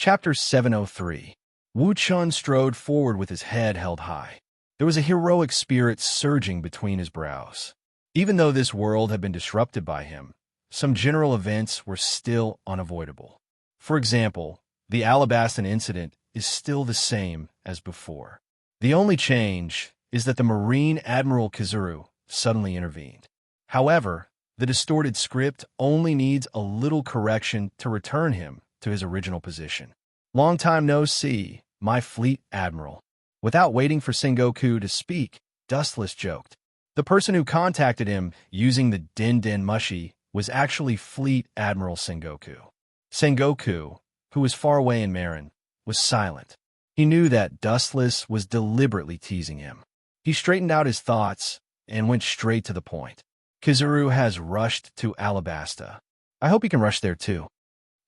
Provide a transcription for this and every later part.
Chapter 703. Wu Chun strode forward with his head held high. There was a heroic spirit surging between his brows. Even though this world had been disrupted by him, some general events were still unavoidable. For example, the Alabastan incident is still the same as before. The only change is that the Marine Admiral Kizuru suddenly intervened. However, the distorted script only needs a little correction to return him to his original position. Long time no see, my fleet admiral. Without waiting for Sengoku to speak, Dustless joked. The person who contacted him using the Din Din Mushi was actually Fleet Admiral Sengoku. Sengoku, who was far away in Marin, was silent. He knew that Dustless was deliberately teasing him. He straightened out his thoughts and went straight to the point. Kizuru has rushed to Alabasta. I hope he can rush there too.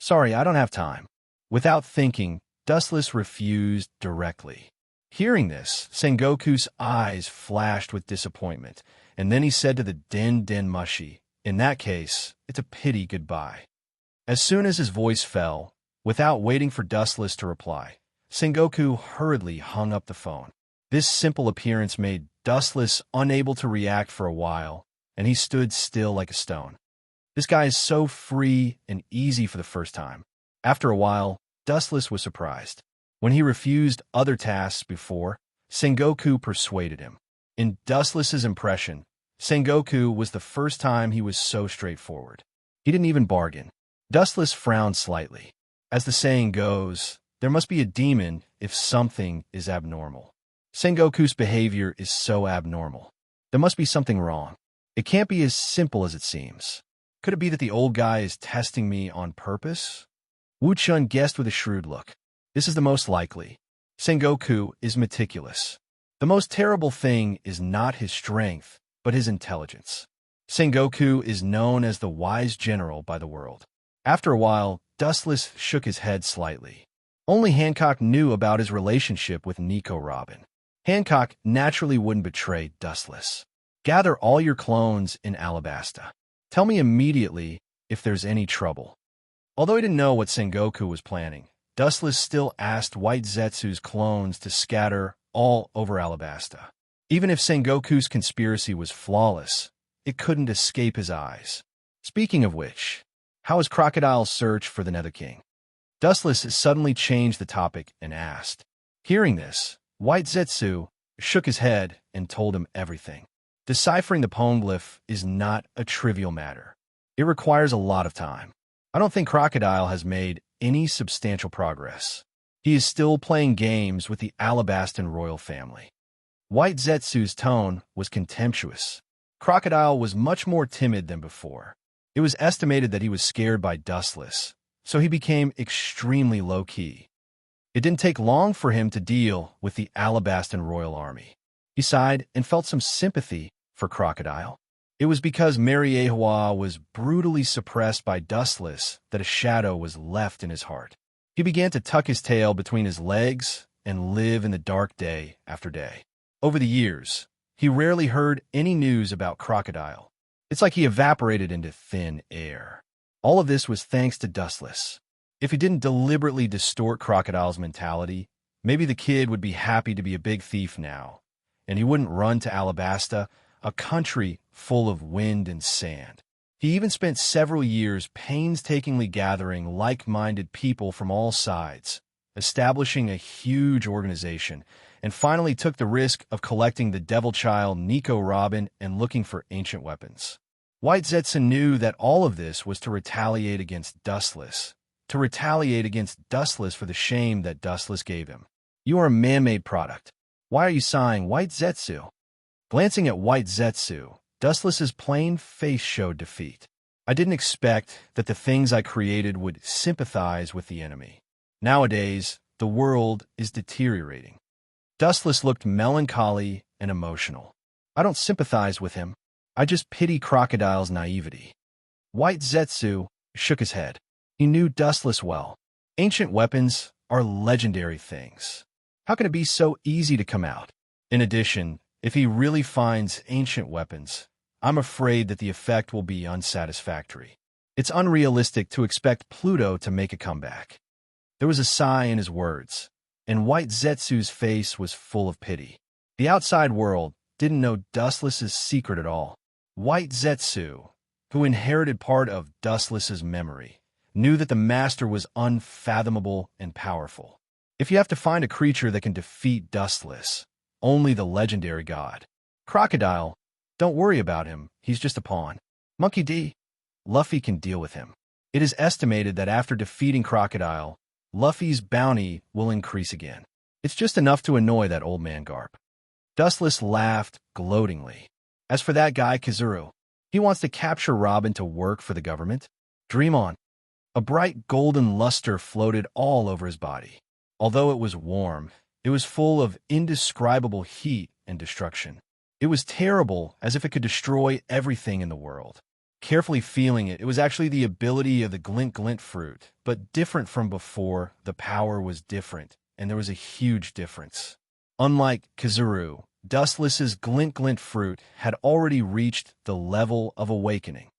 Sorry, I don't have time. Without thinking, Dustless refused directly. Hearing this, Sengoku's eyes flashed with disappointment, and then he said to the Din Din Mushi, in that case, it's a pity goodbye. As soon as his voice fell, without waiting for Dustless to reply, Sengoku hurriedly hung up the phone. This simple appearance made Dustless unable to react for a while, and he stood still like a stone. This guy is so free and easy for the first time. After a while, Dustless was surprised. When he refused other tasks before, Sengoku persuaded him. In Dustless's impression, Sengoku was the first time he was so straightforward. He didn't even bargain. Dustless frowned slightly. As the saying goes, there must be a demon if something is abnormal. Sengoku's behavior is so abnormal. There must be something wrong. It can't be as simple as it seems. Could it be that the old guy is testing me on purpose? Wu Chun guessed with a shrewd look. This is the most likely. Sengoku is meticulous. The most terrible thing is not his strength, but his intelligence. Sengoku is known as the wise general by the world. After a while, Dustless shook his head slightly. Only Hancock knew about his relationship with Nico Robin. Hancock naturally wouldn't betray Dustless. Gather all your clones in Alabasta. Tell me immediately if there's any trouble. Although he didn't know what Sengoku was planning, Dustless still asked White Zetsu's clones to scatter all over Alabasta. Even if Sengoku's conspiracy was flawless, it couldn't escape his eyes. Speaking of which, how is Crocodile's search for the Nether King? Dustless suddenly changed the topic and asked. Hearing this, White Zetsu shook his head and told him everything. Deciphering the poneglyph is not a trivial matter. It requires a lot of time. I don't think Crocodile has made any substantial progress. He is still playing games with the Alabastan royal family. White Zetsu's tone was contemptuous. Crocodile was much more timid than before. It was estimated that he was scared by Dustless, so he became extremely low-key. It didn't take long for him to deal with the Alabastan royal army. He sighed and felt some sympathy for Crocodile. It was because Mariejoa was brutally suppressed by Dustless that a shadow was left in his heart. He began to tuck his tail between his legs and live in the dark day after day. Over the years, he rarely heard any news about Crocodile. It's like he evaporated into thin air. All of this was thanks to Dustless. If he didn't deliberately distort Crocodile's mentality, maybe the kid would be happy to be a big thief now, and he wouldn't run to Alabasta, a country full of wind and sand. He even spent several years painstakingly gathering like-minded people from all sides, establishing a huge organization, and finally took the risk of collecting the devil child Nico Robin and looking for ancient weapons. White Zetsu knew that all of this was to retaliate against Dustless, for the shame that Dustless gave him. You are a man-made product. Why are you sighing, White Zetsu? Glancing at White Zetsu, Dustless's plain face showed defeat. I didn't expect that the things I created would sympathize with the enemy. Nowadays, the world is deteriorating. Dustless looked melancholy and emotional. I don't sympathize with him. I just pity Crocodile's naivety. White Zetsu shook his head. He knew Dustless well. Ancient weapons are legendary things. How can it be so easy to come out? In addition, if he really finds ancient weapons, I'm afraid that the effect will be unsatisfactory. It's unrealistic to expect Pluto to make a comeback. There was a sigh in his words, and White Zetsu's face was full of pity. The outside world didn't know Dustless's secret at all. White Zetsu, who inherited part of Dustless's memory, knew that the master was unfathomable and powerful. If you have to find a creature that can defeat Dustless, only the legendary god. Crocodile, don't worry about him, he's just a pawn. Monkey D, Luffy can deal with him. It is estimated that after defeating Crocodile, Luffy's bounty will increase again. It's just enough to annoy that old man Garp. Dustless laughed gloatingly. As for that guy Kizuru, he wants to capture Robin to work for the government. Dream on. A bright golden luster floated all over his body. Although it was warm, it was full of indescribable heat and destruction. It was terrible, as if it could destroy everything in the world. Carefully feeling it, it was actually the ability of the glint glint fruit, but different from before. The power was different, and there was a huge difference. Unlike Kizuru, Dustless's glint glint fruit had already reached the level of awakening.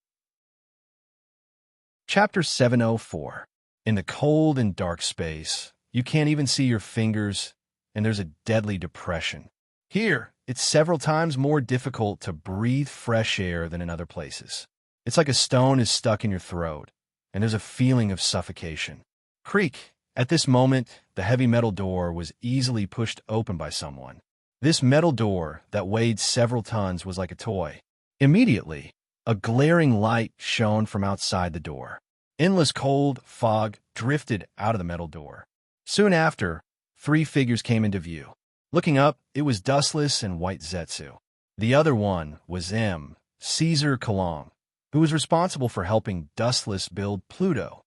Chapter 704. In the cold and dark space, you can't even see your fingers, and there's a deadly depression. Here, it's several times more difficult to breathe fresh air than in other places. It's like a stone is stuck in your throat, and there's a feeling of suffocation. Creak! At this moment, the heavy metal door was easily pushed open by someone. This metal door that weighed several tons was like a toy. Immediately, a glaring light shone from outside the door. Endless cold fog drifted out of the metal door. Soon after, 3 figures came into view. Looking up, it was Dustless and White Zetsu. The other one was Caesar Kalong, who was responsible for helping Dustless build Pluto.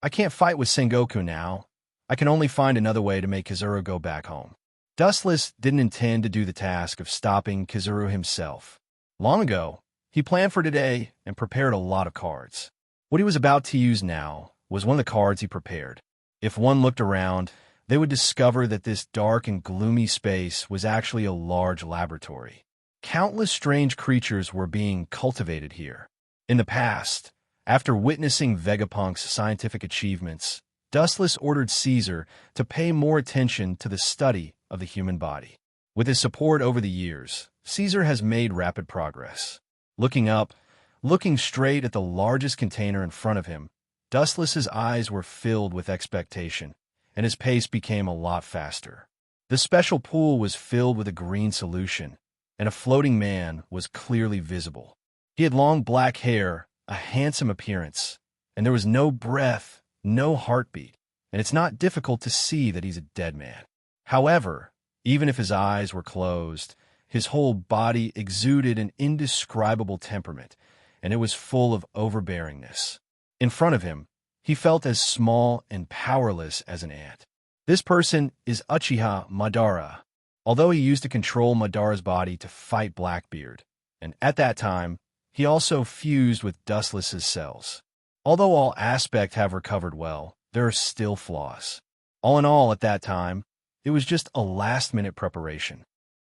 I can't fight with Sengoku now. I can only find another way to make Kizuru go back home. Dustless didn't intend to do the task of stopping Kizuru himself. Long ago, he planned for today and prepared a lot of cards. What he was about to use now was one of the cards he prepared. If one looked around, they would discover that this dark and gloomy space was actually a large laboratory. Countless strange creatures were being cultivated here. In the past, after witnessing Vegapunk's scientific achievements, Dustless ordered Caesar to pay more attention to the study of the human body. With his support over the years, Caesar has made rapid progress. Looking up, looking straight at the largest container in front of him, Dustless's eyes were filled with expectation, and his pace became a lot faster. The special pool was filled with a green solution, and a floating man was clearly visible. He had long black hair, a handsome appearance, and there was no breath, no heartbeat, and it's not difficult to see that he's a dead man. However, even if his eyes were closed, his whole body exuded an indescribable temperament, and it was full of overbearingness. In front of him, he felt as small and powerless as an ant. This person is Uchiha Madara, although he used to control Madara's body to fight Blackbeard, and at that time, he also fused with Dustless's cells. Although all aspects have recovered well, there are still flaws. All in all, at that time, it was just a last-minute preparation.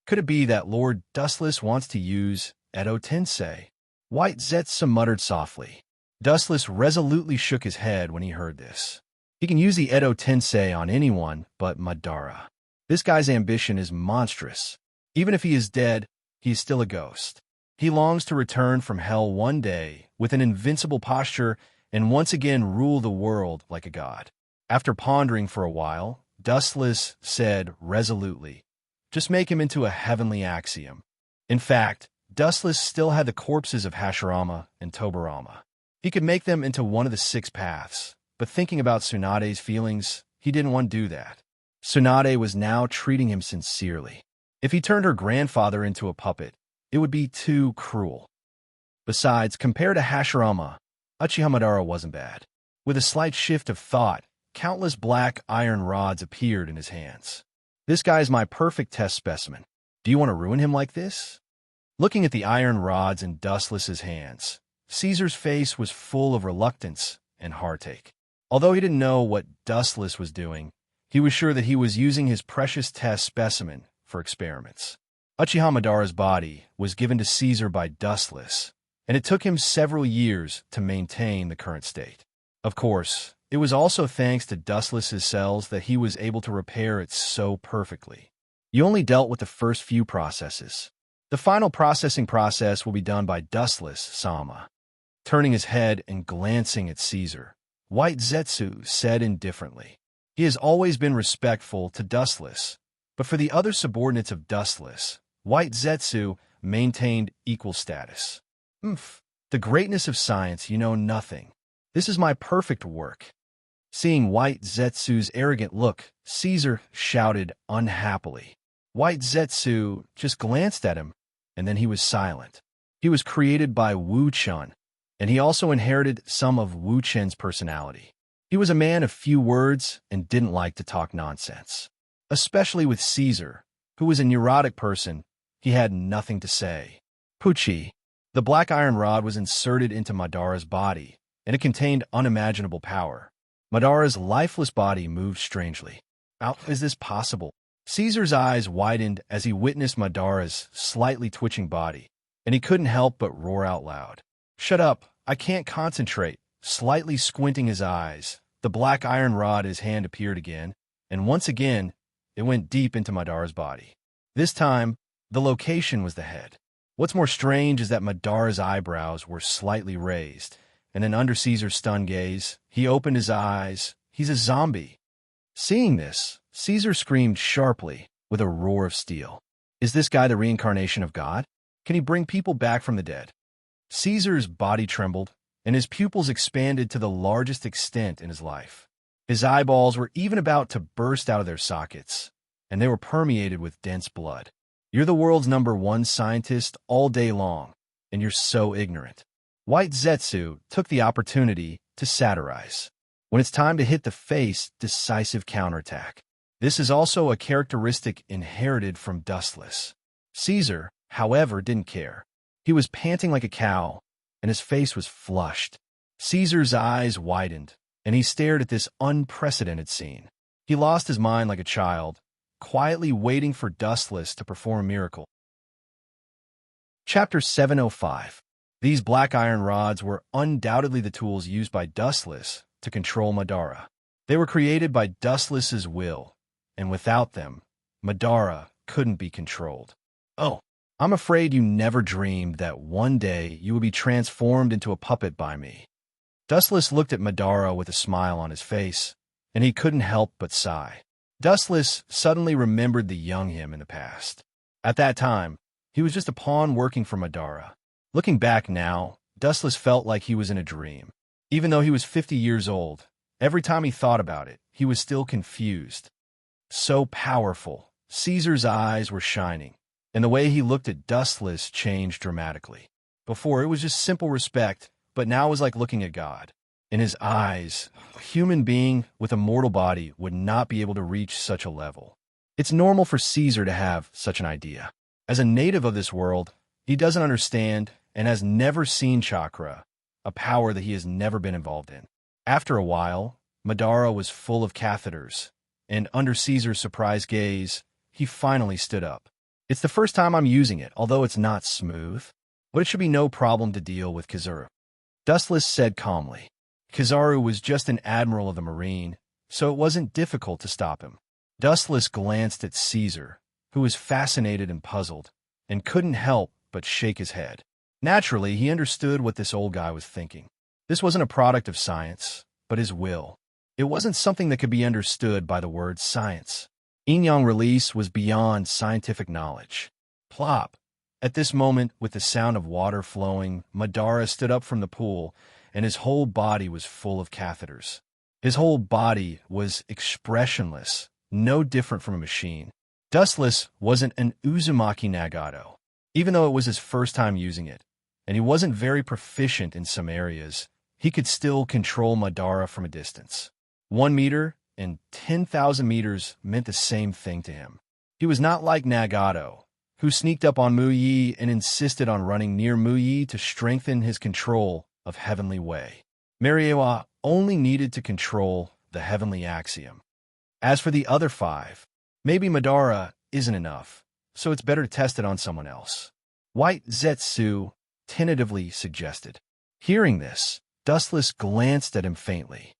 Could it be that Lord Dustless wants to use Edo Tensei? White Zetsu muttered softly. Dustless resolutely shook his head when he heard this. He can use the Edo Tensei on anyone but Madara. This guy's ambition is monstrous. Even if he is dead, he is still a ghost. He longs to return from hell one day with an invincible posture and once again rule the world like a god. After pondering for a while, Dustless said resolutely, "Just make him into a heavenly axiom." In fact, Dustless still had the corpses of Hashirama and Tobirama. He could make them into one of the 6 paths, but thinking about Tsunade's feelings, he didn't want to do that. Tsunade was now treating him sincerely. If he turned her grandfather into a puppet, it would be too cruel. Besides, compared to Hashirama, Uchiha Madara wasn't bad. With a slight shift of thought, countless black iron rods appeared in his hands. This guy's my perfect test specimen. Do you want to ruin him like this? Looking at the iron rods in Dustless's hands, Caesar's face was full of reluctance and heartache. Although he didn't know what Dustless was doing, he was sure that he was using his precious test specimen for experiments. Uchiha Madara's body was given to Caesar by Dustless, and it took him several years to maintain the current state. Of course, It was also thanks to Dustless's cells that he was able to repair it so perfectly. You only dealt with the first few processes. The final processing process will be done by Dustless Sama. Turning his head and glancing at Caesar, White Zetsu said indifferently. He has always been respectful to Dustless, but for the other subordinates of Dustless, White Zetsu maintained equal status. The greatness of science, you know nothing. This is my perfect work. Seeing White Zetsu's arrogant look, Caesar shouted unhappily. White Zetsu just glanced at him, and then he was silent. He was created by Wu Chun, and he also inherited some of Wu Chen's personality. He was a man of few words and didn't like to talk nonsense. Especially with Caesar, who was a neurotic person, he had nothing to say. Pucci. The black iron rod was inserted into Madara's body, and it contained unimaginable power. Madara's lifeless body moved strangely. How is this possible? Caesar's eyes widened as he witnessed Madara's slightly twitching body, and he couldn't help but roar out loud. Shut up, I can't concentrate. Slightly squinting his eyes, the black iron rod in his hand appeared again, and once again, it went deep into Madara's body. This time, the location was the head. What's more strange is that Madara's eyebrows were slightly raised, and then under Caesar's stunned gaze, he opened his eyes. He's a zombie. Seeing this, Caesar screamed sharply with a roar of steel. Is this guy the reincarnation of God? Can he bring people back from the dead? Caesar's body trembled, and his pupils expanded to the largest extent in his life. His eyeballs were even about to burst out of their sockets, and they were permeated with dense blood. You're the world's #1 scientist all day long, and you're so ignorant. White Zetsu took the opportunity to satirize. When it's time to hit the face, decisive counterattack. This is also a characteristic inherited from Dustless. Caesar, however, didn't care. He was panting like a cow, and his face was flushed. Caesar's eyes widened, and he stared at this unprecedented scene. He lost his mind like a child, quietly waiting for Dustless to perform a miracle. Chapter 705. These black iron rods were undoubtedly the tools used by Dustless to control Madara. They were created by Dustless's will, and without them, Madara couldn't be controlled. Oh, I'm afraid you never dreamed that one day you would be transformed into a puppet by me. Dustless looked at Madara with a smile on his face, and he couldn't help but sigh. Dustless suddenly remembered the young him in the past. At that time, he was just a pawn working for Madara. Looking back now, Dustless felt like he was in a dream. Even though he was 50 years old, every time he thought about it, he was still confused. So powerful, Caesar's eyes were shining, and the way he looked at Dustless changed dramatically. Before, it was just simple respect, but now it was like looking at God. In his eyes, a human being with a mortal body would not be able to reach such a level. It's normal for Caesar to have such an idea. As a native of this world, he doesn't understand and has never seen chakra, a power that he has never been involved in. After a while, Madara was full of catheters, and under Caesar's surprised gaze, he finally stood up. It's the first time I'm using it, although it's not smooth, but it should be no problem to deal with Kizaru. Dustless said calmly. Kizaru was just an admiral of the Marine, so it wasn't difficult to stop him. Dustless glanced at Caesar, who was fascinated and puzzled, and couldn't help but shake his head. Naturally, he understood what this old guy was thinking. This wasn't a product of science, but his will. It wasn't something that could be understood by the word science. Yin-yang release was beyond scientific knowledge. Plop! At this moment, with the sound of water flowing, Madara stood up from the pool, and his whole body was full of catheters. His whole body was expressionless, no different from a machine. Dustless wasn't an Uzumaki Nagato, even though it was his first time using it, and he wasn't very proficient in some areas. He could still control Madara from a distance. 1 meter and 10,000 meters meant the same thing to him. He was not like Nagato, who sneaked up on Muyi and insisted on running near Muyi to strengthen his control of Heavenly Way. Mariewa only needed to control the Heavenly Axiom. As for the other 5, maybe Madara isn't enough, so it's better to test it on someone else. White Zetsu tentatively suggested. Hearing this, Dustless glanced at him faintly.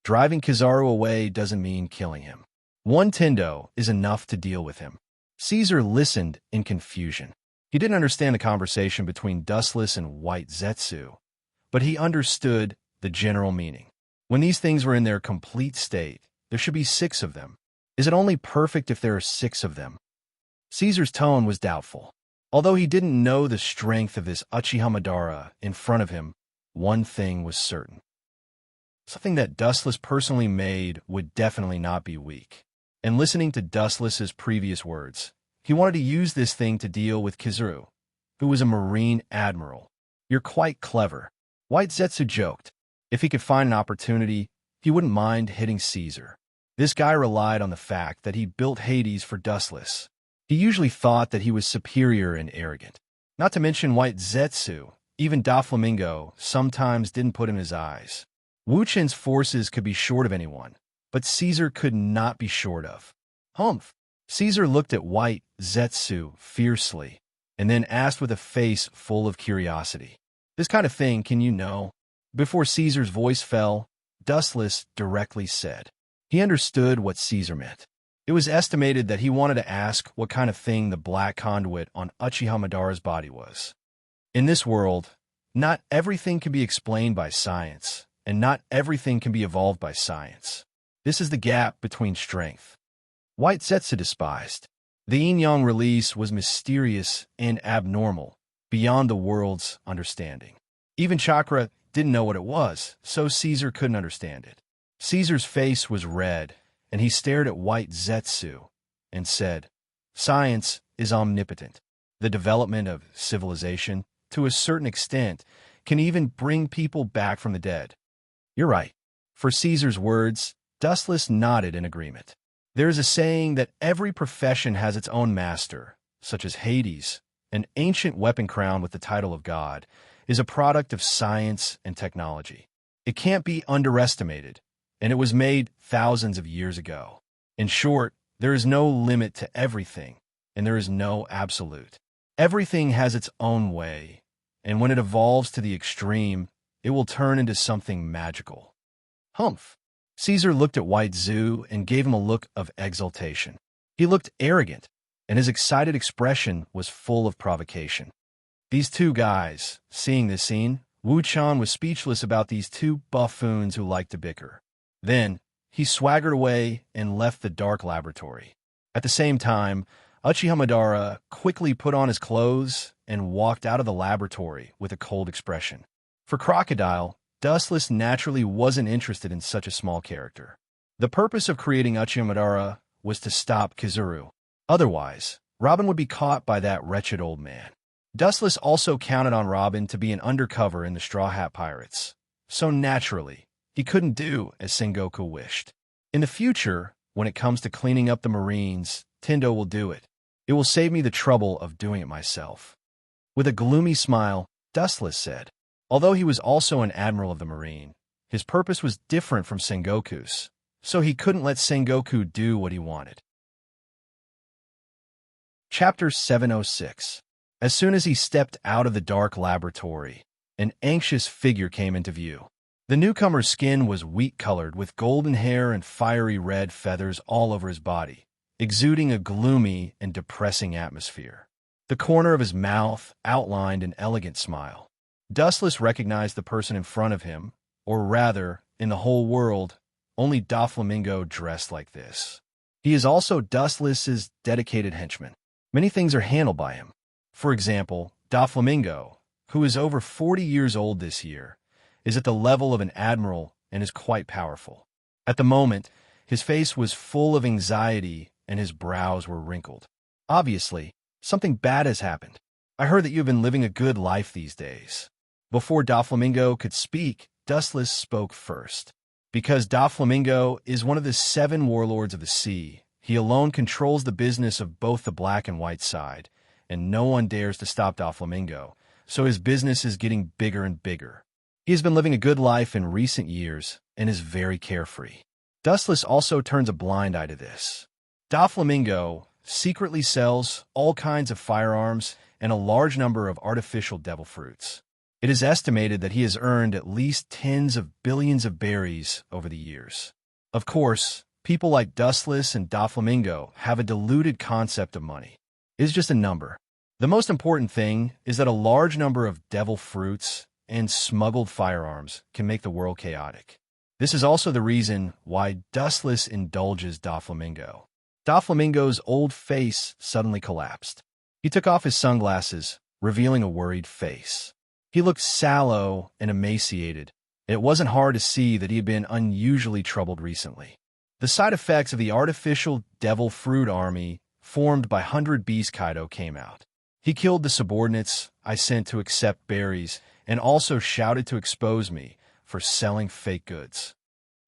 Driving Kizaru away doesn't mean killing him. One Tendo is enough to deal with him. Caesar listened in confusion. He didn't understand the conversation between Dustless and White Zetsu, but he understood the general meaning. When these things were in their complete state, there should be 6 of them. Is it only perfect if there are 6 of them? Caesar's tone was doubtful. Although he didn't know the strength of this Uchiha Madara in front of him, one thing was certain. Something that Dustless personally made would definitely not be weak. And listening to Dustless's previous words, he wanted to use this thing to deal with Kizaru, who was a Marine admiral. You're quite clever. White Zetsu joked. If he could find an opportunity, he wouldn't mind hitting Caesar. This guy relied on the fact that he built Hades for Dustless. He usually thought that he was superior and arrogant. Not to mention White Zetsu, even Doflamingo sometimes didn't put in his eyes. Wu Chen's forces could be short of anyone, but Caesar could not be short of. Humph! Caesar looked at White Zetsu fiercely, and then asked with a face full of curiosity. This kind of thing can you know? Before Caesar's voice fell, Dustless directly said. He understood what Caesar meant. It was estimated that he wanted to ask what kind of thing the black conduit on Uchiha Madara's body was. In this world, not everything can be explained by science, and not everything can be evolved by science. This is the gap between strength. White Zetsu despised. The yin-yang release was mysterious and abnormal, beyond the world's understanding. Even Chakra didn't know what it was, so Caesar couldn't understand it. Caesar's face was red, and he stared at White Zetsu and said, Science is omnipotent. The development of civilization, to a certain extent, can even bring people back from the dead. You're right. For Caesar's words, Dustless nodded in agreement. There is a saying that every profession has its own master, such as Hades, an ancient weapon crown with the title of God, is a product of science and technology. It can't be underestimated, and it was made thousands of years ago. In short, there is no limit to everything, and there is no absolute. Everything has its own way, and when it evolves to the extreme, it will turn into something magical. Humph! Caesar looked at White Zetsu and gave him a look of exultation. He looked arrogant, and his excited expression was full of provocation. These two guys, seeing this scene, Wu Chan was speechless about these two buffoons who liked to bicker. Then, he swaggered away and left the dark laboratory. At the same time, Uchiha Madara quickly put on his clothes and walked out of the laboratory with a cold expression. For Crocodile, Dustless naturally wasn't interested in such a small character. The purpose of creating Uchiha Madara was to stop Kizaru. Otherwise, Robin would be caught by that wretched old man. Dustless also counted on Robin to be an undercover in the Straw Hat Pirates, so naturally, he couldn't do as Sengoku wished. In the future, when it comes to cleaning up the Marines, Tendo will do it. It will save me the trouble of doing it myself. With a gloomy smile, Dustless said. Although he was also an admiral of the Marine, his purpose was different from Sengoku's, so he couldn't let Sengoku do what he wanted. Chapter 706. As soon as he stepped out of the dark laboratory, an anxious figure came into view. The newcomer's skin was wheat-colored with golden hair and fiery red feathers all over his body, exuding a gloomy and depressing atmosphere. The corner of his mouth outlined an elegant smile. Dustless recognized the person in front of him, or rather, in the whole world, only Doflamingo dressed like this. He is also Dustless's dedicated henchman. Many things are handled by him. For example, Doflamingo, who is over 40 years old this year, is at the level of an admiral and is quite powerful. At the moment, his face was full of anxiety and his brows were wrinkled. Obviously, something bad has happened. I heard that you have been living a good life these days. Before Doflamingo could speak, Dustless spoke first. Because Doflamingo is one of the 7 warlords of the sea, he alone controls the business of both the black and white side, and no one dares to stop Doflamingo, so his business is getting bigger and bigger. He has been living a good life in recent years and is very carefree. Dustless also turns a blind eye to this. Doflamingo secretly sells all kinds of firearms and a large number of artificial devil fruits. It is estimated that he has earned at least tens of billions of berries over the years. Of course, people like Dustless and Doflamingo have a diluted concept of money. It is just a number. The most important thing is that a large number of devil fruits and smuggled firearms can make the world chaotic. This is also the reason why Dustless indulges Doflamingo. Doflamingo's old face suddenly collapsed. He took off his sunglasses, revealing a worried face. He looked sallow and emaciated. It wasn't hard to see that he had been unusually troubled recently. The side effects of the artificial devil fruit army formed by 100 Beast Kaido came out. He killed the subordinates I sent to accept berries and also shouted to expose me for selling fake goods.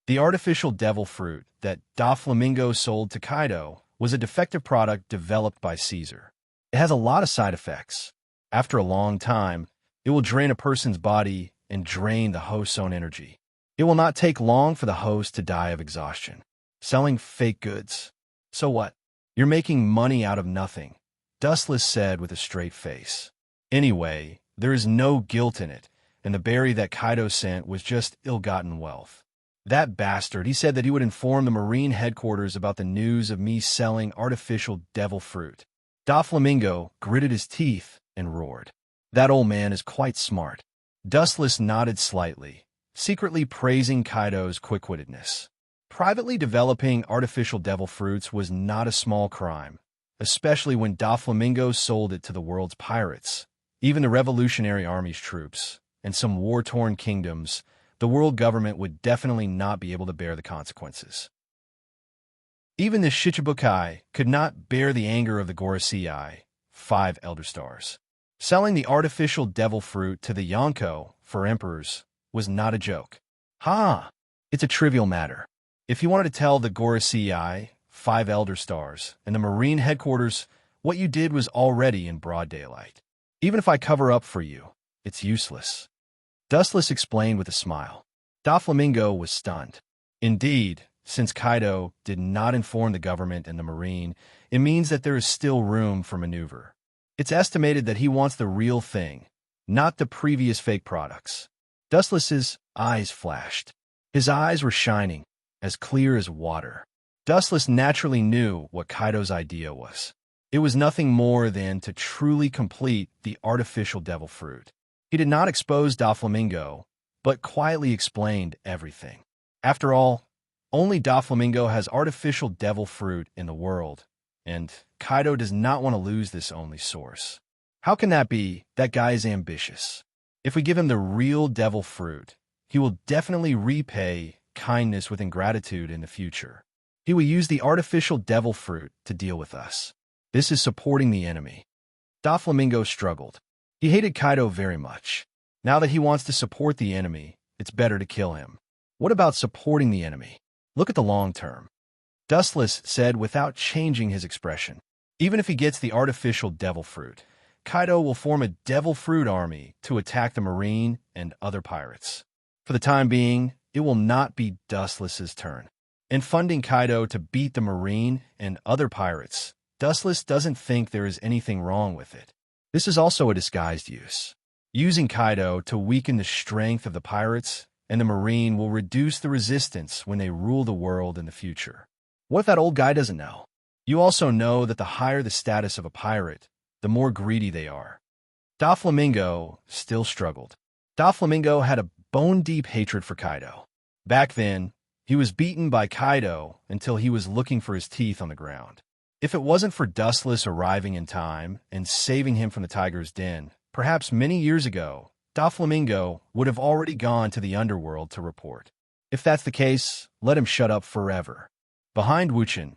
The artificial devil fruit that Doflamingo sold to Kaido was a defective product developed by Caesar. It has a lot of side effects. After a long time, it will drain a person's body and drain the host's own energy. It will not take long for the host to die of exhaustion. Selling fake goods. So what? You're making money out of nothing, Dustless said with a straight face. Anyway, there is no guilt in it, and the berry that Kaido sent was just ill-gotten wealth. That bastard, he said that he would inform the Marine headquarters about the news of me selling artificial devil fruit. Doflamingo gritted his teeth and roared. That old man is quite smart. Dustless nodded slightly, secretly praising Kaido's quick-wittedness. Privately developing artificial devil fruits was not a small crime, especially when Doflamingo sold it to the world's pirates. Even the Revolutionary Army's troops, and some war-torn kingdoms, the world government would definitely not be able to bear the consequences. Even the Shichibukai could not bear the anger of the Gorosei, 5 Elder Stars. Selling the artificial devil fruit to the Yonko for emperors was not a joke. It's a trivial matter. If you wanted to tell the Gorosei, 5 Elder Stars, and the Marine headquarters what you did was already in broad daylight. Even if I cover up for you, it's useless. Dustless explained with a smile. Doflamingo was stunned. Indeed, since Kaido did not inform the government and the Marine, it means that there is still room for maneuver. It's estimated that he wants the real thing, not the previous fake products. Dustless's eyes flashed. His eyes were shining, as clear as water. Dustless naturally knew what Kaido's idea was. It was nothing more than to truly complete the artificial devil fruit. He did not expose Doflamingo, but quietly explained everything. After all, only Doflamingo has artificial devil fruit in the world, and Kaido does not want to lose this only source. How can that be? That guy is ambitious. If we give him the real devil fruit, he will definitely repay kindness with ingratitude in the future. He will use the artificial devil fruit to deal with us. This is supporting the enemy. Doflamingo struggled. He hated Kaido very much. Now that he wants to support the enemy, it's better to kill him. What about supporting the enemy? Look at the long term. Dustless said without changing his expression. Even if he gets the artificial devil fruit, Kaido will form a devil fruit army to attack the Marine and other pirates. For the time being, it will not be Dustless's turn. In funding Kaido to beat the Marine and other pirates, Dustless doesn't think there is anything wrong with it. This is also a disguised use. Using Kaido to weaken the strength of the pirates and the Marine will reduce the resistance when they rule the world in the future. What if that old guy doesn't know? You also know that the higher the status of a pirate, the more greedy they are. Doflamingo still struggled. Doflamingo had a bone-deep hatred for Kaido. Back then, he was beaten by Kaido until he was looking for his teeth on the ground. If it wasn't for Dustless arriving in time and saving him from the tiger's den, perhaps many years ago, Doflamingo would have already gone to the underworld to report. If that's the case, let him shut up forever. Behind Wuchen,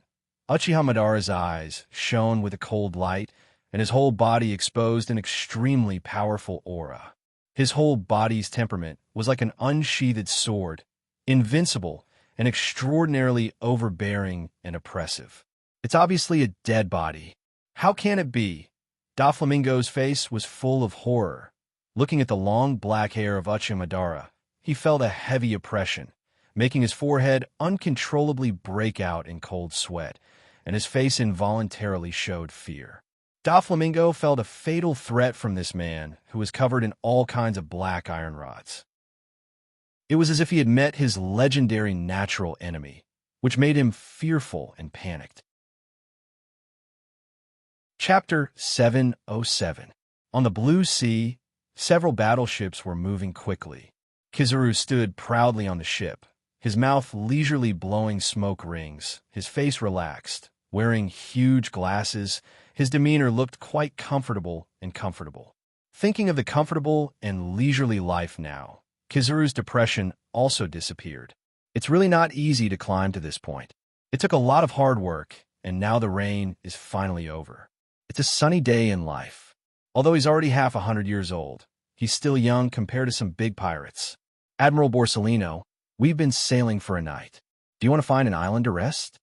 Uchiha Madara's eyes shone with a cold light, and his whole body exposed an extremely powerful aura. His whole body's temperament was like an unsheathed sword, invincible and extraordinarily overbearing and oppressive. It's obviously a dead body. How can it be? Doflamingo's face was full of horror. Looking at the long black hair of Uchiha Madara, he felt a heavy oppression, making his forehead uncontrollably break out in cold sweat, and his face involuntarily showed fear. Doflamingo felt a fatal threat from this man, who was covered in all kinds of black iron rods. It was as if he had met his legendary natural enemy, which made him fearful and panicked. Chapter 707. On the blue sea, several battleships were moving quickly. Kizaru stood proudly on the ship, his mouth leisurely blowing smoke rings, his face relaxed. Wearing huge glasses, his demeanor looked quite comfortable and comfortable. Thinking of the comfortable and leisurely life now, Kizaru's depression also disappeared. It's really not easy to climb to this point. It took a lot of hard work, and now the rain is finally over. It's a sunny day in life. Although he's already half 100 years old, he's still young compared to some big pirates. Admiral Borsellino, we've been sailing for a night. Do you want to find an island to rest?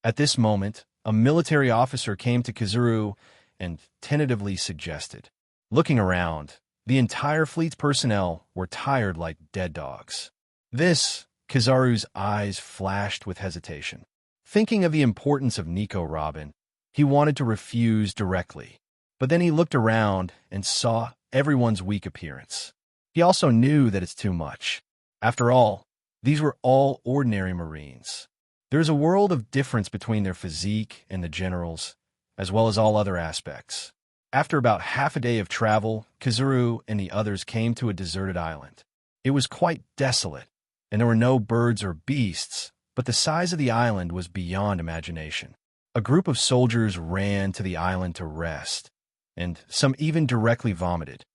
At this moment, a military officer came to Kizaru and tentatively suggested. Looking around, the entire fleet's personnel were tired like dead dogs. Kizaru's eyes flashed with hesitation. Thinking of the importance of Nico Robin, he wanted to refuse directly. But then he looked around and saw everyone's weak appearance. He also knew that it's too much. After all, these were all ordinary Marines. There is a world of difference between their physique and the generals, as well as all other aspects. After about half a day of travel, Kizaru and the others came to a deserted island. It was quite desolate, and there were no birds or beasts, but the size of the island was beyond imagination. A group of soldiers ran to the island to rest, and some even directly vomited.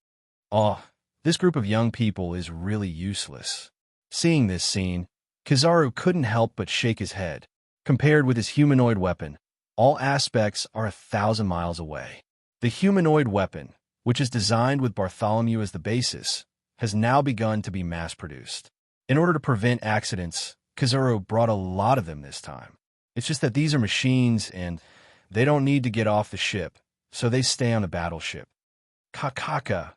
This group of young people is really useless. Seeing this scene, Kizaru couldn't help but shake his head. Compared with his humanoid weapon, all aspects are 1,000 miles away. The humanoid weapon, which is designed with Bartholomew as the basis, has now begun to be mass-produced. In order to prevent accidents, Kizaru brought a lot of them this time. It's just that these are machines and they don't need to get off the ship, so they stay on the battleship. Kakaka.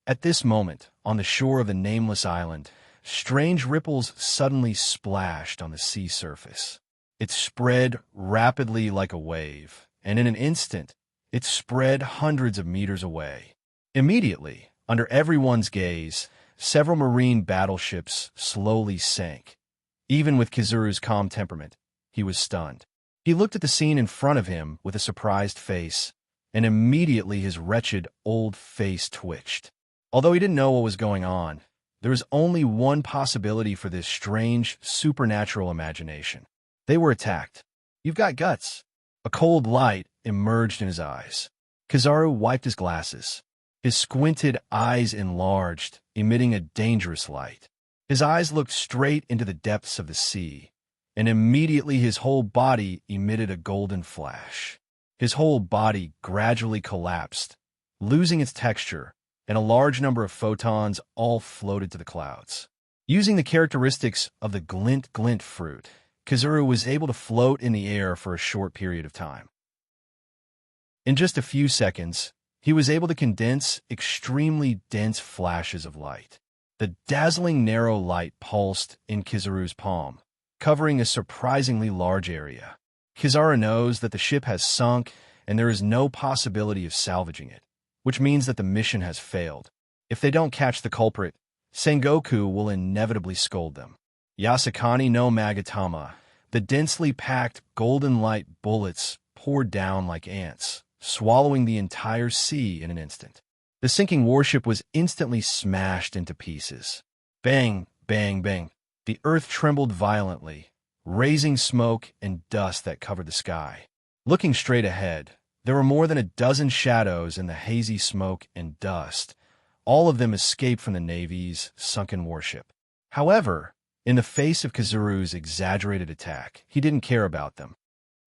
At this moment, on the shore of the nameless island, strange ripples suddenly splashed on the sea surface. It spread rapidly like a wave, and in an instant, it spread hundreds of meters away. Immediately, under everyone's gaze, several marine battleships slowly sank. Even with Kizaru's calm temperament, he was stunned. He looked at the scene in front of him with a surprised face, and immediately his wretched old face twitched. Although he didn't know what was going on, there was only one possibility for this strange, supernatural imagination. They were attacked. You've got guts. A cold light emerged in his eyes. Kizaru wiped his glasses. His squinted eyes enlarged, emitting a dangerous light. His eyes looked straight into the depths of the sea, and immediately his whole body emitted a golden flash. His whole body gradually collapsed, losing its texture, and a large number of photons all floated to the clouds. Using the characteristics of the glint fruit, Kizaru was able to float in the air for a short period of time. In just a few seconds, he was able to condense extremely dense flashes of light. The dazzling narrow light pulsed in Kizaru's palm, covering a surprisingly large area. Kizaru knows that the ship has sunk and there is no possibility of salvaging it, which means that the mission has failed. If they don't catch the culprit, Sengoku will inevitably scold them. Yasakani no Magatama, the densely packed golden light bullets poured down like ants, swallowing the entire sea in an instant. The sinking warship was instantly smashed into pieces. Bang, bang, bang. The earth trembled violently, raising smoke and dust that covered the sky. Looking straight ahead, there were more than a dozen shadows in the hazy smoke and dust. All of them escaped from the Navy's sunken warship. However, in the face of Kizaru's exaggerated attack, he didn't care about them.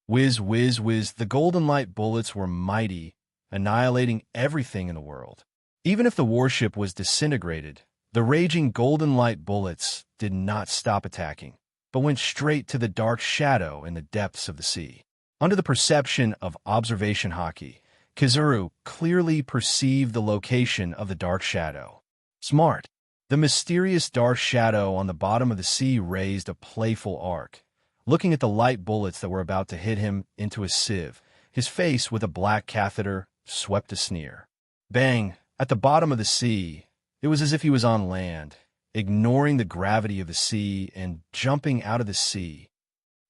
Whiz, whiz, whiz, the golden light bullets were mighty, annihilating everything in the world. Even if the warship was disintegrated, the raging golden light bullets did not stop attacking, but went straight to the dark shadow in the depths of the sea. Under the perception of observation hockey, Kizaru clearly perceived the location of the dark shadow. Smart. The mysterious dark shadow on the bottom of the sea raised a playful arc, looking at the light bullets that were about to hit him into a sieve. His face, with a black catheter, swept a sneer. Bang! At the bottom of the sea, it was as if he was on land, ignoring the gravity of the sea and jumping out of the sea.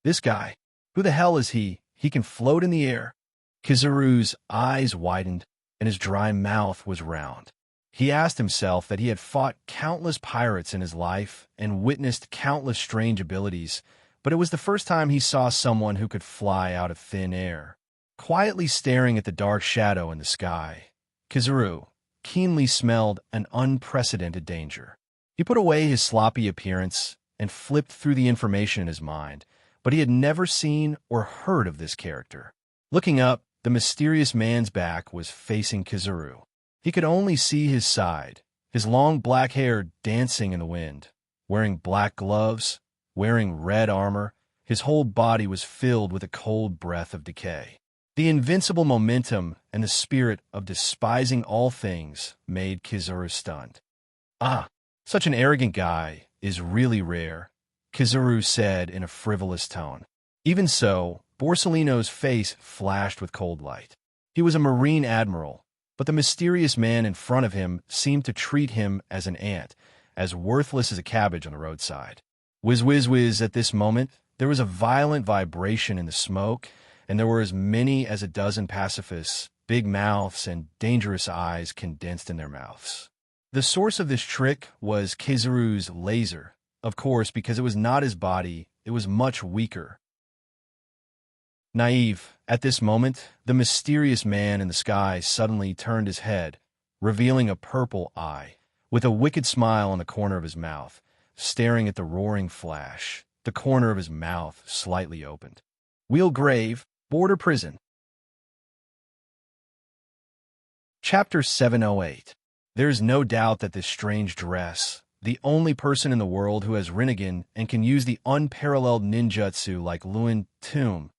This guy, who the hell is he? He can float in the air. Kizaru's eyes widened, and his dry mouth was round. He asked himself that he had fought countless pirates in his life and witnessed countless strange abilities, but it was the first time he saw someone who could fly out of thin air. Quietly staring at the dark shadow in the sky, Kizaru keenly smelled an unprecedented danger. He put away his sloppy appearance and flipped through the information in his mind, but he had never seen or heard of this character. Looking up, the mysterious man's back was facing Kizaru. He could only see his side, his long black hair dancing in the wind. Wearing black gloves, wearing red armor, his whole body was filled with a cold breath of decay. The invincible momentum and the spirit of despising all things made Kizaru stunned. "Ah, such an arrogant guy is really rare," Kizaru said in a frivolous tone. Even so, Borsellino's face flashed with cold light. He was a marine admiral, but the mysterious man in front of him seemed to treat him as an ant, as worthless as a cabbage on the roadside. Whiz, whiz, whiz. At this moment, there was a violent vibration in the smoke, and there were as many as a dozen pacifists, big mouths and dangerous eyes condensed in their mouths. The source of this trick was Kizaru's laser, of course, because it was not his body, it was much weaker. Naive, at this moment, the mysterious man in the sky suddenly turned his head, revealing a purple eye, with a wicked smile on the corner of his mouth, staring at the roaring flash, the corner of his mouth slightly opened. Wheel grave, border prison. Chapter 708. There is no doubt that this strange dress, the only person in the world who has Rinnegan and can use the unparalleled ninjutsu like Luin Tomb,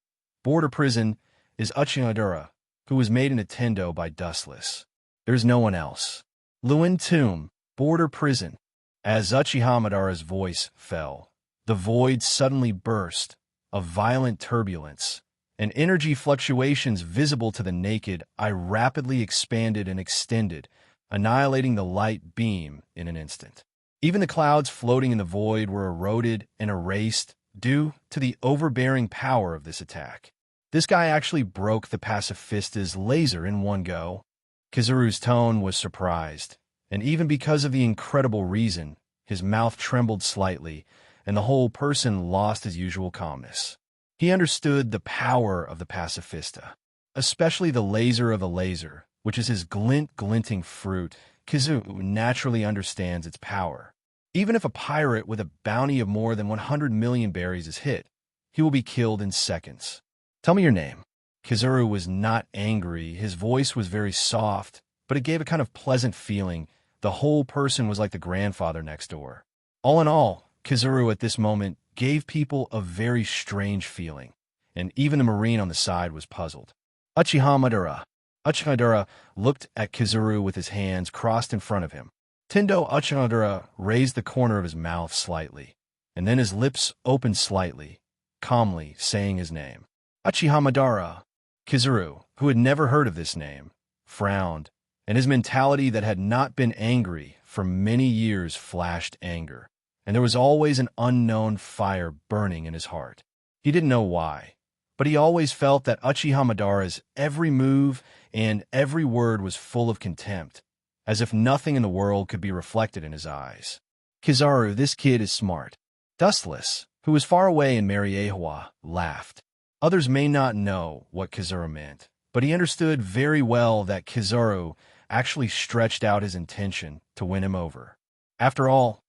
border prison, is Uchimadura, who was made into Tendo by Dustless. There is no one else. Luin Tomb, border prison. As Uchihamadara's voice fell, the void suddenly burst, a violent turbulence, and energy fluctuations visible to the naked eye rapidly expanded and extended, annihilating the light beam in an instant. Even the clouds floating in the void were eroded and erased due to the overbearing power of this attack. This guy actually broke the pacifista's laser in one go. Kizaru's tone was surprised, and even because of the incredible reason, his mouth trembled slightly, and the whole person lost his usual calmness. He understood the power of the pacifista, especially the laser of the laser, which is his glinting fruit. Kizaru naturally understands its power. Even if a pirate with a bounty of more than 100 million berries is hit, he will be killed in seconds. "Tell me your name." Kizaru was not angry. His voice was very soft, but it gave a kind of pleasant feeling. The whole person was like the grandfather next door. All in all, Kizaru at this moment gave people a very strange feeling, and even the marine on the side was puzzled. Uchihamadara. Uchihamadara looked at Kizaru with his hands crossed in front of him. Tendo Uchihamadara raised the corner of his mouth slightly, and then his lips opened slightly, calmly saying his name. Uchihamadara. Kizaru, who had never heard of this name, frowned, and his mentality that had not been angry for many years flashed anger, and there was always an unknown fire burning in his heart. He didn't know why, but he always felt that Uchihamadara's every move and every word was full of contempt, as if nothing in the world could be reflected in his eyes. "Kizaru, this kid is smart." Dustless, who was far away in Mariewa, laughed. Others may not know what Kizaru meant, but he understood very well that Kizaru actually stretched out his intention to win him over. After all,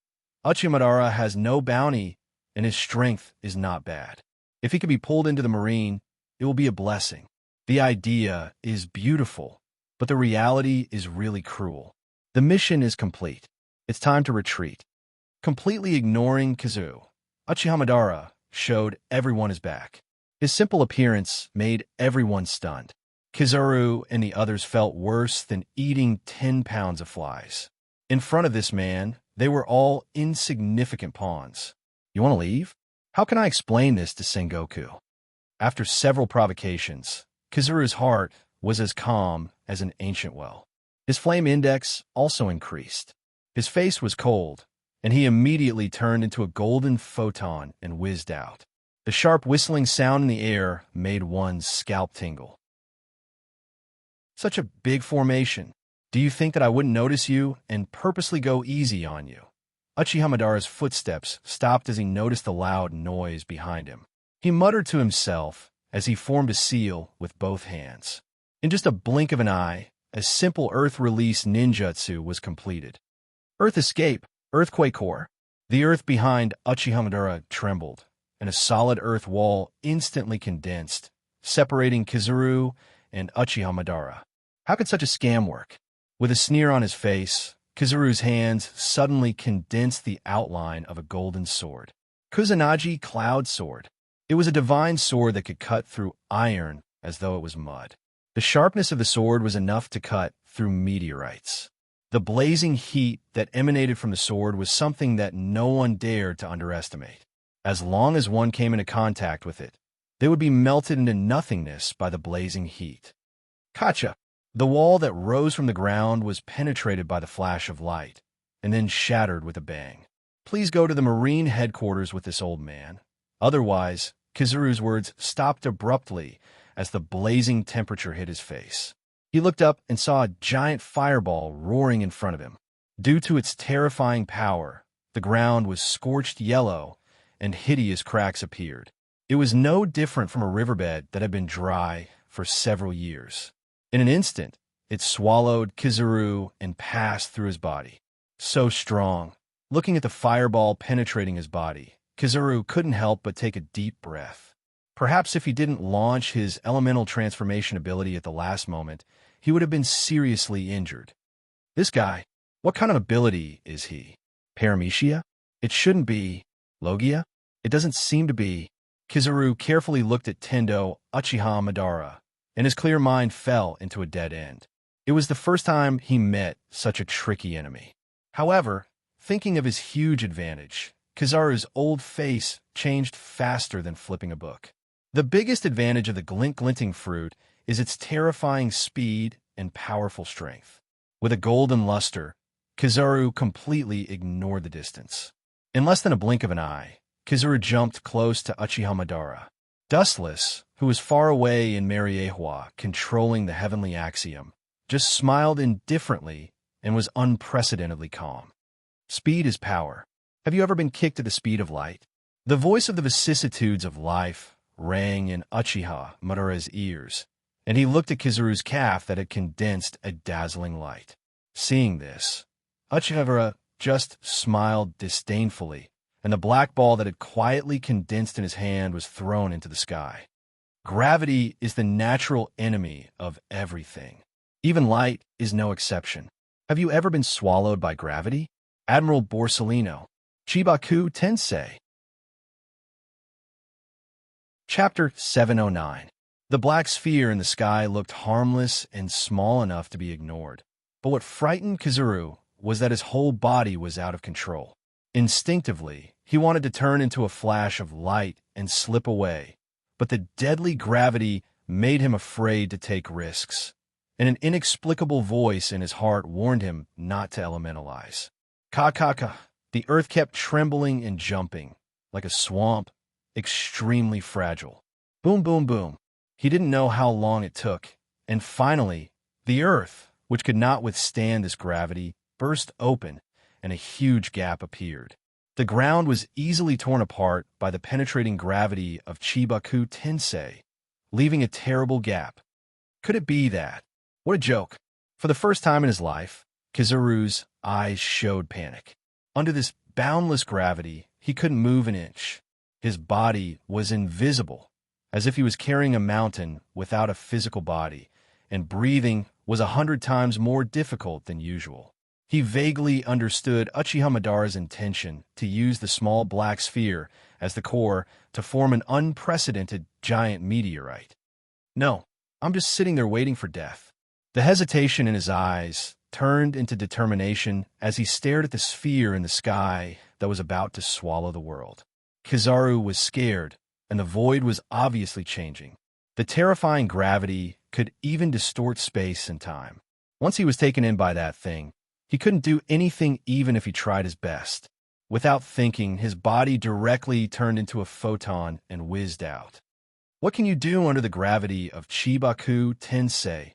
Uchimadara has no bounty, and his strength is not bad. If he could be pulled into the marine, it will be a blessing. The idea is beautiful, but the reality is really cruel. The mission is complete. It's time to retreat. Completely ignoring Kizaru, Uchihamadara showed everyone his back. His simple appearance made everyone stunned. Kizaru and the others felt worse than eating 10 pounds of flies. In front of this man, they were all insignificant pawns. "You want to leave? How can I explain this to Sengoku?" After several provocations, Kizaru's heart was as calm as an ancient well. His flame index also increased. His face was cold, and he immediately turned into a golden photon and whizzed out. The sharp whistling sound in the air made one's scalp tingle. Such a big formation. Do you think that I wouldn't notice you and purposely go easy on you? Uchiha Madara's footsteps stopped as he noticed the loud noise behind him. He muttered to himself as he formed a seal with both hands. In just a blink of an eye, a simple earth release ninjutsu was completed. Earth escape, earthquake core. The earth behind Uchiha Madara trembled, and a solid earth wall instantly condensed, separating Kizaru and Uchiha Madara. How could such a scam work? With a sneer on his face, Kizaru's hands suddenly condensed the outline of a golden sword. Kusanagi Cloud Sword. It was a divine sword that could cut through iron as though it was mud. The sharpness of the sword was enough to cut through meteorites. The blazing heat that emanated from the sword was something that no one dared to underestimate. As long as one came into contact with it, they would be melted into nothingness by the blazing heat. Kacha! The wall that rose from the ground was penetrated by the flash of light, and then shattered with a bang. Please go to the Marine headquarters with this old man. Otherwise, Kizaru's words stopped abruptly as the blazing temperature hit his face. He looked up and saw a giant fireball roaring in front of him. Due to its terrifying power, the ground was scorched yellow, and hideous cracks appeared. It was no different from a riverbed that had been dry for several years. In an instant, it swallowed Kizaru and passed through his body. So strong. Looking at the fireball penetrating his body, Kizaru couldn't help but take a deep breath. Perhaps if he didn't launch his elemental transformation ability at the last moment, he would have been seriously injured. This guy, what kind of ability is he? Paramecia? It shouldn't be. Logia? It doesn't seem to be. Kizaru carefully looked at Tendo Uchiha Madara, and his clear mind fell into a dead end. It was the first time he met such a tricky enemy. However, thinking of his huge advantage, Kizaru's old face changed faster than flipping a book. The biggest advantage of the glinting fruit is its terrifying speed and powerful strength. With a golden luster, Kizaru completely ignored the distance. In less than a blink of an eye, Kizaru jumped close to Uchiha Madara. Dustless, who was far away in Mariehua controlling the heavenly axiom, just smiled indifferently and was unprecedentedly calm. Speed is power. Have you ever been kicked at the speed of light? The voice of the vicissitudes of life rang in Uchiha Madara's ears, and he looked at Kizaru's calf that had condensed a dazzling light. Seeing this, Uchiha Madara just smiled disdainfully, and the black ball that had quietly condensed in his hand was thrown into the sky. Gravity is the natural enemy of everything. Even light is no exception. Have you ever been swallowed by gravity? Admiral Borsellino, Chibaku Tensei. Chapter 709. The black sphere in the sky looked harmless and small enough to be ignored. But what frightened Kizaru was that his whole body was out of control. Instinctively, he wanted to turn into a flash of light and slip away, but the deadly gravity made him afraid to take risks, and an inexplicable voice in his heart warned him not to elementalize. Ka. The earth kept trembling and jumping, like a swamp, extremely fragile. Boom, boom, boom. He didn't know how long it took, and finally, the earth, which could not withstand this gravity, burst open, and a huge gap appeared. The ground was easily torn apart by the penetrating gravity of Chibaku Tensei, leaving a terrible gap. Could it be that? What a joke. For the first time in his life, Kizaru's eyes showed panic. Under this boundless gravity, he couldn't move an inch. His body was invisible, as if he was carrying a mountain without a physical body, and breathing was 100 times more difficult than usual. He vaguely understood Uchiha Madara's intention to use the small black sphere as the core to form an unprecedented giant meteorite. No, I'm just sitting there waiting for death. The hesitation in his eyes turned into determination as he stared at the sphere in the sky that was about to swallow the world. Kizaru was scared, and the void was obviously changing. The terrifying gravity could even distort space and time. Once he was taken in by that thing, he couldn't do anything even if he tried his best. Without thinking, his body directly turned into a photon and whizzed out. What can you do under the gravity of Chibaku Tensei?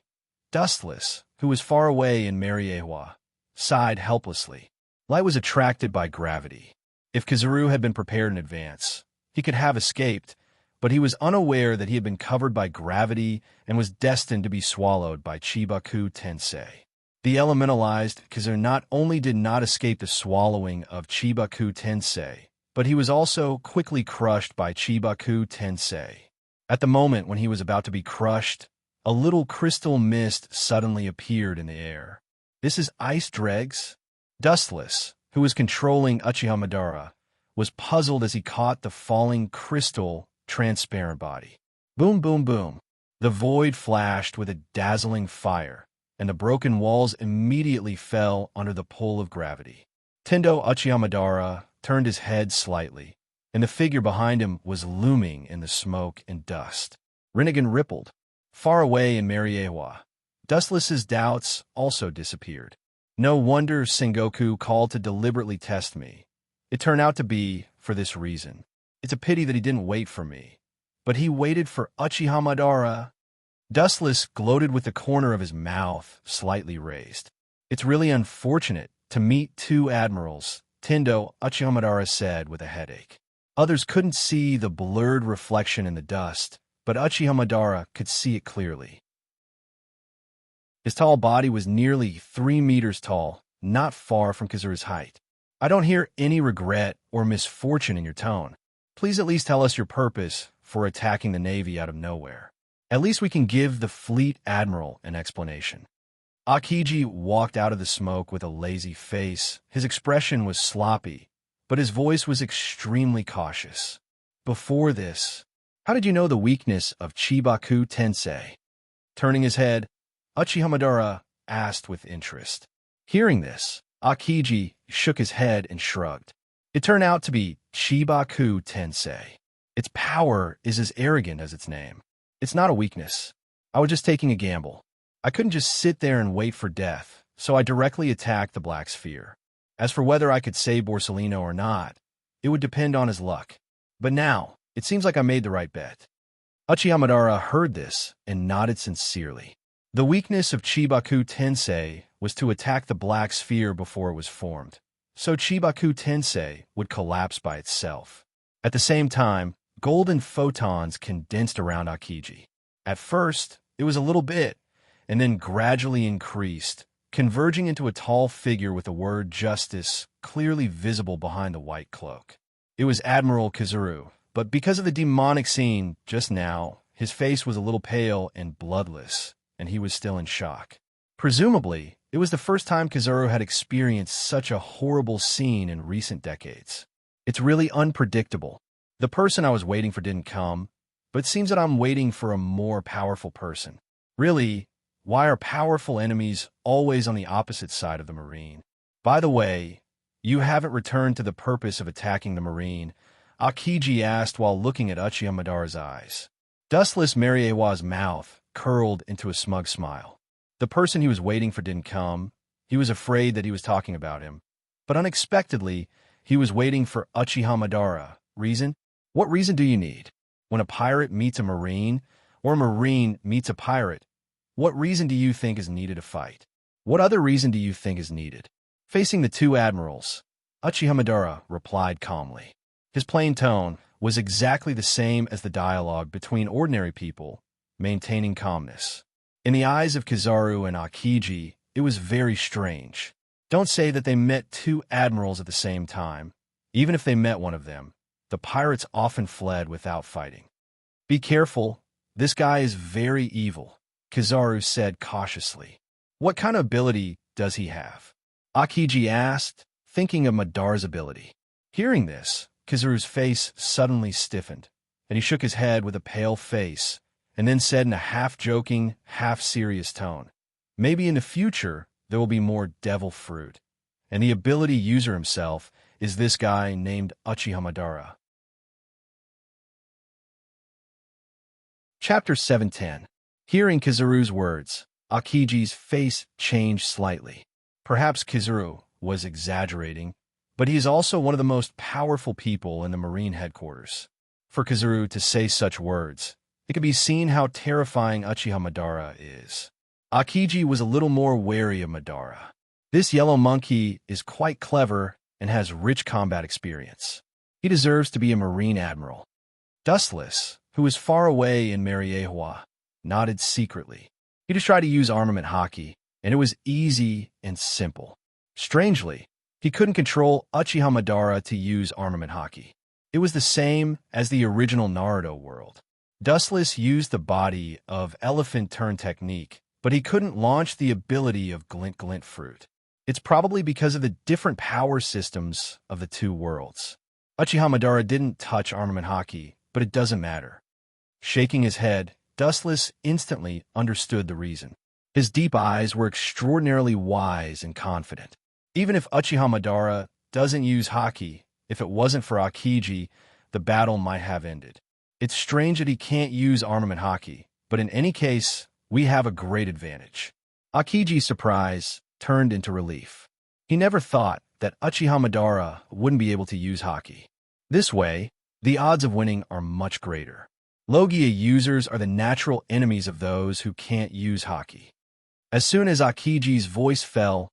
Dustless, who was far away in Mariewa, sighed helplessly. Light was attracted by gravity. If Kizaru had been prepared in advance, he could have escaped, but he was unaware that he had been covered by gravity and was destined to be swallowed by Chibaku Tensei. The elementalized Kizaru not only did not escape the swallowing of Chibaku Tensei, but he was also quickly crushed by Chibaku Tensei. At the moment when he was about to be crushed, a little crystal mist suddenly appeared in the air. "This is ice dregs?" Dustless, who was controlling Uchiha Madara, was puzzled as he caught the falling crystal transparent body. Boom, boom, boom. The void flashed with a dazzling fire, and the broken walls immediately fell under the pull of gravity. Tendo Uchiha Madara turned his head slightly, and the figure behind him was looming in the smoke and dust. Rinnegan rippled. Far away in Mariewa, Dustless's doubts also disappeared. No wonder Sengoku called to deliberately test me. It turned out to be for this reason. It's a pity that he didn't wait for me. But he waited for Uchiha Madara. Dustless gloated with the corner of his mouth slightly raised. "It's really unfortunate to meet two admirals," Tendo Uchiha Madara said with a headache. Others couldn't see the blurred reflection in the dust, but Uchiha Madara could see it clearly. His tall body was nearly 3 meters tall, not far from Kizaru's height. "I don't hear any regret or misfortune in your tone. Please at least tell us your purpose for attacking the Navy out of nowhere. At least we can give the Fleet Admiral an explanation." Akiji walked out of the smoke with a lazy face. His expression was sloppy, but his voice was extremely cautious. "Before this, how did you know the weakness of Chibaku Tensei?" Turning his head, Uchiha Madara asked with interest. Hearing this, Akiji shook his head and shrugged. "It turned out to be Chibaku Tensei. Its power is as arrogant as its name. It's not a weakness. I was just taking a gamble. I couldn't just sit there and wait for death, so I directly attacked the Black Sphere. As for whether I could save Borsellino or not, it would depend on his luck. But now, it seems like I made the right bet." Uchiha Madara heard this and nodded sincerely. The weakness of Chibaku Tensei was to attack the Black Sphere before it was formed, so Chibaku Tensei would collapse by itself. At the same time, golden photons condensed around Akiji. At first, it was a little bit, and then gradually increased, converging into a tall figure with the word justice clearly visible behind the white cloak. It was Admiral Kizaru, but because of the demonic scene just now, his face was a little pale and bloodless, and he was still in shock. Presumably, it was the first time Kizaru had experienced such a horrible scene in recent decades. "It's really unpredictable. The person I was waiting for didn't come, but it seems that I'm waiting for a more powerful person. Really, why are powerful enemies always on the opposite side of the Marine? By the way, you haven't returned to the purpose of attacking the Marine," Akiji asked while looking at Uchiha Madara's eyes. Dustless Mariewa's mouth curled into a smug smile. The person he was waiting for didn't come. He was afraid that he was talking about him. But unexpectedly, he was waiting for Uchiha Madara. Reason? What reason do you need? When a pirate meets a Marine, or a Marine meets a pirate, what reason do you think is needed to fight? What other reason do you think is needed? Facing the two admirals, Uchiha Madara replied calmly. His plain tone was exactly the same as the dialogue between ordinary people, maintaining calmness. In the eyes of Kizaru and Akiji, it was very strange. Don't say that they met two admirals at the same time. Even if they met one of them, the pirates often fled without fighting. "Be careful. This guy is very evil," Kizaru said cautiously. "What kind of ability does he have?" Akiji asked, thinking of Madara's ability. Hearing this, Kizaru's face suddenly stiffened, and he shook his head with a pale face, and then said in a half-joking, half-serious tone, "Maybe in the future there will be more devil fruit, and the ability user himself is this guy named Uchiha Madara." Chapter 710. Hearing Kizaru's words, Akiji's face changed slightly. Perhaps Kizaru was exaggerating, but he is also one of the most powerful people in the Marine headquarters. For Kizaru to say such words, it can be seen how terrifying Uchiha Madara is. Akiji was a little more wary of Madara. This yellow monkey is quite clever and has rich combat experience. He deserves to be a Marine admiral. Dustless, who was far away in Mariewa, nodded secretly. He just tried to use armament haki, and it was easy and simple. Strangely, he couldn't control Uchiha Madara to use armament haki. It was the same as the original Naruto world. Dustless used the body of elephant turn technique, but he couldn't launch the ability of glint glint fruit. It's probably because of the different power systems of the two worlds. Uchiha Madara didn't touch armament haki, but it doesn't matter. Shaking his head, Dustless instantly understood the reason. His deep eyes were extraordinarily wise and confident. Even if Uchiha Madara doesn't use haki, if it wasn't for Akiji, the battle might have ended. It's strange that he can't use armament haki, but in any case, we have a great advantage. Akiji's surprise turned into relief. He never thought that Uchiha Madara wouldn't be able to use haki. This way, the odds of winning are much greater. Logia users are the natural enemies of those who can't use haki. As soon as Akiji's voice fell,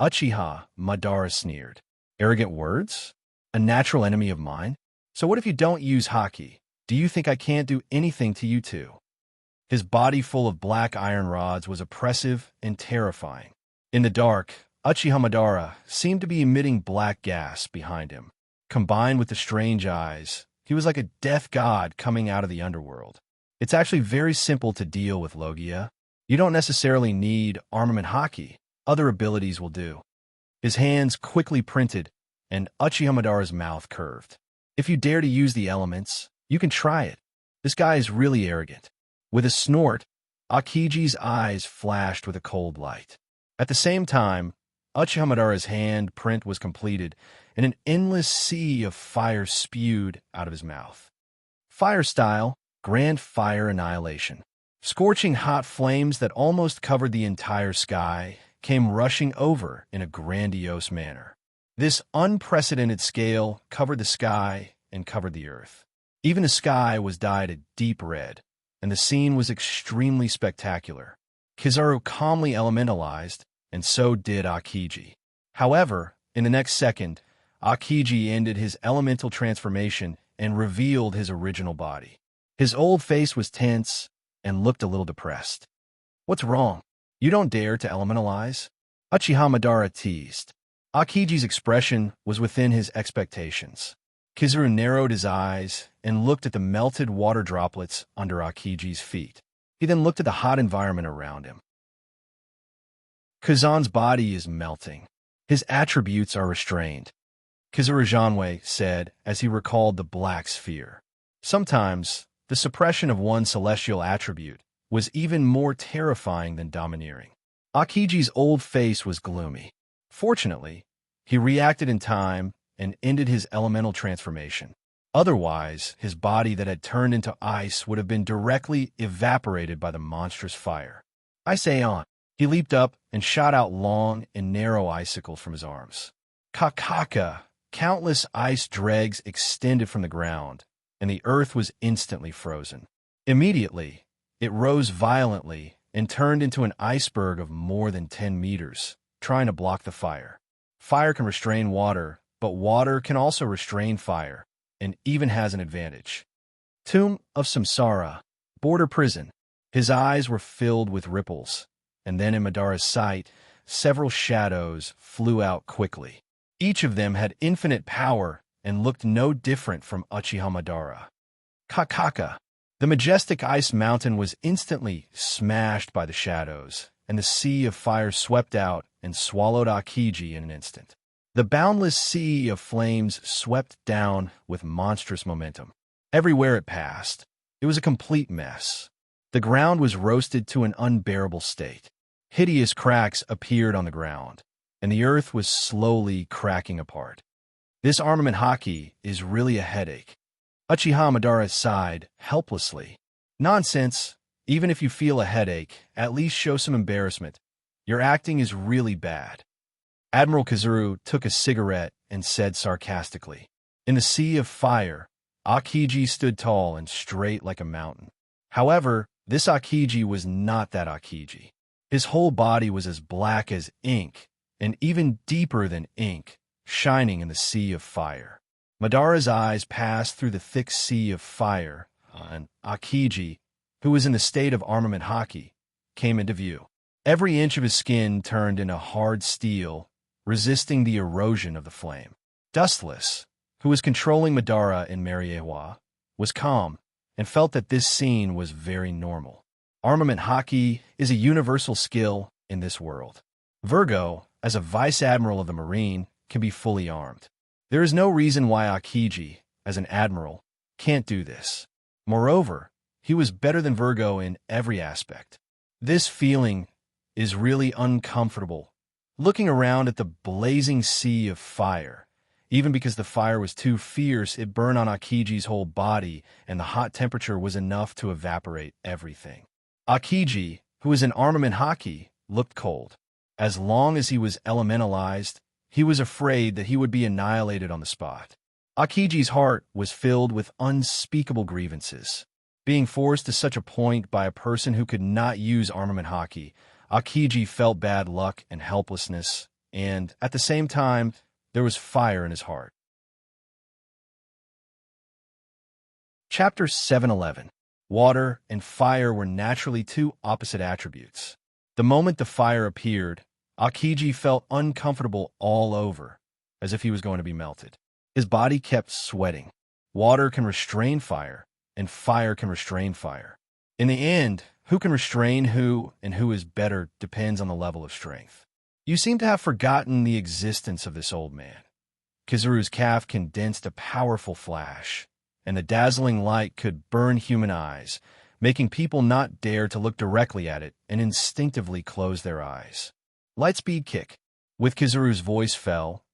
Uchiha Madara sneered. Arrogant words? A natural enemy of mine? So what if you don't use haki? Do you think I can't do anything to you too? His body full of black iron rods was oppressive and terrifying. In the dark, Uchiha Madara seemed to be emitting black gas behind him. Combined with the strange eyes, he was like a death god coming out of the underworld. It's actually very simple to deal with Logia. You don't necessarily need armament haki. Other abilities will do. His hands quickly printed, and Uchiha Madara's mouth curved. If you dare to use the elements, you can try it. This guy is really arrogant. With a snort, Akiji's eyes flashed with a cold light. At the same time, Uchiha Madara's hand print was completed, and an endless sea of fire spewed out of his mouth. Fire style, grand fire annihilation. Scorching hot flames that almost covered the entire sky came rushing over in a grandiose manner. This unprecedented scale covered the sky and covered the earth. Even the sky was dyed a deep red, and the scene was extremely spectacular. Kizaru calmly elementalized, and so did Akiji. However, in the next second, Akiji ended his elemental transformation and revealed his original body. His old face was tense and looked a little depressed. What's wrong? You don't dare to elementalize? Uchiha Madara teased. Akiji's expression was within his expectations. Kizaru narrowed his eyes and looked at the melted water droplets under Akiji's feet. He then looked at the hot environment around him. Kazan's body is melting. His attributes are restrained, Kizaru Janwei said as he recalled the black sphere. Sometimes, the suppression of one celestial attribute was even more terrifying than domineering. Akiji's old face was gloomy. Fortunately, he reacted in time and ended his elemental transformation. Otherwise, his body that had turned into ice would have been directly evaporated by the monstrous fire. I say on. He leaped up and shot out long and narrow icicles from his arms. Kakaka! Countless ice dregs extended from the ground, and the earth was instantly frozen. Immediately, it rose violently and turned into an iceberg of more than 10 meters, trying to block the fire. Fire can restrain water, but water can also restrain fire, and even has an advantage. Tomb of Samsara, border prison. His eyes were filled with ripples, and then in Madara's sight, several shadows flew out quickly. Each of them had infinite power and looked no different from Uchiha Madara. Kakaka! The majestic ice mountain was instantly smashed by the shadows, and the sea of fire swept out and swallowed Akiji in an instant. The boundless sea of flames swept down with monstrous momentum. Everywhere it passed, it was a complete mess. The ground was roasted to an unbearable state. Hideous cracks appeared on the ground, and the earth was slowly cracking apart. This armament haki is really a headache. Uchiha Madara sighed helplessly. Nonsense. Even if you feel a headache, at least show some embarrassment. Your acting is really bad." Admiral Kizuru took a cigarette and said sarcastically. In the sea of fire, Akiji stood tall and straight like a mountain. However, this Akiji was not that Akiji. His whole body was as black as ink, and even deeper than ink, shining in the sea of fire. Madara's eyes passed through the thick sea of fire, and Akiji, who was in the state of armament hockey, came into view. Every inch of his skin turned into hard steel, resisting the erosion of the flame. Dustless, who was controlling Madara in Mariewa, was calm and felt that this scene was very normal. Armament hockey is a universal skill in this world. Virgo, as a vice admiral of the Marine, can be fully armed. There is no reason why Akiji, as an admiral, can't do this. Moreover, he was better than Virgo in every aspect. This feeling is really uncomfortable. Looking around at the blazing sea of fire, even because the fire was too fierce, it burned on Akiji's whole body, and the hot temperature was enough to evaporate everything. Akiji, who was in armament hockey, looked cold. As long as he was elementalized, he was afraid that he would be annihilated on the spot. Akiji's heart was filled with unspeakable grievances. Being forced to such a point by a person who could not use armament hockey, Akiji felt bad luck and helplessness, and, at the same time, there was fire in his heart. Chapter 711. Water and fire were naturally two opposite attributes. The moment the fire appeared, Akiji felt uncomfortable all over, as if he was going to be melted. His body kept sweating. Water can restrain fire, and fire can restrain fire. In the end, who can restrain who and who is better depends on the level of strength. You seem to have forgotten the existence of this old man. Kizuru's calf condensed a powerful flash, and the dazzling light could burn human eyes, making people not dare to look directly at it and instinctively close their eyes. Lightspeed kick. With Kizuru's voice fell,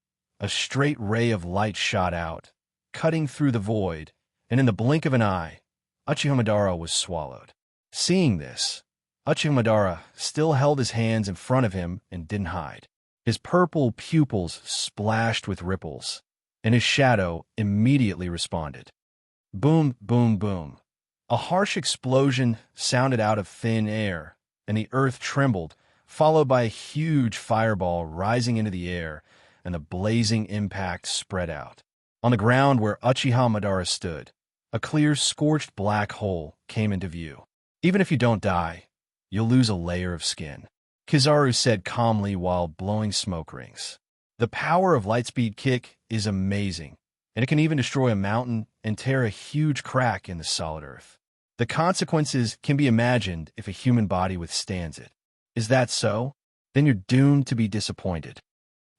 a straight ray of light shot out, cutting through the void, and in the blink of an eye, Uchiha Madara was swallowed. Seeing this, Uchiha Madara still held his hands in front of him and didn't hide. His purple pupils splashed with ripples, and his shadow immediately responded. Boom, boom, boom. A harsh explosion sounded out of thin air, and the earth trembled, followed by a huge fireball rising into the air, and the blazing impact spread out. On the ground where Uchiha Madara stood, a clear, scorched black hole came into view. Even if you don't die, you'll lose a layer of skin, Kizaru said calmly while blowing smoke rings. The power of Lightspeed Kick is amazing, and it can even destroy a mountain and tear a huge crack in the solid earth. The consequences can be imagined if a human body withstands it. Is that so? Then you're doomed to be disappointed.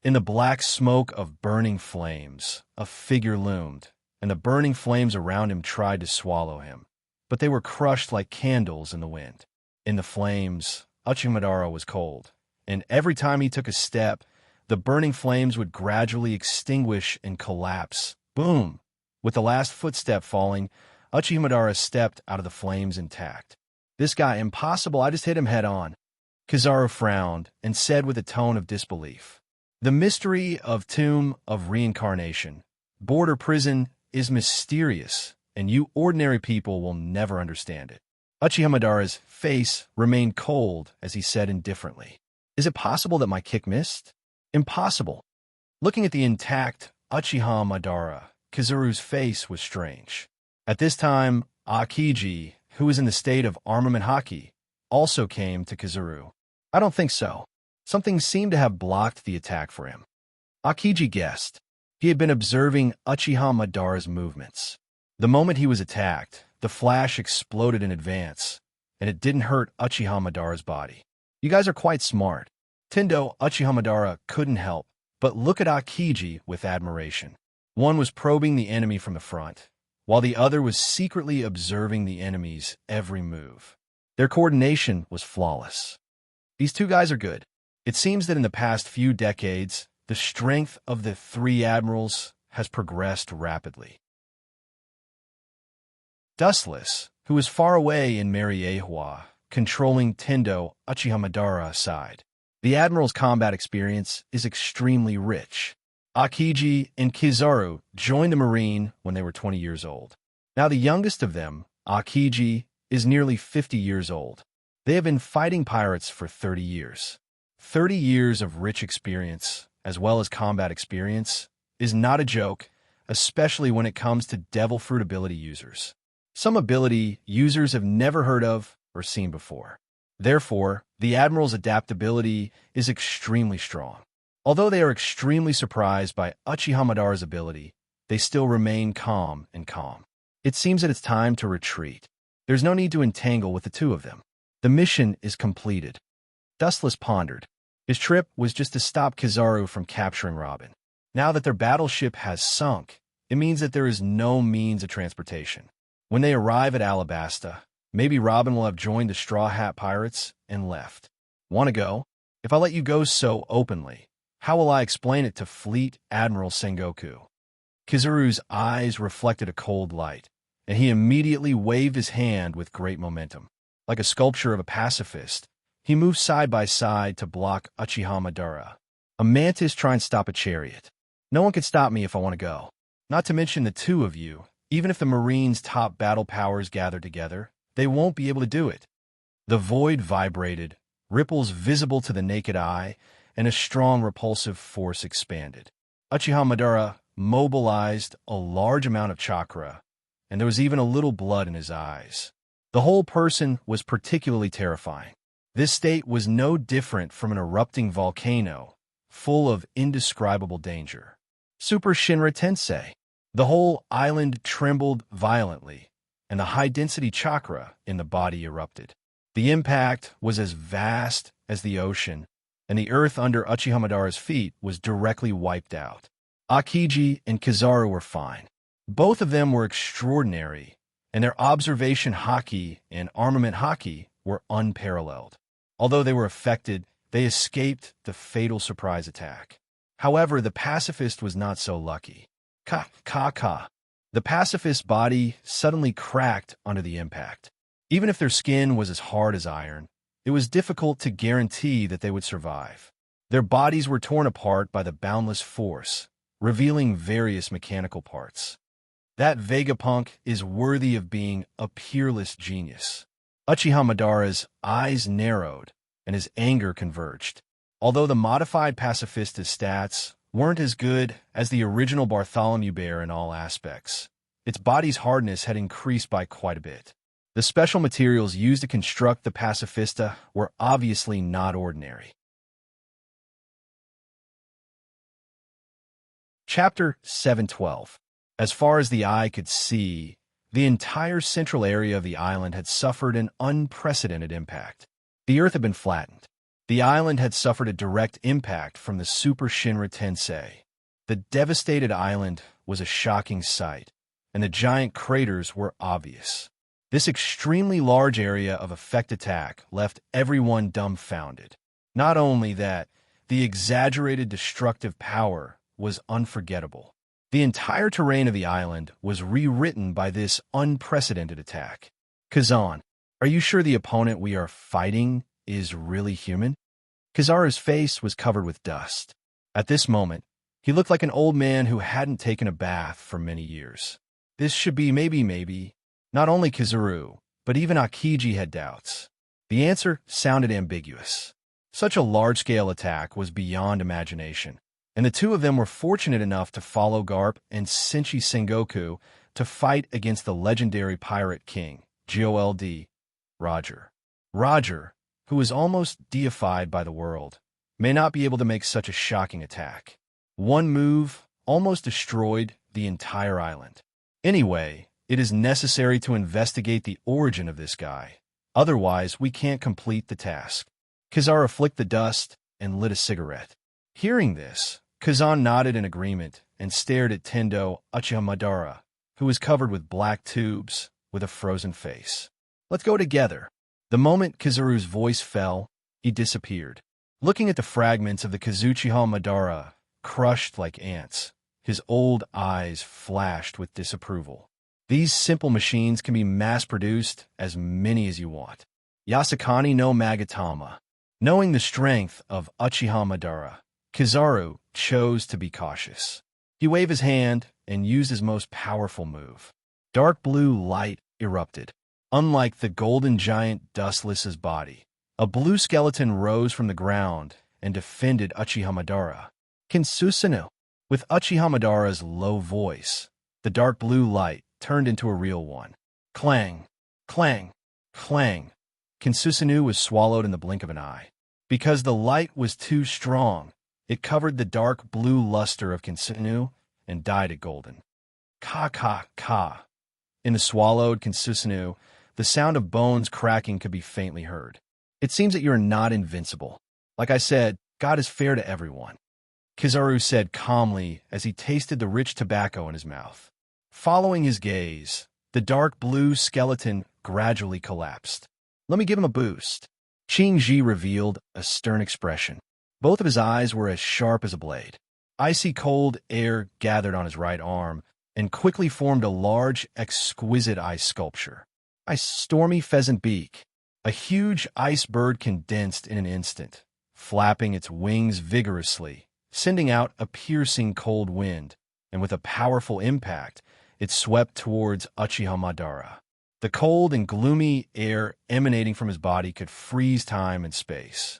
In the black smoke of burning flames, a figure loomed, and the burning flames around him tried to swallow him, but they were crushed like candles in the wind. In the flames, Uchiha Madara was cold, and every time he took a step, the burning flames would gradually extinguish and collapse. Boom! With the last footstep falling, Uchiha Madara stepped out of the flames intact. This guy, impossible, I just hit him head on. Kizaru frowned and said with a tone of disbelief, "The mystery of Tomb of Reincarnation, border prison, is mysterious, and you ordinary people will never understand it." Uchiha Madara's face remained cold as he said indifferently, "Is it possible that my kick missed?" "Impossible." Looking at the intact Uchiha Madara, Kizuru's face was strange. At this time, Akiji, who was in the state of armament hockey, also came to Kizuru. "I don't think so. Something seemed to have blocked the attack for him." Akiji guessed. He had been observing Uchiha Madara's movements. The moment he was attacked, the flash exploded in advance, and it didn't hurt Uchiha Madara's body. "You guys are quite smart." Tendo Uchiha Madara couldn't help but look at Akiji with admiration. One was probing the enemy from the front, while the other was secretly observing the enemy's every move. Their coordination was flawless. These two guys are good. It seems that in the past few decades, the strength of the three admirals has progressed rapidly. Dustless, who was far away in Mariewa, controlling Tendo Uchihamadara's side. The Admiral's combat experience is extremely rich. Akiji and Kizaru joined the Marine when they were 20 years old. Now the youngest of them, Akiji, is nearly 50 years old. They have been fighting pirates for 30 years. 30 years of rich experience, as well as combat experience, is not a joke, especially when it comes to Devil Fruit ability users. Some ability users have never heard of or seen before. Therefore, the Admiral's adaptability is extremely strong. Although they are extremely surprised by Uchihamadara's ability, they still remain calm. It seems that it's time to retreat. There's no need to entangle with the two of them. The mission is completed. Dustless pondered. His trip was just to stop Kizaru from capturing Robin. Now that their battleship has sunk, it means that there is no means of transportation. When they arrive at Alabasta, maybe Robin will have joined the Straw Hat Pirates and left. Want to go? If I let you go so openly, how will I explain it to Fleet Admiral Sengoku? Kizaru's eyes reflected a cold light, and he immediately waved his hand with great momentum. Like a sculpture of a pacifist, he moved side by side to block Uchihamadara. A mantis trying to stop a chariot. No one can stop me if I want to go. Not to mention the two of you. Even if the Marines' top battle powers gather together, they won't be able to do it. The void vibrated, ripples visible to the naked eye, and a strong repulsive force expanded. Uchihamadara mobilized a large amount of chakra, and there was even a little blood in his eyes. The whole person was particularly terrifying. This state was no different from an erupting volcano, full of indescribable danger. Super Shinra Tensei. The whole island trembled violently, and the high-density chakra in the body erupted. The impact was as vast as the ocean, and the earth under Uchihamadara's feet was directly wiped out. Akiji and Kizaru were fine. Both of them were extraordinary, and their observation haki and armament haki were unparalleled. Although they were affected, they escaped the fatal surprise attack. However, the pacifist was not so lucky. The pacifist's body suddenly cracked under the impact. Even if their skin was as hard as iron, it was difficult to guarantee that they would survive. Their bodies were torn apart by the boundless force, revealing various mechanical parts. That Vegapunk is worthy of being a peerless genius. Uchihamadara's eyes narrowed, and his anger converged. Although the modified pacifista's stats weren't as good as the original Bartholomew Bear in all aspects, its body's hardness had increased by quite a bit. The special materials used to construct the pacifista were obviously not ordinary. Chapter 712. As far as the eye could see, the entire central area of the island had suffered an unprecedented impact. The earth had been flattened. The island had suffered a direct impact from the Super Shinra Tensei. The devastated island was a shocking sight, and the giant craters were obvious. This extremely large area of effect attack left everyone dumbfounded. Not only that, the exaggerated destructive power was unforgettable. The entire terrain of the island was rewritten by this unprecedented attack. Kazan, are you sure the opponent we are fighting is really human? Kizaru's face was covered with dust. At this moment, he looked like an old man who hadn't taken a bath for many years. This should be maybe. Not only Kizaru, but even Akiji had doubts. The answer sounded ambiguous. Such a large-scale attack was beyond imagination, and the two of them were fortunate enough to follow Garp and Senshi Sengoku to fight against the legendary pirate king, GOLD, Roger. Roger, who is almost deified by the world, may not be able to make such a shocking attack. One move almost destroyed the entire island. Anyway, it is necessary to investigate the origin of this guy. Otherwise, we can't complete the task. Kizaru flicked the dust and lit a cigarette. Hearing this, Kazan nodded in agreement and stared at Tendo Uchihamadara, who was covered with black tubes with a frozen face. Let's go together. The moment Kizaru's voice fell, he disappeared. Looking at the fragments of the Kazuchiha Madara, crushed like ants, his old eyes flashed with disapproval. These simple machines can be mass-produced, as many as you want. Yasukani no Magatama. Knowing the strength of Uchiha Madara, Kizaru chose to be cautious. He waved his hand and used his most powerful move. Dark blue light erupted. Unlike the golden giant dustless's body, a blue skeleton rose from the ground and defended Uchiha Madara. Kinsusunu. With Uchiha Madara's low voice, the dark blue light turned into a real one. Clang, clang, clang. Kinsusunu was swallowed in the blink of an eye. Because the light was too strong, it covered the dark blue luster of Kinsusunu and dyed it golden. Ka ka ka. In the swallowed Kinsusunu, the sound of bones cracking could be faintly heard. It seems that you are not invincible. Like I said, God is fair to everyone. Kizaru said calmly as he tasted the rich tobacco in his mouth. Following his gaze, the dark blue skeleton gradually collapsed. Let me give him a boost. Qingji revealed a stern expression. Both of his eyes were as sharp as a blade. Icy cold air gathered on his right arm and quickly formed a large, exquisite ice sculpture. A stormy pheasant beak. A huge ice bird condensed in an instant, flapping its wings vigorously, sending out a piercing cold wind, and with a powerful impact, it swept towards Uchiha Madara. The cold and gloomy air emanating from his body could freeze time and space.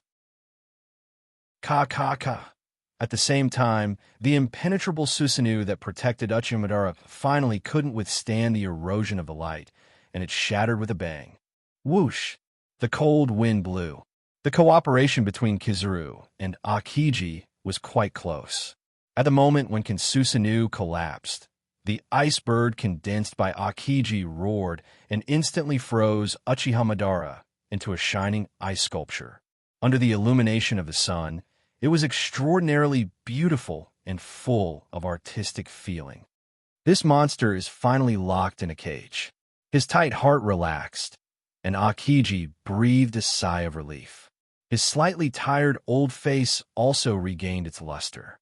Ka ka ka. At the same time, the impenetrable Susanoo that protected Uchiha Madara finally couldn't withstand the erosion of the light, and it shattered with a bang. Whoosh! The cold wind blew. The cooperation between Kizaru and Akiji was quite close. At the moment when Kinsusanu collapsed, the ice bird condensed by Akiji roared and instantly froze Uchiha Madara into a shining ice sculpture. Under the illumination of the sun, it was extraordinarily beautiful and full of artistic feeling. This monster is finally locked in a cage. His tight heart relaxed, and Akiji breathed a sigh of relief. His slightly tired old face also regained its luster.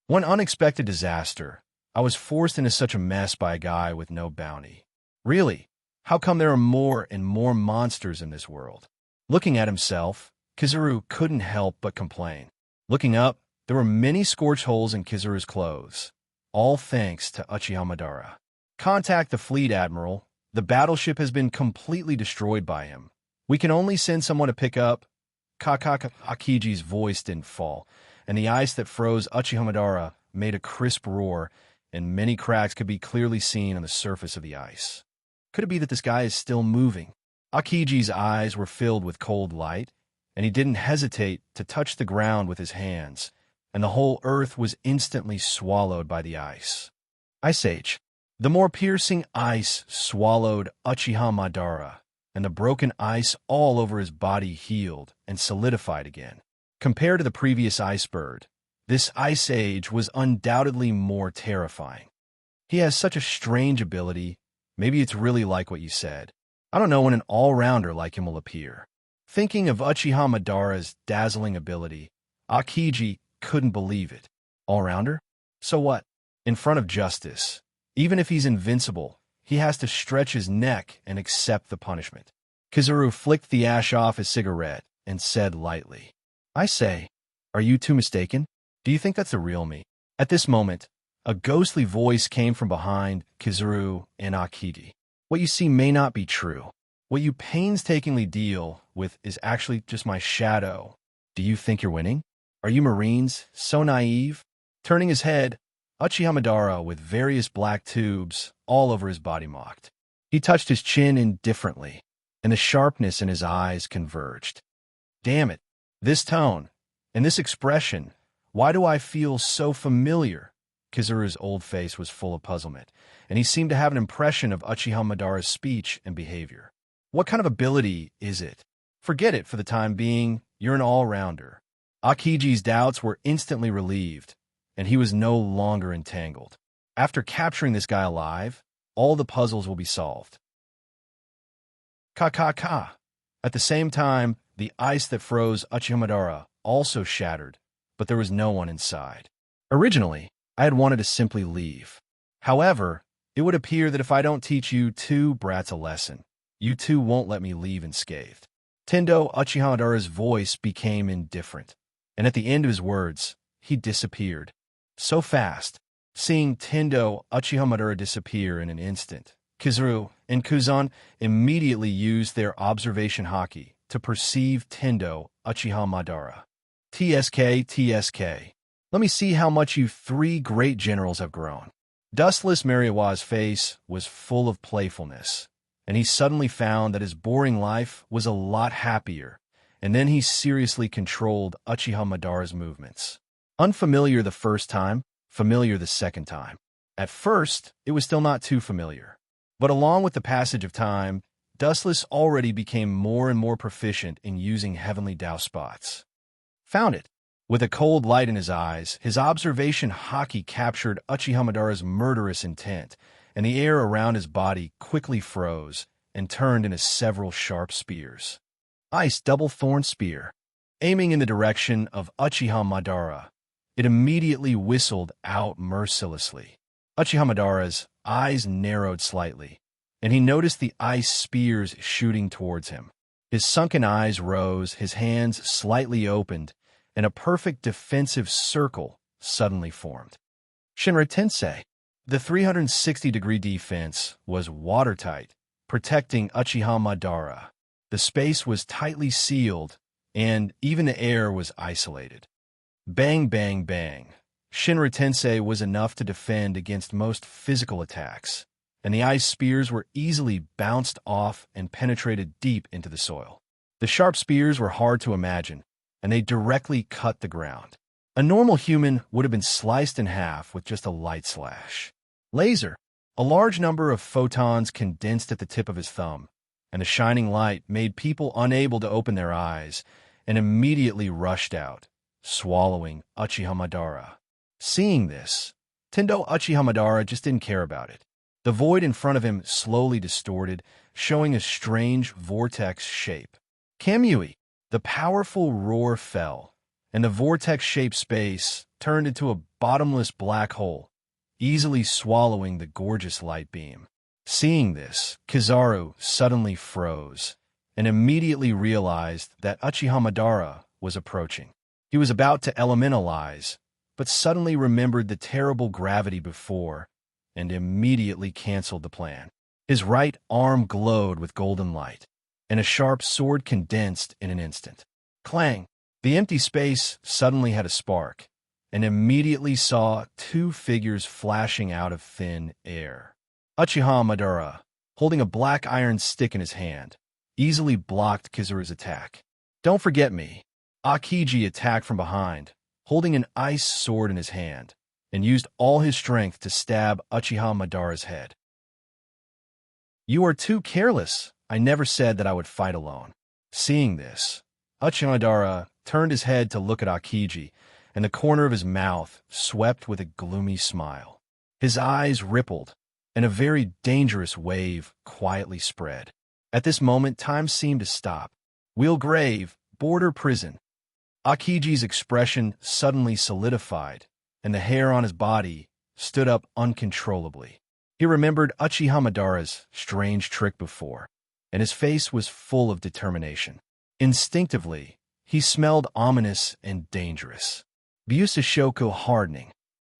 One unexpected disaster. I was forced into such a mess by a guy with no bounty. Really, how come there are more and more monsters in this world? Looking at himself, Kizaru couldn't help but complain. Looking up, there were many scorch holes in Kizaru's clothes, all thanks to Uchiha Madara. Contact the fleet admiral. The battleship has been completely destroyed by him. We can only send someone to pick up. Akiji's voice didn't fall, and the ice that froze Uchiha Madara made a crisp roar, and many cracks could be clearly seen on the surface of the ice. Could it be that this guy is still moving? Akiji's eyes were filled with cold light, and he didn't hesitate to touch the ground with his hands, and the whole earth was instantly swallowed by the ice. Ice Age. The more piercing ice swallowed Uchiha Madara, and the broken ice all over his body healed and solidified again. Compared to the previous ice bird, this Ice Age was undoubtedly more terrifying. He has such a strange ability. Maybe it's really like what you said. I don't know when an all-rounder like him will appear. Thinking of Uchiha Madara's dazzling ability, Akiji couldn't believe it. All-rounder? So what? In front of justice, even if he's invincible, he has to stretch his neck and accept the punishment. Kizaru flicked the ash off his cigarette and said lightly, I say, are you two mistaken? Do you think that's the real me? At this moment, a ghostly voice came from behind Kizaru and Akiji. What you see may not be true. What you painstakingly deal with is actually just my shadow. Do you think you're winning? Are you Marines so naive? Turning his head, Uchiha Madara, with various black tubes all over his body, mocked. He touched his chin indifferently, and the sharpness in his eyes converged. Damn it, this tone, and this expression, why do I feel so familiar? Kizaru's old face was full of puzzlement, and he seemed to have an impression of Uchiha Madara's speech and behavior. What kind of ability is it? Forget it for the time being, you're an all-rounder. Akiji's doubts were instantly relieved, and he was no longer entangled. After capturing this guy alive, all the puzzles will be solved. Ka. At the same time, the ice that froze Uchiha Madara also shattered, but there was no one inside. Originally, I had wanted to simply leave. However, It would appear that if I don't teach you two brats a lesson, you two won't let me leave unscathed. Tendo Uchihamadara's voice became indifferent, and at the end of his words, he disappeared. So fast, seeing Tendo Uchihamadara disappear in an instant, Kizaru and Kuzan immediately used their observation haki to perceive Tendo Uchihamadara. TSK. Let me see how much you three great generals have grown. Dustless Mariawa's face was full of playfulness, and he suddenly found that his boring life was a lot happier, and then he seriously controlled Uchihamadara's movements. Unfamiliar the first time, familiar the second time. At first, it was still not too familiar, but along with the passage of time, Dustless already became more and more proficient in using heavenly Dao spots. Found it. With a cold light in his eyes, his observation haki captured Uchihamadara's murderous intent, and the air around his body quickly froze and turned into several sharp spears. Ice double thorn spear. Aiming in the direction of Uchihamadara, it immediately whistled out mercilessly. Uchihamadara's eyes narrowed slightly, and he noticed the ice spears shooting towards him. His sunken eyes rose, his hands slightly opened, and a perfect defensive circle suddenly formed. Shinra Tensei. The 360-degree defense was watertight, protecting Uchihamadara. The space was tightly sealed, and even the air was isolated. Bang, bang, bang. Shinra Tensei was enough to defend against most physical attacks, and the ice spears were easily bounced off and penetrated deep into the soil. The sharp spears were hard to imagine, and they directly cut the ground. A normal human would have been sliced in half with just a light slash. Laser. A large number of photons condensed at the tip of his thumb, and the shining light made people unable to open their eyes and immediately rushed out, swallowing Uchihamadara. Seeing this, Tendo Uchihamadara just didn't care about it. The void in front of him slowly distorted, showing a strange vortex shape. Kamui. The powerful roar fell, and the vortex-shaped space turned into a bottomless black hole, easily swallowing the gorgeous light beam. Seeing this, Kizaru suddenly froze, and immediately realized that Uchihamadara was approaching. He was about to elementalize, but suddenly remembered the terrible gravity before, and immediately canceled the plan. His right arm glowed with golden light, and a sharp sword condensed in an instant. Clang! The empty space suddenly had a spark, and immediately saw two figures flashing out of thin air. Uchihamadara, holding a black iron stick in his hand, easily blocked Kizaru's attack. Don't forget me. Akiji attacked from behind, holding an ice sword in his hand, and used all his strength to stab Uchihamadara's head. You are too careless. I never said that I would fight alone. Seeing this, Uchihamadara turned his head to look at Akiji, and the corner of his mouth swept with a gloomy smile. His eyes rippled, and a very dangerous wave quietly spread. At this moment, time seemed to stop. Wheel grave, border prison. Akiji's expression suddenly solidified, and the hair on his body stood up uncontrollably. He remembered Uchihamadara's strange trick before, and his face was full of determination. Instinctively, he smelled ominous and dangerous. Byusashoku hardening.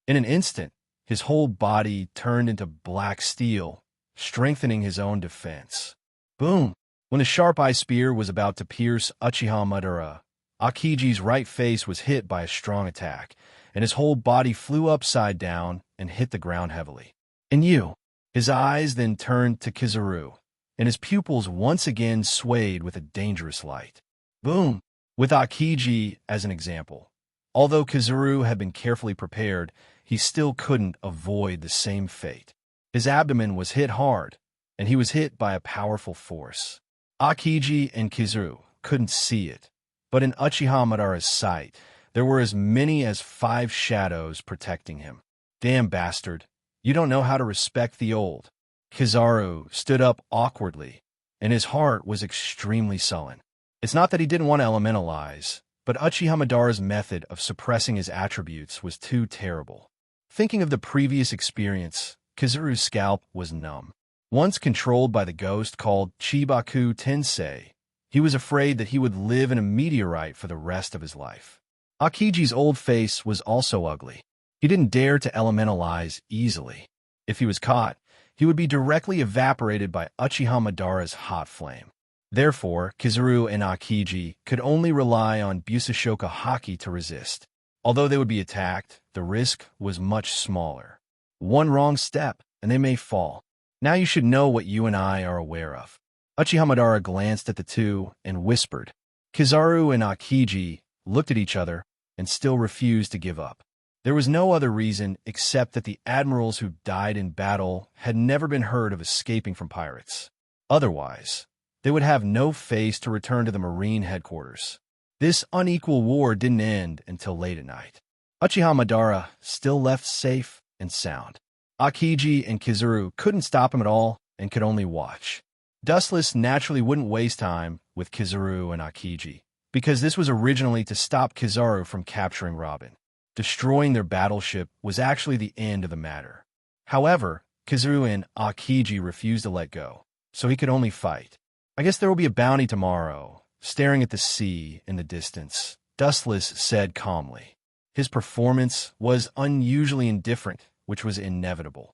In an instant, his whole body turned into black steel, strengthening his own defense. Boom! When the sharp eye spear was about to pierce Uchihamadara, Akiji's right face was hit by a strong attack, and his whole body flew upside down and hit the ground heavily. And you? His eyes then turned to Kizaru, and his pupils once again swayed with a dangerous light. Boom! With Akiji as an example. Although Kizaru had been carefully prepared, he still couldn't avoid the same fate. His abdomen was hit hard, and he was hit by a powerful force. Akiji and Kizaru couldn't see it, but in Uchihamadara's sight, there were as many as 5 shadows protecting him. Damn bastard, you don't know how to respect the old. Kizaru stood up awkwardly, and his heart was extremely sullen. It's not that he didn't want to elementalize, but Uchihamadara's method of suppressing his attributes was too terrible. Thinking of the previous experience, Kizaru's scalp was numb. Once controlled by the ghost called Chibaku Tensei, he was afraid that he would live in a meteorite for the rest of his life. Akiji's old face was also ugly. He didn't dare to elementalize easily. If he was caught, he would be directly evaporated by Uchiha Madara's hot flame. Therefore, Kizaru and Akiji could only rely on Busashoka Haki to resist. Although they would be attacked, the risk was much smaller. One wrong step, and they may fall. Now you should know what you and I are aware of. Uchiha Madara glanced at the two and whispered. Kizaru and Akiji looked at each other and still refused to give up. There was no other reason except that the admirals who died in battle had never been heard of escaping from pirates. Otherwise, they would have no face to return to the Marine headquarters. This unequal war didn't end until late at night. Uchiha Madara still left safe and sound. Akiji and Kizaru couldn't stop him at all and could only watch. Dustless naturally wouldn't waste time with Kizaru and Akiji, because this was originally to stop Kizaru from capturing Robin. Destroying their battleship was actually the end of the matter. However, Kizaru and Akiji refused to let go, so he could only fight. I guess there will be a bounty tomorrow. Staring at the sea in the distance, Dustless said calmly. His performance was unusually indifferent, which was inevitable.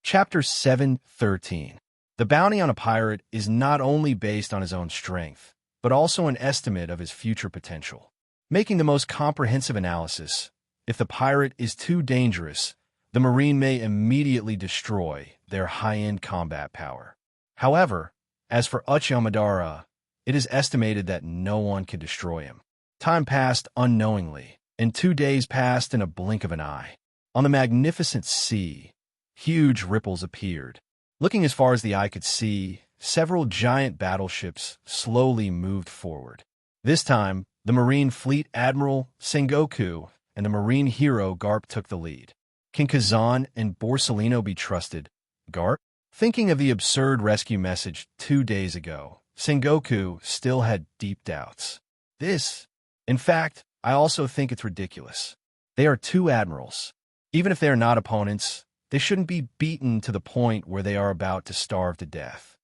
Chapter 7:13. The bounty on a pirate is not only based on his own strength, but also an estimate of his future potential. Making the most comprehensive analysis, if the pirate is too dangerous, the Marine may immediately destroy their high-end combat power. However, as for Uchiha Madara, it is estimated that no one could destroy him. Time passed unknowingly, and 2 days passed in a blink of an eye. On the magnificent sea, huge ripples appeared. Looking as far as the eye could see, several giant battleships slowly moved forward. This time, the Marine Fleet Admiral Sengoku and the Marine hero Garp took the lead. Can Kazan and Borsellino be trusted? Garp? Thinking of the absurd rescue message 2 days ago, Sengoku still had deep doubts. In fact, I also think it's ridiculous. They are 2 admirals. Even if they are not opponents, they shouldn't be beaten to the point where they are about to starve to death.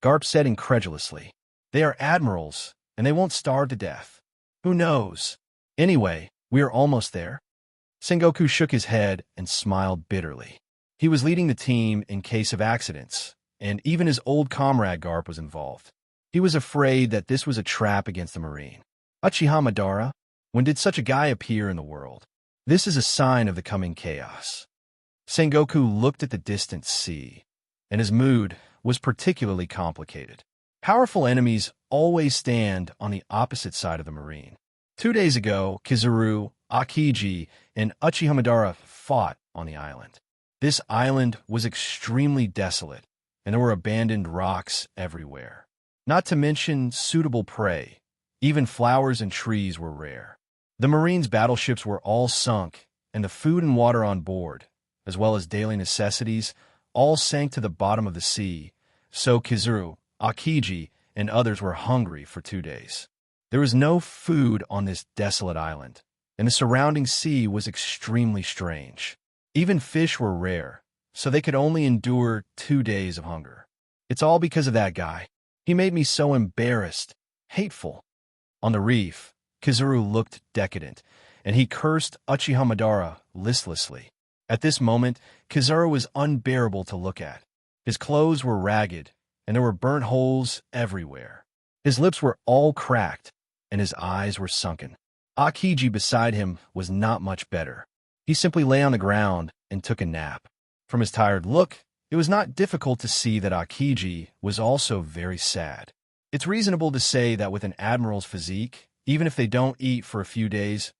Garp said incredulously. They are admirals, and they won't starve to death. Who knows? Anyway, we are almost there. Sengoku shook his head and smiled bitterly. He was leading the team in case of accidents, and even his old comrade Garp was involved. He was afraid that this was a trap against the Marine. Uchiha Madara? When did such a guy appear in the world? This is a sign of the coming chaos. Sengoku looked at the distant sea, and his mood was particularly complicated. Powerful enemies always stand on the opposite side of the Marine. 2 days ago, Kizaru, Akiji, and Uchiha Madara fought on the island. This island was extremely desolate, and there were abandoned rocks everywhere. Not to mention suitable prey. Even flowers and trees were rare. The Marines' battleships were all sunk, and the food and water on board, as well as daily necessities, all sank to the bottom of the sea, so Kizaru, Akiji, and others were hungry for 2 days. There was no food on this desolate island, and the surrounding sea was extremely strange. Even fish were rare, so they could only endure 2 days of hunger. It's all because of that guy. He made me so embarrassed, hateful. On the reef, Kizaru looked decadent, and he cursed Uchiha Madara listlessly. At this moment, Kizaru was unbearable to look at. His clothes were ragged, and there were burnt holes everywhere. His lips were all cracked, and his eyes were sunken. Akiji beside him was not much better. He simply lay on the ground and took a nap. From his tired look, it was not difficult to see that Akiji was also very sad. It's reasonable to say that with an admiral's physique, even if they don't eat for a few days,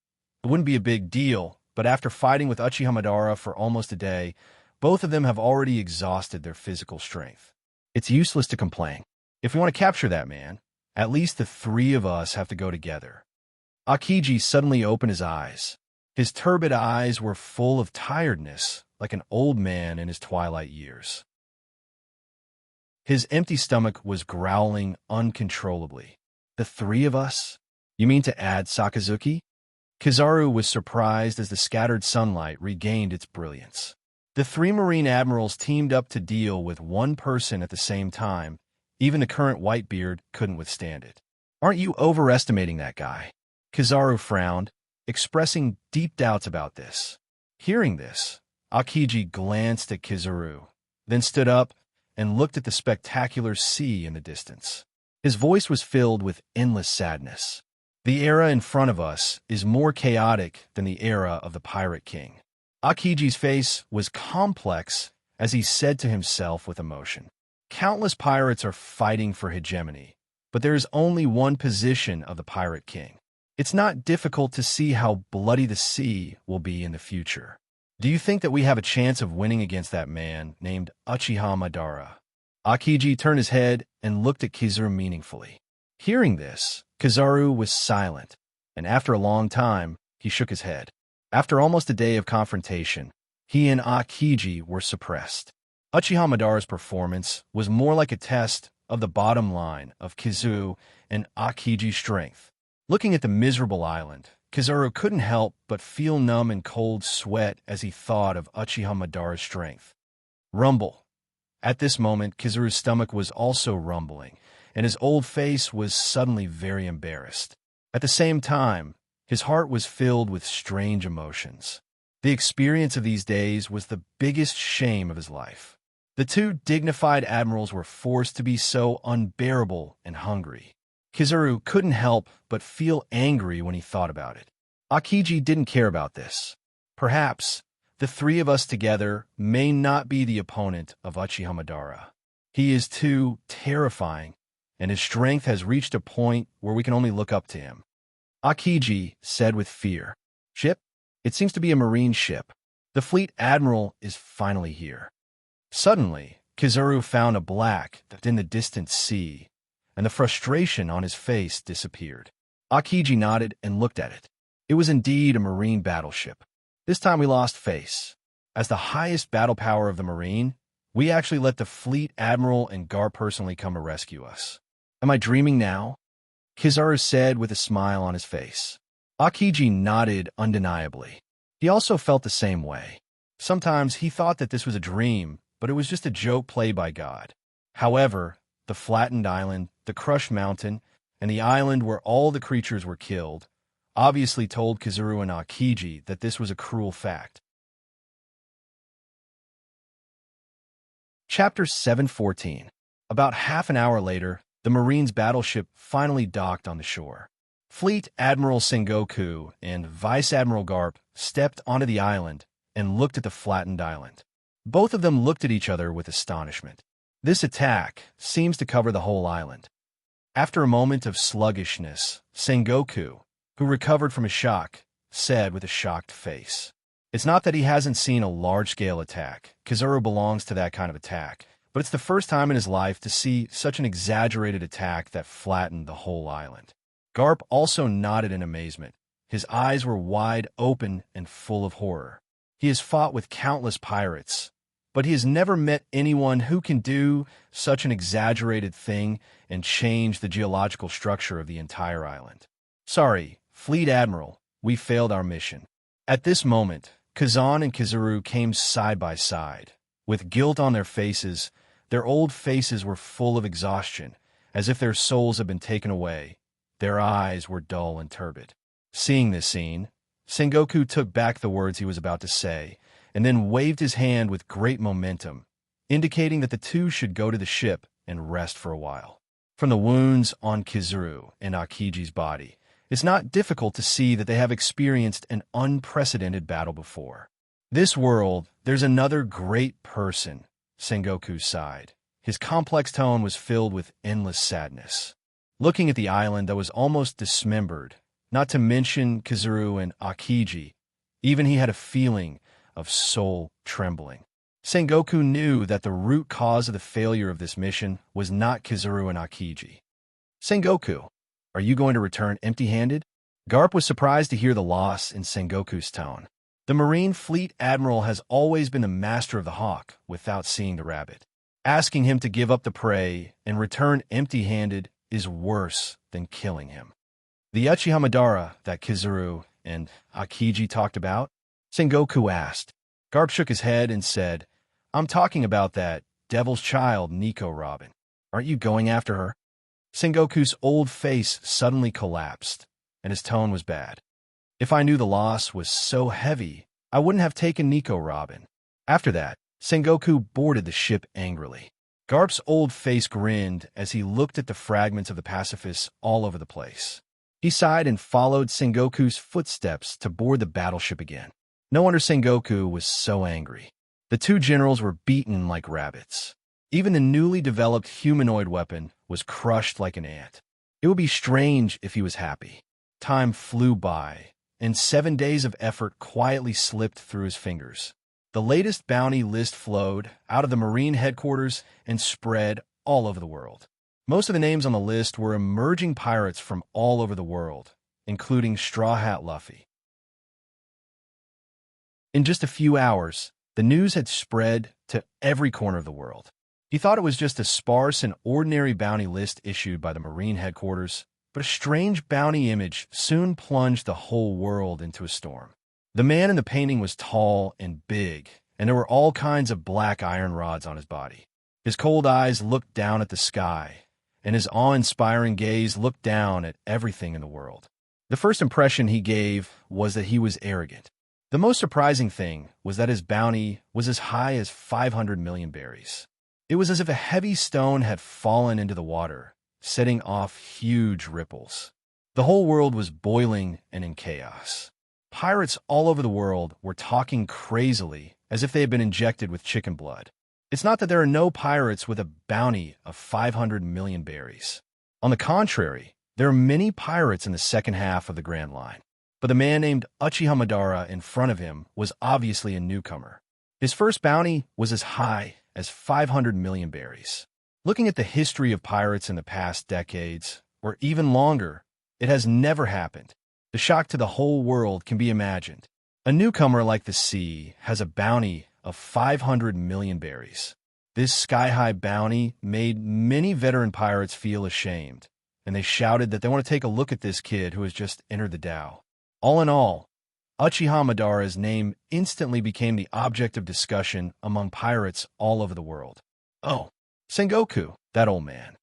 it wouldn't be a big deal, but after fighting with Uchiha Madara for almost a day, both of them have already exhausted their physical strength. It's useless to complain. If we want to capture that man, at least the 3 of us have to go together. Akiji suddenly opened his eyes. His turbid eyes were full of tiredness, like an old man in his twilight years. His empty stomach was growling uncontrollably. The 3 of us? You mean to add Sakazuki? Kizaru was surprised as the scattered sunlight regained its brilliance. The three Marine admirals teamed up to deal with one person at the same time. Even the current Whitebeard couldn't withstand it. "Aren't you overestimating that guy?" Kizaru frowned, expressing deep doubts about this. Hearing this, Akiji glanced at Kizaru, then stood up and looked at the spectacular sea in the distance. His voice was filled with endless sadness. "The era in front of us is more chaotic than the era of the Pirate King." Akiji's face was complex as he said to himself with emotion. Countless pirates are fighting for hegemony, but there is only one position of the Pirate King. It's not difficult to see how bloody the sea will be in the future. Do you think that we have a chance of winning against that man named Uchiha Madara? Akiji turned his head and looked at Kizaru meaningfully. Hearing this, Kizaru was silent, and after a long time, he shook his head. After almost a day of confrontation, he and Akiji were suppressed. Uchiha Madara's performance was more like a test of the bottom line of Kizaru and Akiji's strength. Looking at the miserable island, Kizaru couldn't help but feel numb and cold sweat as he thought of Uchiha Madara's strength. Rumble. At this moment, Kizaru's stomach was also rumbling, and his old face was suddenly very embarrassed. At the same time, his heart was filled with strange emotions. The experience of these days was the biggest shame of his life. The two dignified admirals were forced to be so unbearable and hungry. Kizaru couldn't help but feel angry when he thought about it. Akiji didn't care about this. Perhaps the three of us together may not be the opponent of Uchiha Madara. He is too terrifying, and his strength has reached a point where we can only look up to him. Akiji said with fear, "Ship? It seems to be a marine ship. The fleet admiral is finally here." Suddenly, Kizaru found a black in the distant sea, and the frustration on his face disappeared. Akiji nodded and looked at it. It was indeed a marine battleship. This time we lost face. As the highest battle power of the marine, we actually let the fleet admiral and Gar personally come to rescue us. "Am I dreaming now?" Kizaru said with a smile on his face. Akiji nodded undeniably. He also felt the same way. Sometimes he thought that this was a dream, but it was just a joke played by God. However, the flattened island, the crushed mountain, and the island where all the creatures were killed obviously told Kizaru and Akiji that this was a cruel fact. Chapter 714. About half an hour later, the Marine's battleship finally docked on the shore. Fleet Admiral Sengoku and Vice Admiral Garp stepped onto the island and looked at the flattened island. Both of them looked at each other with astonishment. This attack seems to cover the whole island. After a moment of sluggishness, Sengoku, who recovered from his shock, said with a shocked face, "It's not that he hasn't seen a large-scale attack. Kizaru belongs to that kind of attack. But it's the first time in his life to see such an exaggerated attack that flattened the whole island." Garp also nodded in amazement. His eyes were wide open and full of horror. He has fought with countless pirates, but he has never met anyone who can do such an exaggerated thing and change the geological structure of the entire island. "Sorry, Fleet Admiral, we failed our mission." At this moment, Kazan and Kizaru came side by side. With guilt on their faces, their old faces were full of exhaustion, as if their souls had been taken away. Their eyes were dull and turbid. Seeing this scene, Sengoku took back the words he was about to say, and then waved his hand with great momentum, indicating that the two should go to the ship and rest for a while. From the wounds on Kizaru and Akiji's body, it's not difficult to see that they have experienced an unprecedented battle before. "This world, there's another great person," Sengoku sighed. His complex tone was filled with endless sadness. Looking at the island that was almost dismembered, not to mention Kizaru and Akiji, even he had a feeling of soul trembling. Sengoku knew that the root cause of the failure of this mission was not Kizaru and Akiji. "Sengoku, are you going to return empty-handed?" Garp was surprised to hear the loss in Sengoku's tone. The Marine Fleet Admiral has always been the master of the hawk without seeing the rabbit. Asking him to give up the prey and return empty-handed is worse than killing him. The Uchiha Madara that Kizaru and Akiji talked about? Sengoku asked. Garp shook his head and said, I'm talking about that devil's child, Nico Robin. Aren't you going after her? Sengoku's old face suddenly collapsed, and his tone was bad. If I knew the loss was so heavy, I wouldn't have taken Nico Robin. After that, Sengoku boarded the ship angrily. Garp's old face grinned as he looked at the fragments of the pacifists all over the place. He sighed and followed Sengoku's footsteps to board the battleship again. No wonder Sengoku was so angry. The two generals were beaten like rabbits. Even the newly developed humanoid weapon was crushed like an ant. It would be strange if he was happy. Time flew by, and 7 days of effort quietly slipped through his fingers. The latest bounty list flowed out of the Marine headquarters and spread all over the world. Most of the names on the list were emerging pirates from all over the world, including Straw Hat Luffy. In just a few hours, the news had spread to every corner of the world. He thought it was just a sparse and ordinary bounty list issued by the Marine headquarters, but a strange bounty image soon plunged the whole world into a storm. The man in the painting was tall and big, and there were all kinds of black iron rods on his body. His cold eyes looked down at the sky, and his awe-inspiring gaze looked down at everything in the world. The first impression he gave was that he was arrogant. The most surprising thing was that his bounty was as high as 500 million berries. It was as if a heavy stone had fallen into the water, setting off huge ripples. The whole world was boiling and in chaos. Pirates all over the world were talking crazily as if they had been injected with chicken blood. It's not that there are no pirates with a bounty of 500 million berries. On the contrary, there are many pirates in the second half of the Grand Line. But the man named Uchiha Madara in front of him was obviously a newcomer. His first bounty was as high as 500 million berries. Looking at the history of pirates in the past decades, or even longer, it has never happened. The shock to the whole world can be imagined. A newcomer like the sea has a bounty of 500 million berries. This sky-high bounty made many veteran pirates feel ashamed, and they shouted that they want to take a look at this kid who has just entered the Tao. All in all, Uchiha Madara's name instantly became the object of discussion among pirates all over the world. Oh, Sengoku, that old man.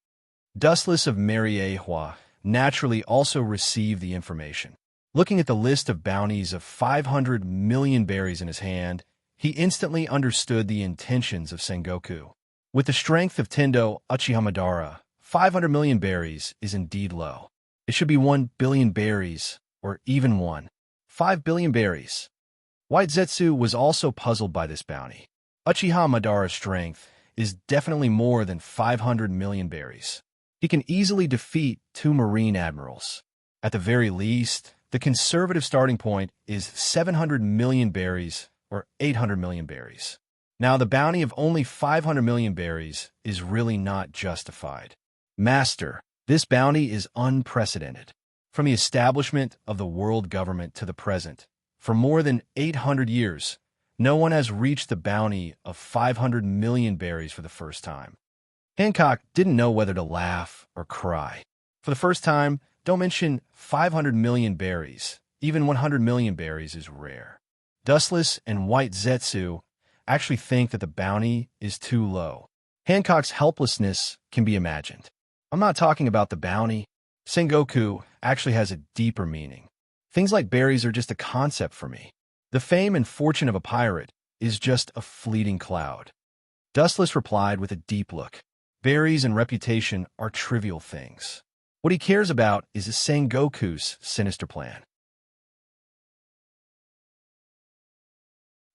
Dustless of Mariehua naturally also received the information. Looking at the list of bounties of 500 million berries in his hand, he instantly understood the intentions of Sengoku. With the strength of Tendo Uchiha Madara, 500 million berries is indeed low. It should be 1 billion berries, or even 5 billion berries. White Zetsu was also puzzled by this bounty. Uchiha Madara's strength is definitely more than 500 million berries. He can easily defeat 2 Marine admirals. At the very least, the conservative starting point is 700 million berries or 800 million berries. Now, the bounty of only 500 million berries is really not justified. Master, this bounty is unprecedented. From the establishment of the world government to the present, for more than 800 years, no one has reached the bounty of 500 million berries for the first time. Hancock didn't know whether to laugh or cry. For the first time, don't mention 500 million berries. Even 100 million berries is rare. Dustless and White Zetsu actually think that the bounty is too low. Hancock's helplessness can be imagined. I'm not talking about the bounty. Sengoku actually has a deeper meaning. Things like berries are just a concept for me. The fame and fortune of a pirate is just a fleeting cloud. Dustless replied with a deep look. Berries and reputation are trivial things. What he cares about is Sengoku's sinister plan.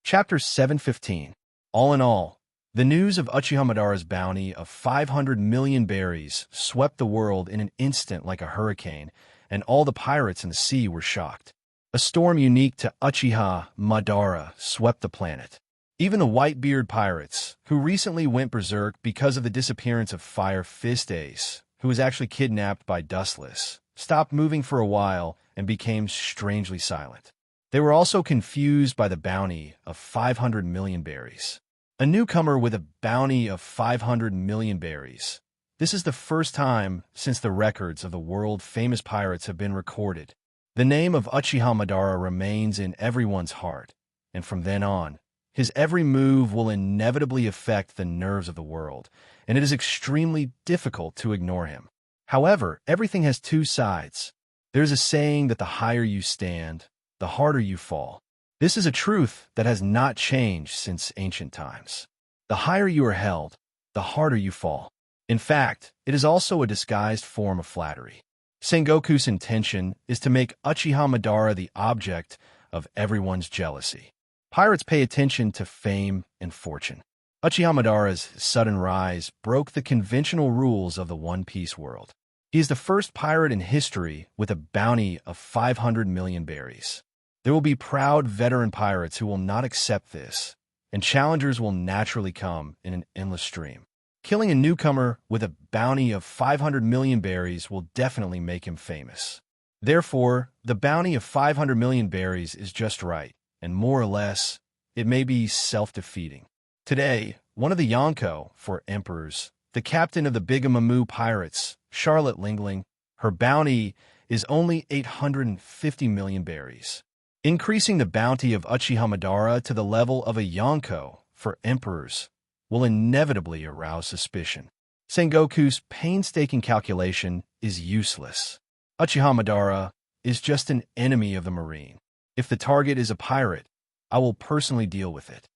Chapter 715. All in all, the news of Uchiha Madara's bounty of 500 million berries swept the world in an instant like a hurricane, and all the pirates in the sea were shocked. A storm unique to Uchiha Madara swept the planet. Even the Whitebeard pirates, who recently went berserk because of the disappearance of Fire Fist Ace, who was actually kidnapped by Dustless, stopped moving for a while and became strangely silent. They were also confused by the bounty of 500 million berries. A newcomer with a bounty of 500 million berries. This is the first time since the records of the world-famous pirates have been recorded. The name of Uchiha Madara remains in everyone's heart, and from then on, his every move will inevitably affect the nerves of the world, and it is extremely difficult to ignore him. However, everything has two sides. There's a saying that the higher you stand, the harder you fall. This is a truth that has not changed since ancient times. The higher you are held, the harder you fall. In fact, it is also a disguised form of flattery. Sengoku's intention is to make Uchiha Madara the object of everyone's jealousy. Pirates pay attention to fame and fortune. Uchiha Madara's sudden rise broke the conventional rules of the One Piece world. He is the first pirate in history with a bounty of 500 million berries. There will be proud veteran pirates who will not accept this, and challengers will naturally come in an endless stream. Killing a newcomer with a bounty of 500 million berries will definitely make him famous. Therefore, the bounty of 500 million berries is just right, and more or less, it may be self-defeating. Today, one of the Yonko, for emperors, the captain of the Bigamamu pirates, Charlotte Lingling, her bounty is only 850 million berries. Increasing the bounty of Uchiha Madara to the level of a Yonko, for emperors, will inevitably arouse suspicion. Sengoku's painstaking calculation is useless. Uchiha Madara is just an enemy of the marine. If the target is a pirate, I will personally deal with it.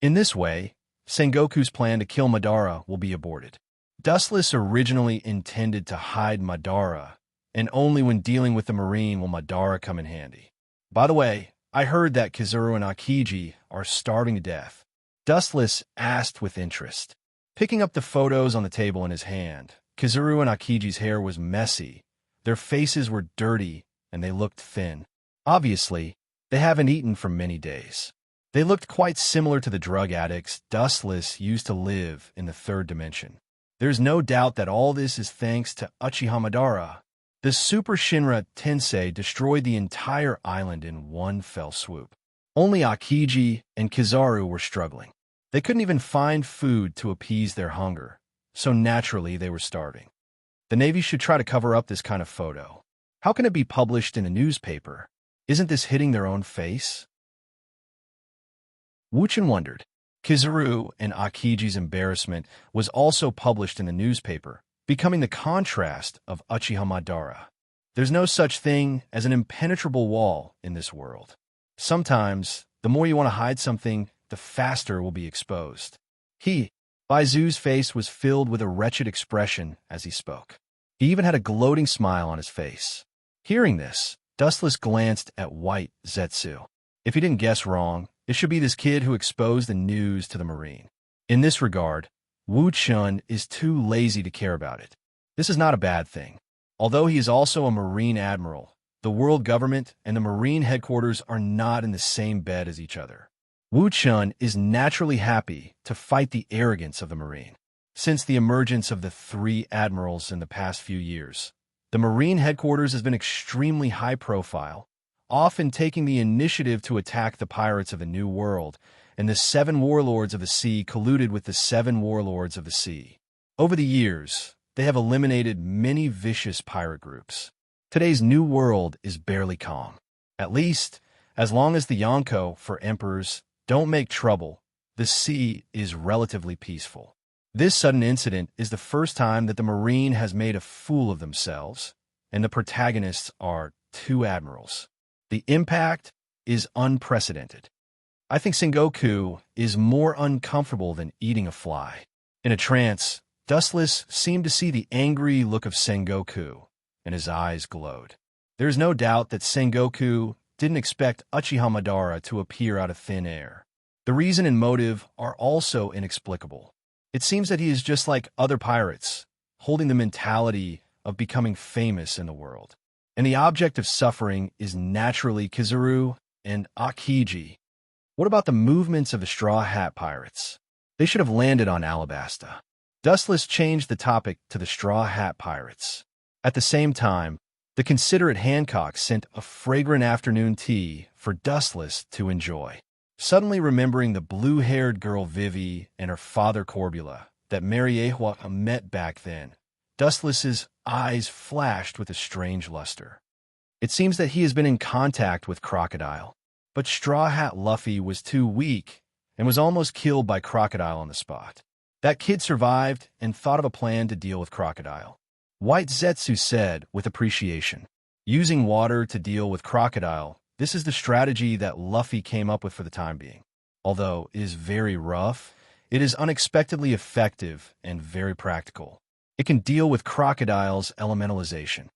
In this way, Sengoku's plan to kill Madara will be aborted. Dustless originally intended to hide Madara, and only when dealing with the marine will Madara come in handy. By the way, I heard that Kizaru and Akiji are starving to death. Dustless asked with interest. Picking up the photos on the table in his hand, Kizaru and Akiji's hair was messy, their faces were dirty, and they looked thin. Obviously, they haven't eaten for many days. They looked quite similar to the drug addicts Dustless used to live in the third dimension. There's no doubt that all this is thanks to Uchiha Madara. The Super Shinra Tensei destroyed the entire island in one fell swoop. Only Akiji and Kizaru were struggling. They couldn't even find food to appease their hunger, so naturally they were starving. The Navy should try to cover up this kind of photo. How can it be published in a newspaper? Isn't this hitting their own face? Wuchen wondered. Kizaru and Akiji's embarrassment was also published in the newspaper, becoming the contrast of Uchiha Madara. There's no such thing as an impenetrable wall in this world. Sometimes, the more you want to hide something, the faster it will be exposed. Baizu's face was filled with a wretched expression as he spoke. He even had a gloating smile on his face. Hearing this, Dustless glanced at White Zetsu. If he didn't guess wrong, it should be this kid who exposed the news to the marine. In this regard, Wu Chun is too lazy to care about it. This is not a bad thing. Although he is also a marine admiral, the world government and the marine headquarters are not in the same bed as each other. Wu Chun is naturally happy to fight the arrogance of the marine. Since the emergence of the three admirals in the past few years, the marine headquarters has been extremely high profile, often taking the initiative to attack the pirates of the New World, and the 7 warlords of the sea colluded with the 7 warlords of the sea. Over the years, they have eliminated many vicious pirate groups. Today's New World is barely calm. At least, as long as the Yonko, for emperors, don't make trouble, the sea is relatively peaceful. This sudden incident is the first time that the marine has made a fool of themselves, and the protagonists are 2 admirals. The impact is unprecedented. I think Sengoku is more uncomfortable than eating a fly. In a trance, Dustless seemed to see the angry look of Sengoku, and his eyes glowed. There is no doubt that Sengoku didn't expect Uchiha Madara to appear out of thin air. The reason and motive are also inexplicable. It seems that he is just like other pirates, holding the mentality of becoming famous in the world. And the object of suffering is naturally Kizaru and Akiji. What about the movements of the Straw Hat Pirates? They should have landed on Alabasta. Dustless changed the topic to the Straw Hat Pirates. At the same time, the considerate Hancock sent a fragrant afternoon tea for Dustless to enjoy. Suddenly remembering the blue-haired girl Vivi and her father Corbula that Mariehua met back then, Dustless's eyes flashed with a strange luster. It seems that he has been in contact with Crocodile. But Straw Hat Luffy was too weak and was almost killed by Crocodile on the spot. That kid survived and thought of a plan to deal with Crocodile. White Zetsu said with appreciation, "Using water to deal with Crocodile, this is the strategy that Luffy came up with for the time being. Although it is very rough, it is unexpectedly effective and very practical. It can deal with Crocodile's elementalization."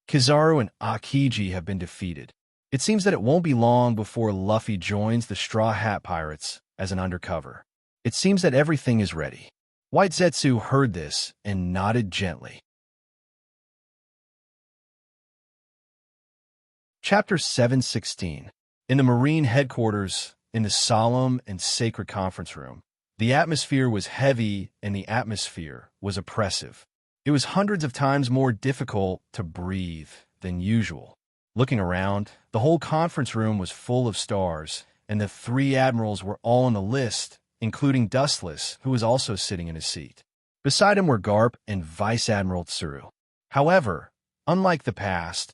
Kizaru and Akiji have been defeated. It seems that it won't be long before Luffy joins the Straw Hat Pirates as an undercover. It seems that everything is ready. White Zetsu heard this and nodded gently. Chapter 716. In the Marine headquarters, in the solemn and sacred conference room, the atmosphere was heavy and the atmosphere was oppressive. It was hundreds of times more difficult to breathe than usual. Looking around, the whole conference room was full of stars, and the three admirals were all on the list, including Dustless, who was also sitting in his seat. Beside him were Garp and Vice Admiral Tsuru. However, unlike the past,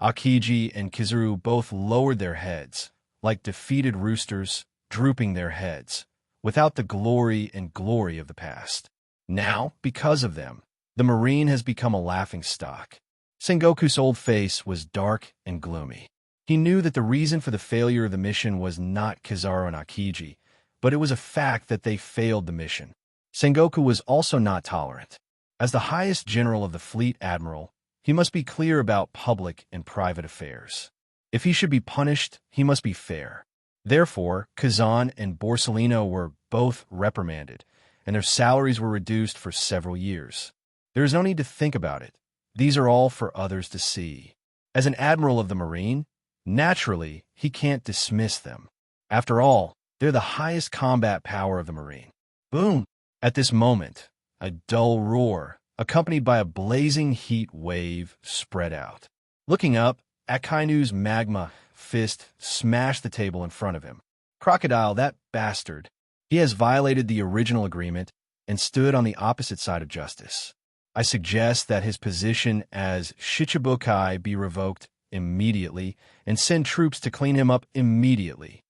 Akiji and Kizaru both lowered their heads, like defeated roosters, drooping their heads, without the glory of the past. Now, because of them, the Marine has become a laughingstock. Sengoku's old face was dark and gloomy. He knew that the reason for the failure of the mission was not Kizaru and Akiji, but it was a fact that they failed the mission. Sengoku was also not tolerant. As the highest general of the fleet admiral, he must be clear about public and private affairs. If he should be punished, he must be fair. Therefore, Kazan and Borsellino were both reprimanded, and their salaries were reduced for several years. There is no need to think about it. These are all for others to see. As an admiral of the Marine, naturally, he can't dismiss them. After all, they're the highest combat power of the Marine. Boom! At this moment, a dull roar, accompanied by a blazing heat wave, spread out. Looking up, Akainu's magma fist smashed the table in front of him. Crocodile, that bastard. He has violated the original agreement and stood on the opposite side of justice. I suggest that his position as Shichibukai be revoked immediately and send troops to clean him up immediately.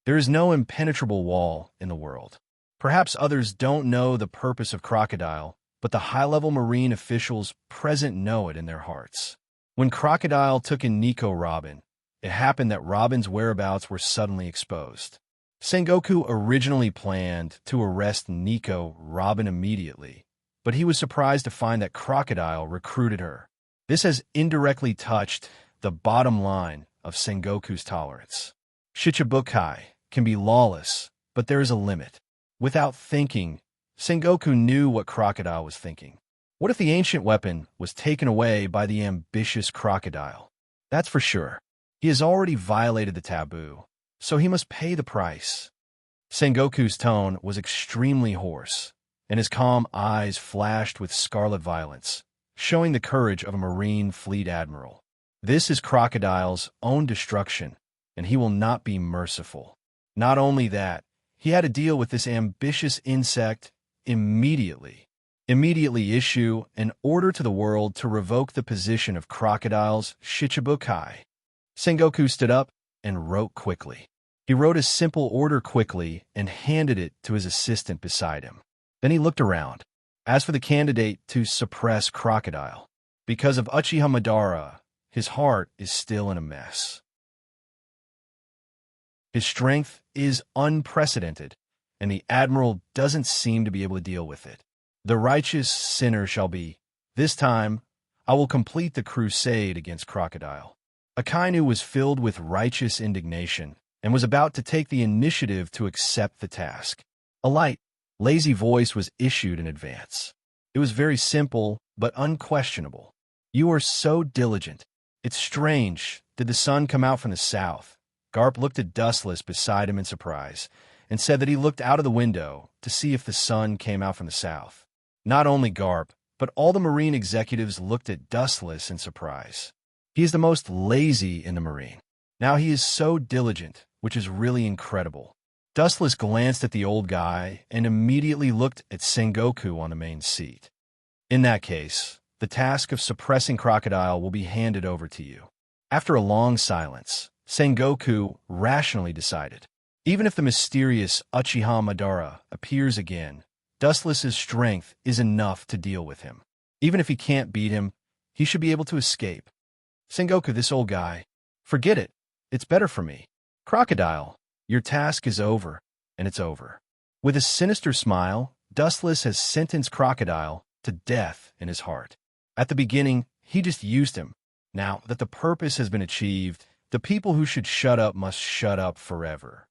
There is no impenetrable wall in the world. Perhaps others don't know the purpose of Crocodile, but the high-level Marine officials present know it in their hearts. When Crocodile took in Nico Robin, it happened that Robin's whereabouts were suddenly exposed. Sengoku originally planned to arrest Nico Robin immediately, but he was surprised to find that Crocodile recruited her. This has indirectly touched the bottom line of Sengoku's tolerance. Shichibukai can be lawless, but there is a limit. Without thinking, Sengoku knew what Crocodile was thinking. What if the ancient weapon was taken away by the ambitious Crocodile? That's for sure. He has already violated the taboo, so he must pay the price. Sengoku's tone was extremely hoarse, and his calm eyes flashed with scarlet violence, showing the courage of a Marine fleet admiral. This is Crocodile's own destruction, and he will not be merciful. Not only that, he had to deal with this ambitious insect immediately. Immediately issue an order to the world to revoke the position of Crocodile's Shichibukai. Sengoku stood up and wrote quickly. He wrote a simple order quickly and handed it to his assistant beside him. Then he looked around. As for the candidate to suppress Crocodile, because of Uchiha Madara, his heart is still in a mess. His strength is unprecedented, and the Admiral doesn't seem to be able to deal with it. The righteous sinner shall be. This time, I will complete the crusade against Crocodile. Akainu was filled with righteous indignation and was about to take the initiative to accept the task. A light, lazy voice was issued in advance. It was very simple, but unquestionable. You are so diligent. It's strange. Did the sun come out from the south? Garp looked at Dustless beside him in surprise and said that he looked out of the window to see if the sun came out from the south. Not only Garp, but all the Marine executives looked at Dustless in surprise. He is the most lazy in the Marine. Now he is so diligent, which is really incredible. Dustless glanced at the old guy and immediately looked at Sengoku on the main seat. In that case, the task of suppressing Crocodile will be handed over to you. After a long silence, Sengoku rationally decided. Even if the mysterious Uchiha Madara appears again, Dustless's strength is enough to deal with him. Even if he can't beat him, he should be able to escape. Sengoku, this old guy. Forget it. It's better for me. Crocodile, your task is over, and it's over. With a sinister smile, Dustless has sentenced Crocodile to death in his heart. At the beginning, he just used him. Now that the purpose has been achieved, the people who should shut up must shut up forever.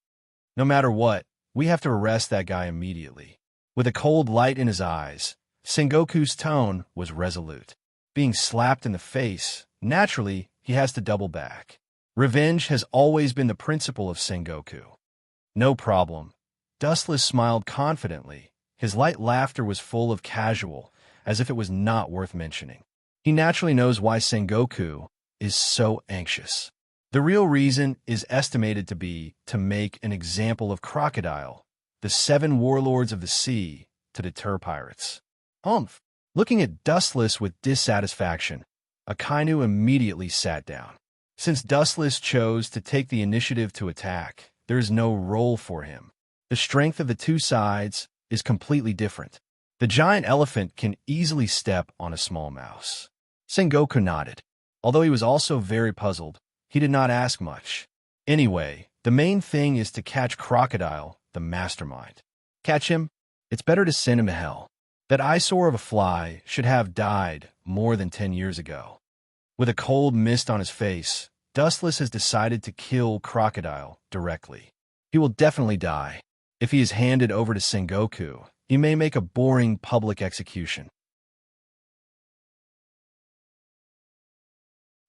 No matter what, we have to arrest that guy immediately. With a cold light in his eyes, Sengoku's tone was resolute. Being slapped in the face, naturally, he has to double back. Revenge has always been the principle of Sengoku. No problem. Dustless smiled confidently. His light laughter was full of casual, as if it was not worth mentioning. He naturally knows why Sengoku is so anxious. The real reason is estimated to be to make an example of Crocodile, the 7 warlords of the sea, to deter pirates. Looking at Dustless with dissatisfaction, Akainu immediately sat down. Since Dustless chose to take the initiative to attack, there is no role for him. The strength of the two sides is completely different. The giant elephant can easily step on a small mouse. Sengoku nodded. Although he was also very puzzled, he did not ask much. Anyway, the main thing is to catch Crocodile, the mastermind. Catch him? It's better to send him to hell. That eyesore of a fly should have died more than 10 years ago. With a cold mist on his face, Dustless has decided to kill Crocodile directly. He will definitely die. If he is handed over to Sengoku, he may make a boring public execution.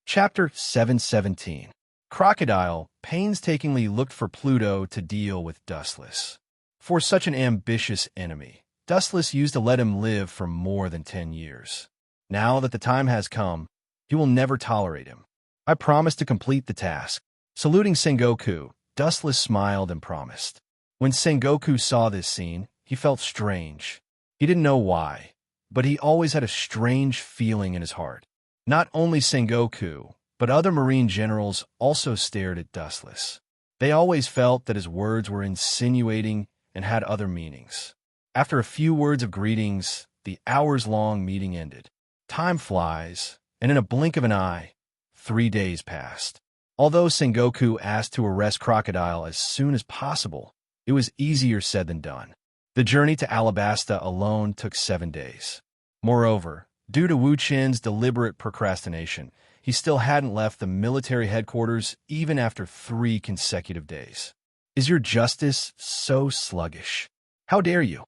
Chapter 717. Crocodile painstakingly looked for Pluto to deal with Dustless. For such an ambitious enemy, Dustless used to let him live for more than 10 years. Now that the time has come, he will never tolerate him. I promise to complete the task. Saluting Sengoku, Dustless smiled and promised. When Sengoku saw this scene, he felt strange. He didn't know why, but he always had a strange feeling in his heart. Not only Sengoku, but other marine generals also stared at Dustless. They always felt that his words were insinuating and had other meanings. After a few words of greetings, the hours-long meeting ended. Time flies, and in a blink of an eye, 3 days passed. Although Sengoku asked to arrest Crocodile as soon as possible, it was easier said than done. The journey to Alabasta alone took 7 days. Moreover, due to Wu Chen's deliberate procrastination, he still hadn't left the military headquarters even after 3 consecutive days. Is your justice so sluggish? How dare you?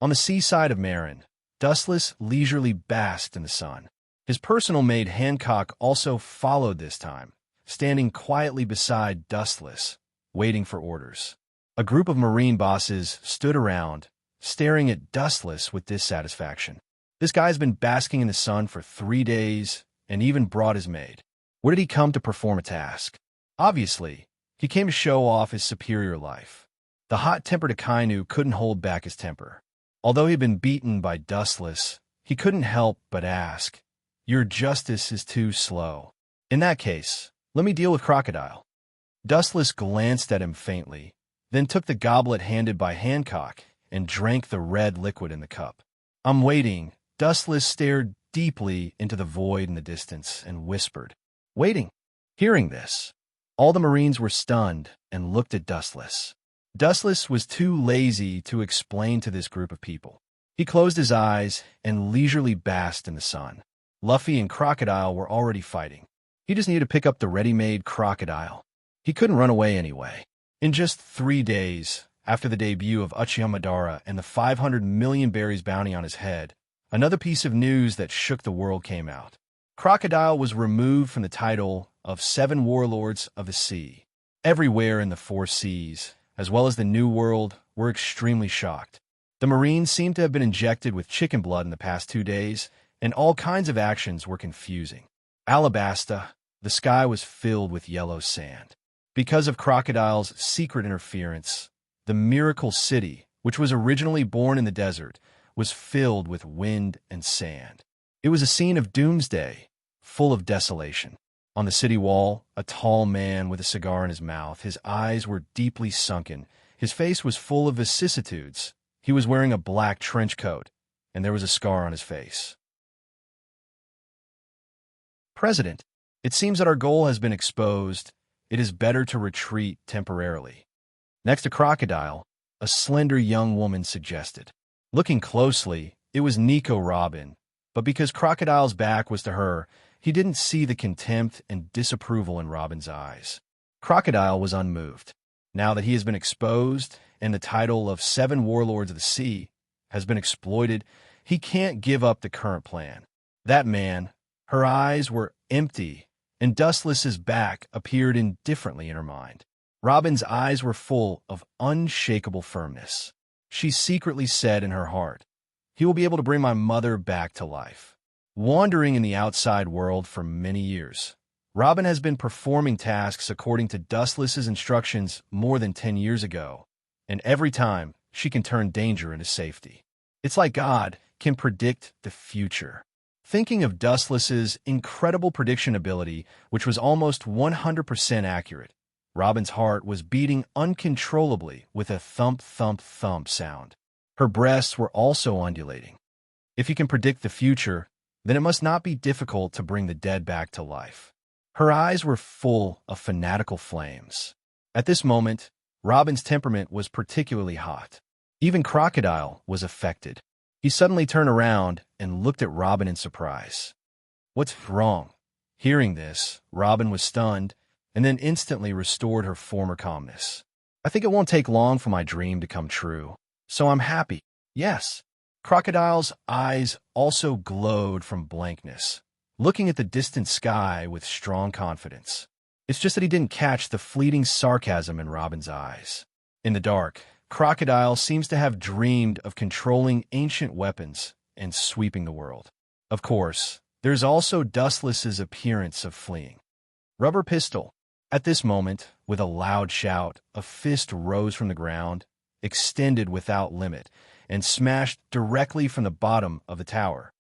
On the seaside of Marin, Dustless leisurely basked in the sun. His personal maid Hancock also followed this time, standing quietly beside Dustless, waiting for orders. A group of marine bosses stood around, staring at Dustless with dissatisfaction. This guy's been basking in the sun for 3 days and even brought his maid. Where did he come to perform a task? Obviously, he came to show off his superior life. The hot-tempered Akainu couldn't hold back his temper. Although he had been beaten by Dustless, he couldn't help but ask, "Your justice is too slow. In that case, let me deal with Crocodile." Dustless glanced at him faintly, then took the goblet handed by Hancock and drank the red liquid in the cup. "I'm waiting." Dustless stared deeply into the void in the distance and whispered, "Waiting." Hearing this, all the Marines were stunned and looked at Dustless. Dustless was too lazy to explain to this group of people. He closed his eyes and leisurely basked in the sun. Luffy and Crocodile were already fighting. He just needed to pick up the ready-made Crocodile. He couldn't run away anyway. In just 3 days, after the debut of Uchiha Madara and the 500 million berries bounty on his head, another piece of news that shook the world came out. Crocodile was removed from the title of 7 warlords of the sea. Everywhere in the 4 seas, as well as the New World, were extremely shocked. The Marines seemed to have been injected with chicken blood in the past 2 days, and all kinds of actions were confusing. Alabasta, the sky was filled with yellow sand. Because of Crocodile's secret interference, the Miracle City, which was originally born in the desert, was filled with wind and sand. It was a scene of doomsday, full of desolation. On the city wall, a tall man with a cigar in his mouth. His eyes were deeply sunken. His face was full of vicissitudes. He was wearing a black trench coat, and there was a scar on his face. President, it seems that our goal has been exposed. It is better to retreat temporarily. Next to Crocodile, a slender young woman suggested. Looking closely, it was Nico Robin, but because Crocodile's back was to her, he didn't see the contempt and disapproval in Robin's eyes. Crocodile was unmoved. Now that he has been exposed and the title of 7 Warlords of the Sea has been exploited, he can't give up the current plan. That man, her eyes were empty, and Dustless's back appeared indifferently in her mind. Robin's eyes were full of unshakable firmness. She secretly said in her heart, "He will be able to bring my mother back to life." Wandering in the outside world for many years, Robin has been performing tasks according to Dustless's instructions more than 10 years ago, and every time she can turn danger into safety. It's like God can predict the future. Thinking of Dustless's incredible prediction ability, which was almost 100% accurate, Robin's heart was beating uncontrollably with a thump, thump, thump sound. Her breasts were also undulating. If you can predict the future, then it must not be difficult to bring the dead back to life. Her eyes were full of fanatical flames. At this moment, Robin's temperament was particularly hot. Even Crocodile was affected. He suddenly turned around and looked at Robin in surprise. "What's wrong?" Hearing this, Robin was stunned and then instantly restored her former calmness. "I think it won't take long for my dream to come true, so I'm happy. Yes." Crocodile's eyes also glowed from blankness, looking at the distant sky with strong confidence. It's just that he didn't catch the fleeting sarcasm in Robin's eyes. In the dark, Crocodile seems to have dreamed of controlling ancient weapons and sweeping the world. Of course, there's also Dustless's appearance of fleeing. Rubber pistol. At this moment, with a loud shout, a fist rose from the ground, extended without limit, and smashed directly from the bottom of the tower.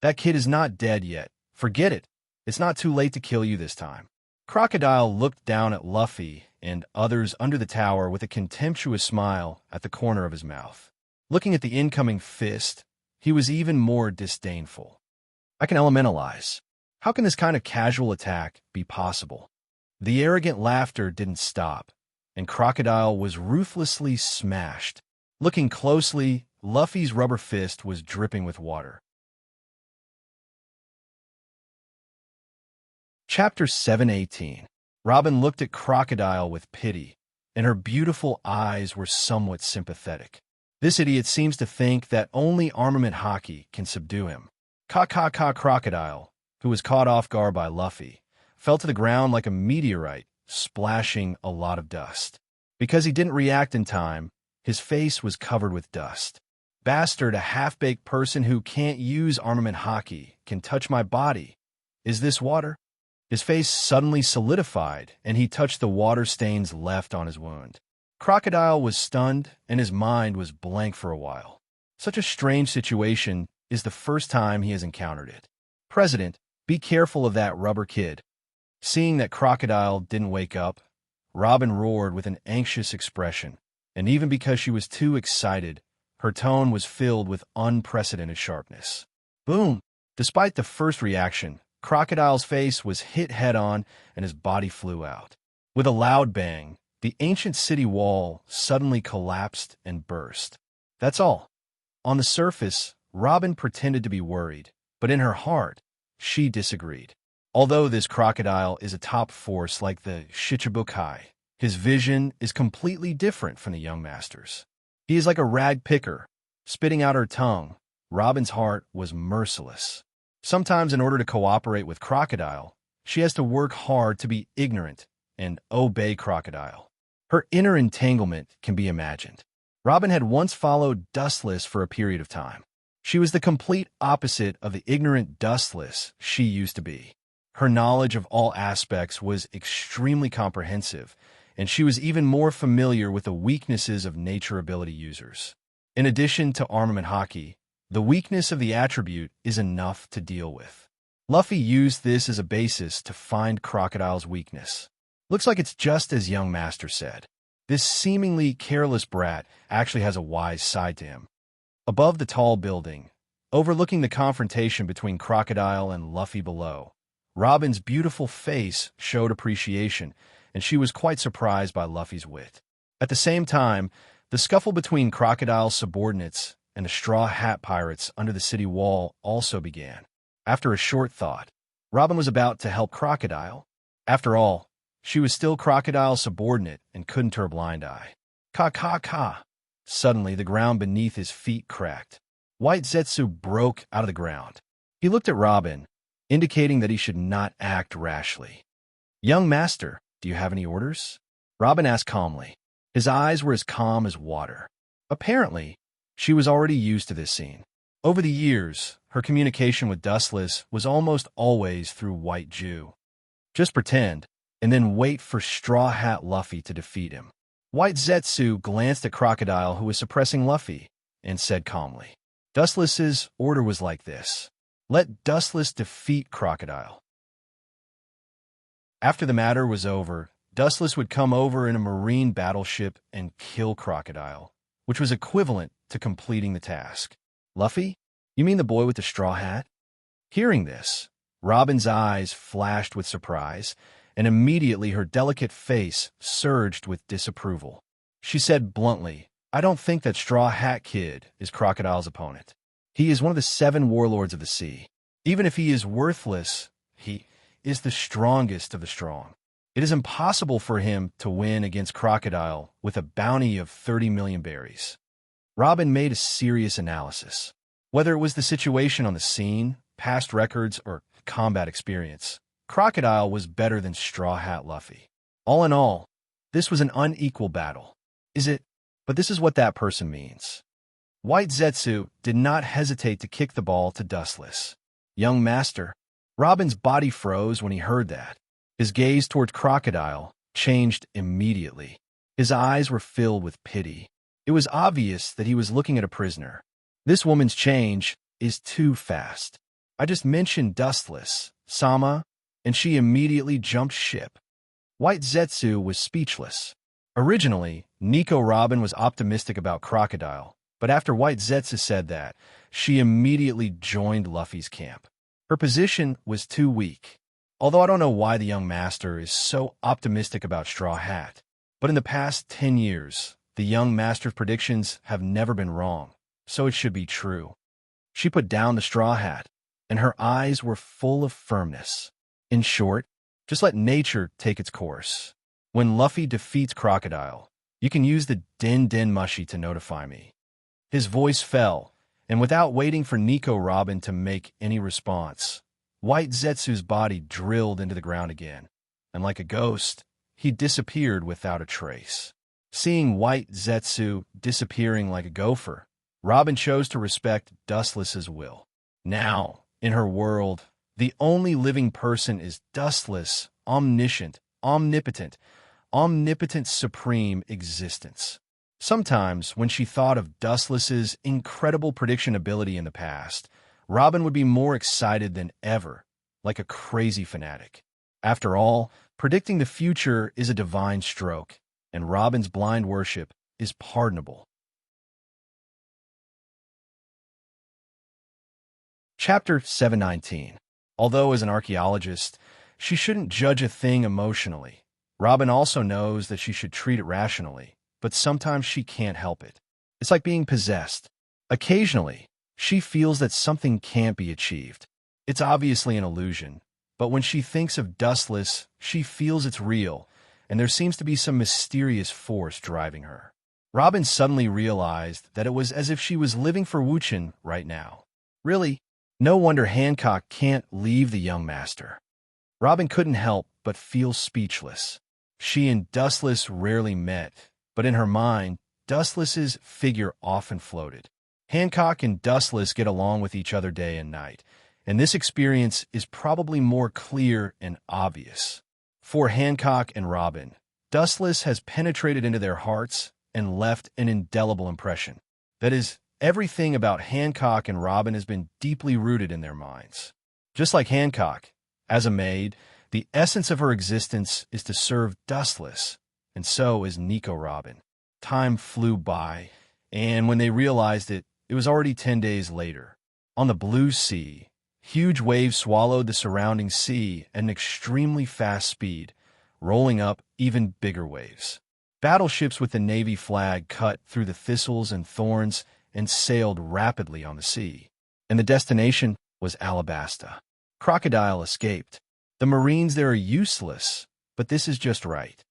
"That kid is not dead yet. Forget it. It's not too late to kill you this time." Crocodile looked down at Luffy and others under the tower with a contemptuous smile at the corner of his mouth. Looking at the incoming fist, he was even more disdainful. "I can elementalize. How can this kind of casual attack be possible?" The arrogant laughter didn't stop, and Crocodile was ruthlessly smashed. Looking closely, Luffy's rubber fist was dripping with water. Chapter 718. Robin looked at Crocodile with pity, and her beautiful eyes were somewhat sympathetic. This idiot seems to think that only armament hockey can subdue him. Crocodile, who was caught off guard by Luffy, fell to the ground like a meteorite, splashing a lot of dust. Because he didn't react in time, his face was covered with dust. "Bastard, a half-baked person who can't use armament hockey can touch my body. Is this water?" His face suddenly solidified, and he touched the water stains left on his wound. Crocodile was stunned, and his mind was blank for a while. Such a strange situation is the first time he has encountered it. "President, be careful of that rubber kid." Seeing that Crocodile didn't wake up, Robin roared with an anxious expression, and even because she was too excited, her tone was filled with unprecedented sharpness. Boom! Despite the first reaction, Crocodile's face was hit head-on and his body flew out. With a loud bang, the ancient city wall suddenly collapsed and burst. That's all. On the surface, Robin pretended to be worried, but in her heart, she disagreed. Although this crocodile is a top force like the Shichibukai, his vision is completely different from the young master's. He is like a rag picker, spitting out her tongue. Robin's heart was merciless. Sometimes in order to cooperate with Crocodile, she has to work hard to be ignorant and obey Crocodile. Her inner entanglement can be imagined. Robin had once followed Dustless for a period of time. She was the complete opposite of the ignorant Dustless she used to be. Her knowledge of all aspects was extremely comprehensive, and she was even more familiar with the weaknesses of nature ability users. In addition to armament hockey, the weakness of the attribute is enough to deal with. Luffy used this as a basis to find Crocodile's weakness. Looks like it's just as young Master said. This seemingly careless brat actually has a wise side to him. Above the tall building, overlooking the confrontation between Crocodile and Luffy below, Robin's beautiful face showed appreciation, and she was quite surprised by Luffy's wit. At the same time, the scuffle between Crocodile's subordinates and the Straw Hat Pirates under the city wall also began. After a short thought, Robin was about to help Crocodile. After all, she was still Crocodile's subordinate and couldn't turn a blind eye. Ka. Suddenly, the ground beneath his feet cracked. White Zetsu broke out of the ground. He looked at Robin, indicating that he should not act rashly. "Young Master, do you have any orders?" Robin asked calmly. His eyes were as calm as water. Apparently, she was already used to this scene. Over the years, her communication with Dustless was almost always through White Jew. Just pretend, and then wait for Straw Hat Luffy to defeat him. White Zetsu glanced at Crocodile, who was suppressing Luffy, and said calmly, "Dustless's order was like this. Let Dustless defeat Crocodile." After the matter was over, Dustless would come over in a marine battleship and kill Crocodile, which was equivalent to completing the task. "Luffy? You mean the boy with the straw hat?" Hearing this, Robin's eyes flashed with surprise, and immediately her delicate face surged with disapproval. She said bluntly, "I don't think that Straw Hat Kid is Crocodile's opponent. He is one of the 7 warlords of the sea. Even if he is worthless, he is the strongest of the strong. It is impossible for him to win against Crocodile with a bounty of 30 million berries." Robin made a serious analysis. Whether it was the situation on the scene, past records, or combat experience, Crocodile was better than Straw Hat Luffy. All in all, this was an unequal battle. Is it? But this is what that person means. White Zetsu did not hesitate to kick the ball to Dustless. "Young Master." Robin's body froze when he heard that. His gaze toward Crocodile changed immediately. His eyes were filled with pity. It was obvious that he was looking at a prisoner. This woman's change is too fast. I just mentioned Dustless, Sama, and she immediately jumped ship. White Zetsu was speechless. Originally, Nico Robin was optimistic about Crocodile, but after White Zetsu said that, she immediately joined Luffy's camp. Her position was too weak. Although I don't know why the young master is so optimistic about Straw Hat, but in the past 10 years, the young master's predictions have never been wrong, so it should be true. She put down the straw hat, and her eyes were full of firmness. In short, just let nature take its course. When Luffy defeats Crocodile, you can use the Din Mushi to notify me. His voice fell, and without waiting for Nico Robin to make any response, White Zetsu's body drilled into the ground again, and like a ghost, he disappeared without a trace. Seeing White Zetsu disappearing like a gopher, Robin chose to respect Dustless's will. Now, in her world, the only living person is Dustless, omniscient, omnipotent supreme existence. Sometimes, when she thought of Dustless's incredible prediction ability in the past, Robin would be more excited than ever, like a crazy fanatic. After all, predicting the future is a divine stroke, and Robin's blind worship is pardonable. Chapter 719. Although as an archaeologist, she shouldn't judge a thing emotionally, Robin also knows that she should treat it rationally, but sometimes she can't help it. It's like being possessed. Occasionally, she feels that something can't be achieved. It's obviously an illusion, but when she thinks of Dustless, she feels it's real, and there seems to be some mysterious force driving her. Robin suddenly realized that it was as if she was living for Wuchen right now. Really, no wonder Hancock can't leave the young master. Robin couldn't help but feel speechless. She and Dustless rarely met, but in her mind, Dustless's figure often floated. Hancock and Dustless get along with each other day and night, and this experience is probably more clear and obvious. For Hancock and Robin, Dustless has penetrated into their hearts and left an indelible impression. That is, everything about Hancock and Robin has been deeply rooted in their minds. Just like Hancock, as a maid, the essence of her existence is to serve Dustless, and so is Nico Robin. Time flew by, and when they realized it, it was already 10 days later. On the blue sea, huge waves swallowed the surrounding sea at an extremely fast speed, rolling up even bigger waves. Battleships with the Navy flag cut through the thistles and thorns and sailed rapidly on the sea. And the destination was Alabasta. Crocodile escaped. The Marines there are useless, but this is just right.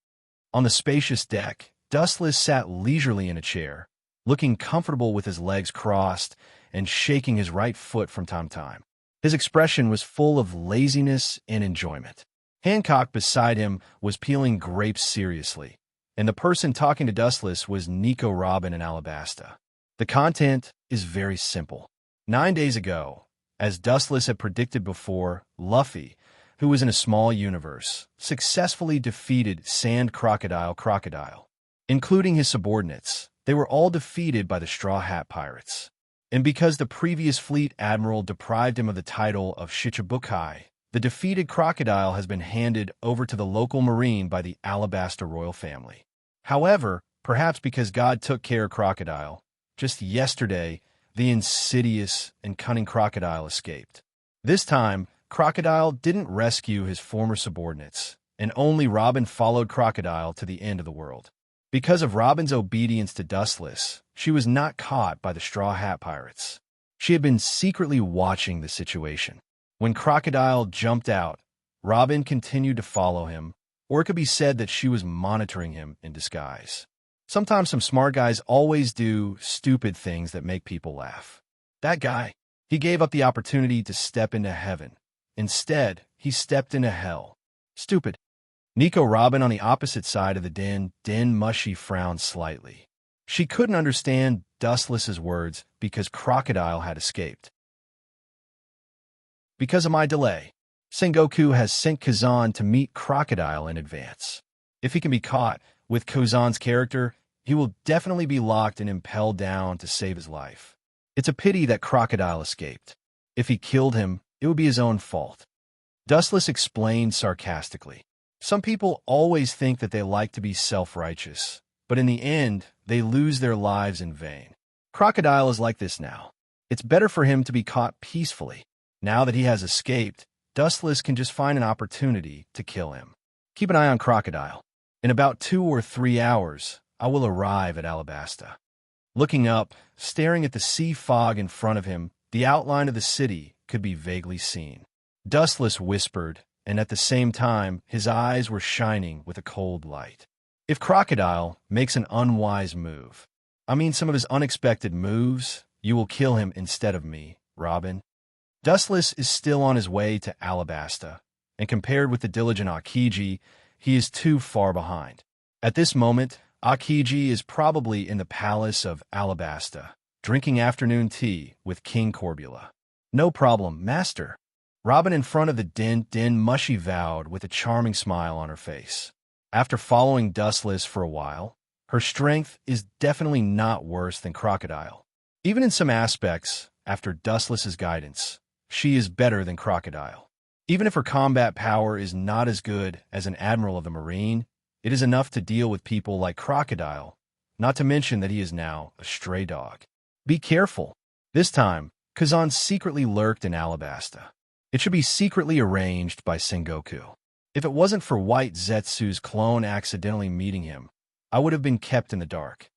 On the spacious deck, Dustless sat leisurely in a chair, looking comfortable with his legs crossed and shaking his right foot from time to time. His expression was full of laziness and enjoyment. Hancock beside him was peeling grapes seriously, and the person talking to Dustless was Nico Robin in Alabasta. The content is very simple. 9 days ago, as Dustless had predicted before, Luffy, who was in a small universe, successfully defeated Sand Crocodile. Including his subordinates, they were all defeated by the Straw Hat Pirates. And because the previous fleet admiral deprived him of the title of Shichibukai, the defeated crocodile has been handed over to the local marine by the Alabasta royal family. However, perhaps because God took care of Crocodile, just yesterday, the insidious and cunning Crocodile escaped. This time, Crocodile didn't rescue his former subordinates, and only Robin followed Crocodile to the end of the world. Because of Robin's obedience to Dustless, she was not caught by the Straw Hat Pirates. She had been secretly watching the situation. When Crocodile jumped out, Robin continued to follow him, or it could be said that she was monitoring him in disguise. Sometimes some smart guys always do stupid things that make people laugh. That guy, he gave up the opportunity to step into heaven. Instead, he stepped into hell. Stupid. Nico Robin on the opposite side of the den Mushy frowned slightly. She couldn't understand Dustless's words because Crocodile had escaped. Because of my delay, Sengoku has sent Kazan to meet Crocodile in advance. If he can be caught, with Kazan's character, he will definitely be locked and impelled down to save his life. It's a pity that Crocodile escaped. If he killed him, it would be his own fault. Dustless explained sarcastically. Some people always think that they like to be self-righteous, but in the end, they lose their lives in vain. Crocodile is like this now. It's better for him to be caught peacefully. Now that he has escaped, Dustless can just find an opportunity to kill him. Keep an eye on Crocodile. In about 2 or 3 hours, I will arrive at Alabasta. Looking up, staring at the sea fog in front of him, the outline of the city could be vaguely seen. Dustless whispered, and at the same time, his eyes were shining with a cold light. If Crocodile makes an unwise move, some of his unexpected moves, you will kill him instead of me, Robin. Dustless is still on his way to Alabasta, and compared with the diligent Akiji, he is too far behind. At this moment, Akiji is probably in the palace of Alabasta, drinking afternoon tea with King Corbula. No problem, master. Robin in front of the den Mushy vowed with a charming smile on her face. After following Dustless for a while, her strength is definitely not worse than Crocodile. Even in some aspects, after Dustless's guidance, she is better than Crocodile. Even if her combat power is not as good as an admiral of the Marine, it is enough to deal with people like Crocodile, not to mention that he is now a stray dog. Be careful. This time, Kazan secretly lurked in Alabasta. It should be secretly arranged by Sengoku. If it wasn't for White Zetsu's clone accidentally meeting him, I would have been kept in the dark.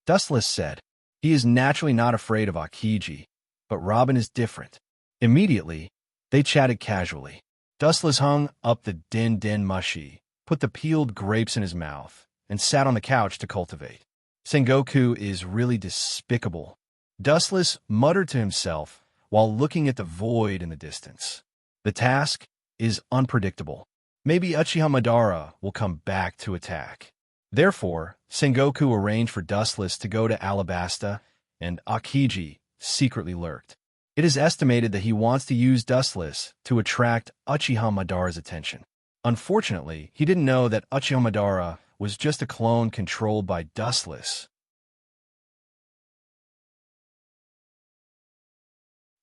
Dustless said, he is naturally not afraid of Akiji, but Robin is different. Immediately, they chatted casually. Dustless hung up the den Mushy, put the peeled grapes in his mouth, and sat on the couch to cultivate. Sengoku is really despicable. Dustless muttered to himself while looking at the void in the distance. The task is unpredictable. Maybe Uchiha Madara will come back to attack. Therefore, Sengoku arranged for Dustless to go to Alabasta, and Akiji secretly lurked. It is estimated that he wants to use Dustless to attract Uchiha Madara's attention. Unfortunately, he didn't know that Uchiha Madara was just a clone controlled by Dustless.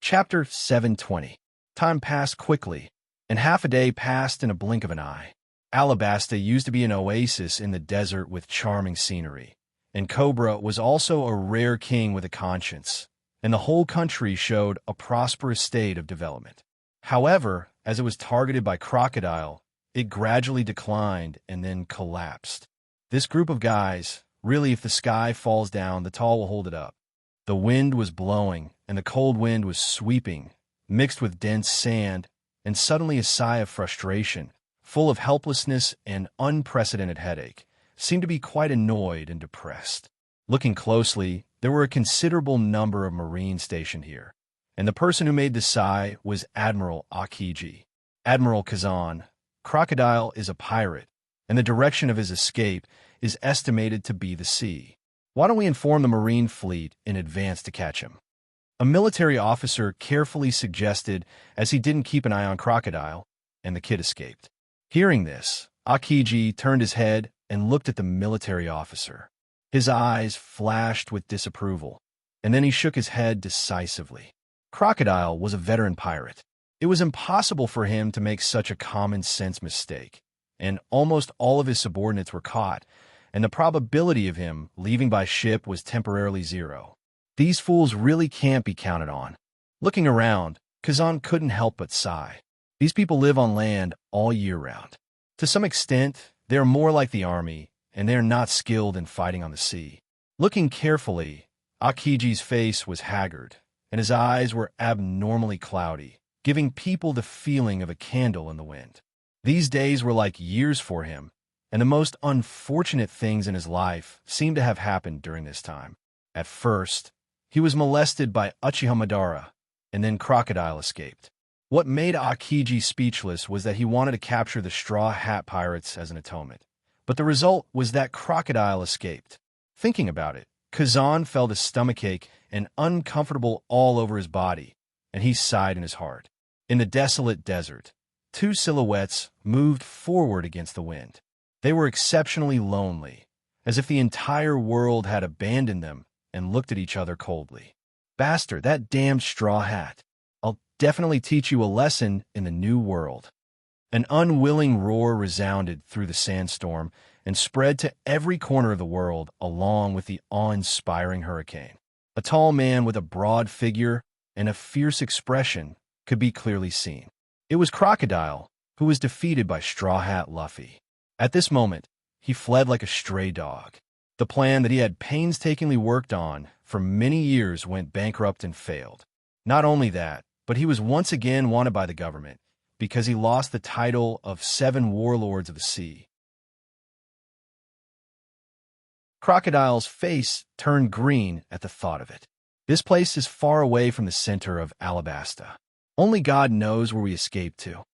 Chapter 720. Time passed quickly, and half a day passed in a blink of an eye. Alabasta used to be an oasis in the desert with charming scenery, and Cobra was also a rare king with a conscience, and the whole country showed a prosperous state of development. However, as it was targeted by Crocodile, it gradually declined and then collapsed. This group of guys, really, if the sky falls down, the tall will hold it up. The wind was blowing, and the cold wind was sweeping, mixed with dense sand, and suddenly a sigh of frustration, full of helplessness and unprecedented headache, seemed to be quite annoyed and depressed. Looking closely, there were a considerable number of Marines stationed here, and the person who made the sigh was Admiral Akiji. Admiral Kazan, Crocodile is a pirate, and the direction of his escape is estimated to be the sea. Why don't we inform the Marine fleet in advance to catch him? A military officer carefully suggested, as he didn't keep an eye on Crocodile, and the kid escaped. Hearing this, Akiji turned his head and looked at the military officer. His eyes flashed with disapproval, and then he shook his head decisively. Crocodile was a veteran pirate. It was impossible for him to make such a common-sense mistake, and almost all of his subordinates were caught, and the probability of him leaving by ship was temporarily zero. These fools really can't be counted on. Looking around, Kazan couldn't help but sigh. These people live on land all year round. To some extent, they're more like the army, and they're not skilled in fighting on the sea. Looking carefully, Akiji's face was haggard, and his eyes were abnormally cloudy, giving people the feeling of a candle in the wind. These days were like years for him, and the most unfortunate things in his life seemed to have happened during this time. At first, he was molested by Uchiha Madara, and then Crocodile escaped. What made Akiji speechless was that he wanted to capture the Straw Hat Pirates as an atonement, but the result was that Crocodile escaped. Thinking about it, Kazan felt a stomachache and uncomfortable all over his body, and he sighed in his heart. In the desolate desert, two silhouettes moved forward against the wind. They were exceptionally lonely, as if the entire world had abandoned them and looked at each other coldly. "Bastard, that damned straw hat. I'll definitely teach you a lesson in the new world." An unwilling roar resounded through the sandstorm and spread to every corner of the world along with the awe-inspiring hurricane. A tall man with a broad figure and a fierce expression could be clearly seen. It was Crocodile, who was defeated by Straw Hat Luffy. At this moment, he fled like a stray dog. The plan that he had painstakingly worked on for many years went bankrupt and failed. Not only that, but he was once again wanted by the government because he lost the title of 7 Warlords of the Sea. Crocodile's face turned green at the thought of it. This place is far away from the center of Alabasta. Only God knows where we escaped to.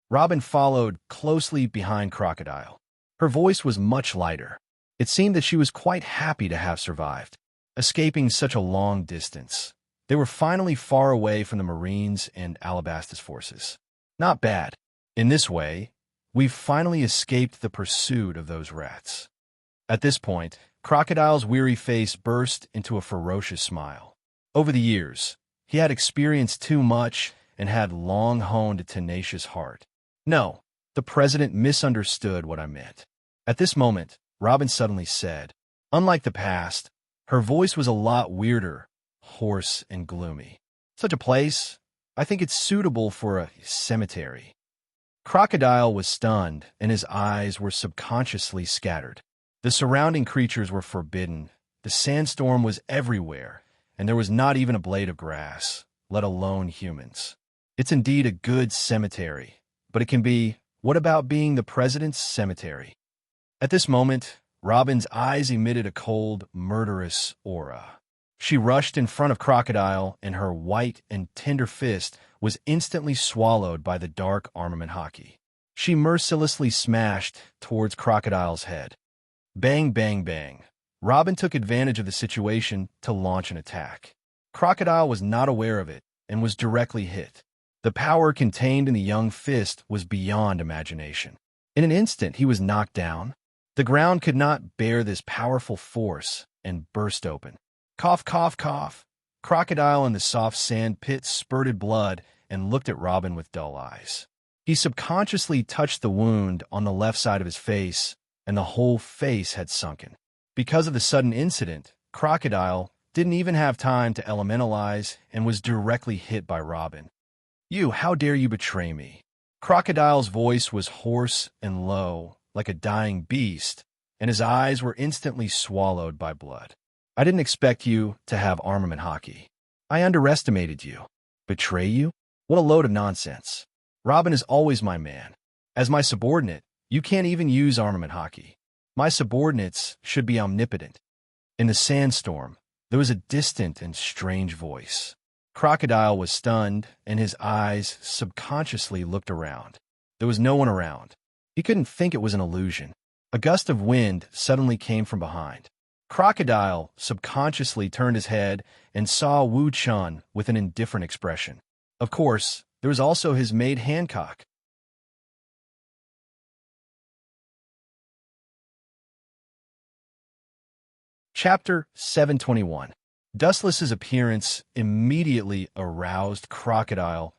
Robin followed closely behind Crocodile. Her voice was much lighter. It seemed that she was quite happy to have survived, escaping such a long distance. They were finally far away from the Marines and Alabasta's forces. Not bad. In this way, we've finally escaped the pursuit of those rats. At this point, Crocodile's weary face burst into a ferocious smile. Over the years, he had experienced too much and had long honed a tenacious heart. "No, the president misunderstood what I meant." At this moment, Robin suddenly said, unlike the past, her voice was a lot weirder, hoarse and gloomy. "Such a place, I think it's suitable for a cemetery." Crocodile was stunned, and his eyes were subconsciously scattered. The surrounding creatures were forbidden, the sandstorm was everywhere, and there was not even a blade of grass, let alone humans. It's indeed a good cemetery, but it can be, what about being the president's cemetery? At this moment, Robin's eyes emitted a cold, murderous aura. She rushed in front of Crocodile, and her white and tender fist was instantly swallowed by the dark armament hockey. She mercilessly smashed towards Crocodile's head. Bang, bang, bang. Robin took advantage of the situation to launch an attack. Crocodile was not aware of it and was directly hit. The power contained in the young fist was beyond imagination. In an instant, he was knocked down. The ground could not bear this powerful force and burst open. Cough, cough, cough. Crocodile in the soft sand pit spurted blood and looked at Robin with dull eyes. He subconsciously touched the wound on the left side of his face, and the whole face had sunken. Because of the sudden incident, Crocodile didn't even have time to elementalize and was directly hit by Robin. "You, how dare you betray me?" Crocodile's voice was hoarse and low, like a dying beast, and his eyes were instantly swallowed by blood. "I didn't expect you to have armament hockey. I underestimated you. Betray you? What a load of nonsense. Robin is always my man. As my subordinate, you can't even use armament hockey. My subordinates should be omnipotent." In the sandstorm, there was a distant and strange voice. Crocodile was stunned, and his eyes subconsciously looked around. There was no one around. He couldn't think it was an illusion. A gust of wind suddenly came from behind. Crocodile subconsciously turned his head and saw Wu Chun with an indifferent expression. Of course, there was also his maid Hancock. Chapter 721. Dustless's appearance immediately aroused Crocodile's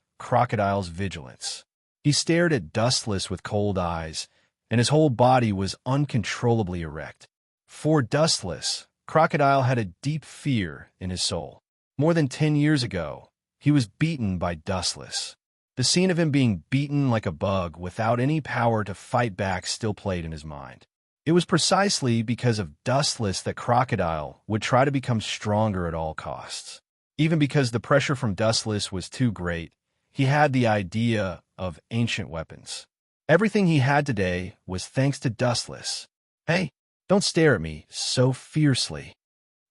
vigilance. He stared at Dustless with cold eyes, and his whole body was uncontrollably erect. For Dustless, Crocodile had a deep fear in his soul. More than 10 years ago, he was beaten by Dustless. The scene of him being beaten like a bug without any power to fight back still played in his mind. It was precisely because of Dustless that Crocodile would try to become stronger at all costs. Even because the pressure from Dustless was too great, he had the idea of ancient weapons. Everything he had today was thanks to Dustless. "Hey, don't stare at me so fiercely."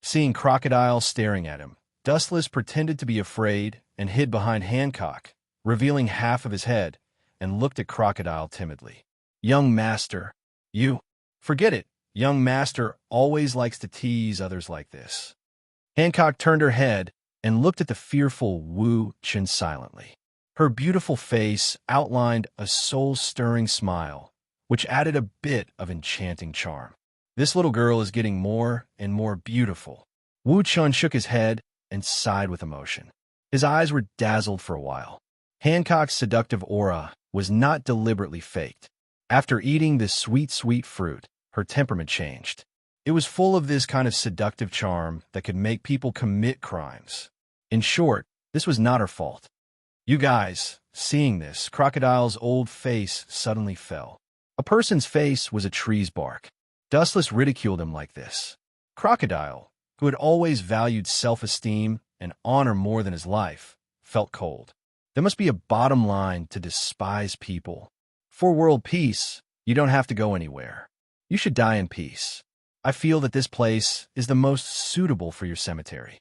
Seeing Crocodile staring at him, Dustless pretended to be afraid and hid behind Hancock, revealing half of his head, and looked at Crocodile timidly. "Young master, you..." "Forget it. Young master always likes to tease others like this." Hancock turned her head and looked at the fearful Wu Chun silently. Her beautiful face outlined a soul-stirring smile, which added a bit of enchanting charm. "This little girl is getting more and more beautiful." Wu Chun shook his head and sighed with emotion. His eyes were dazzled for a while. Hancock's seductive aura was not deliberately faked. After eating this sweet, sweet fruit, her temperament changed. It was full of this kind of seductive charm that could make people commit crimes. In short, this was not her fault. "You guys," seeing this, Crocodile's old face suddenly fell. A person's face was a tree's bark. Dustless ridiculed him like this. Crocodile, who had always valued self-esteem and honor more than his life, felt cold. There must be a bottom line to despise people. For world peace, you don't have to go anywhere. You should die in peace. I feel that this place is the most suitable for your cemetery."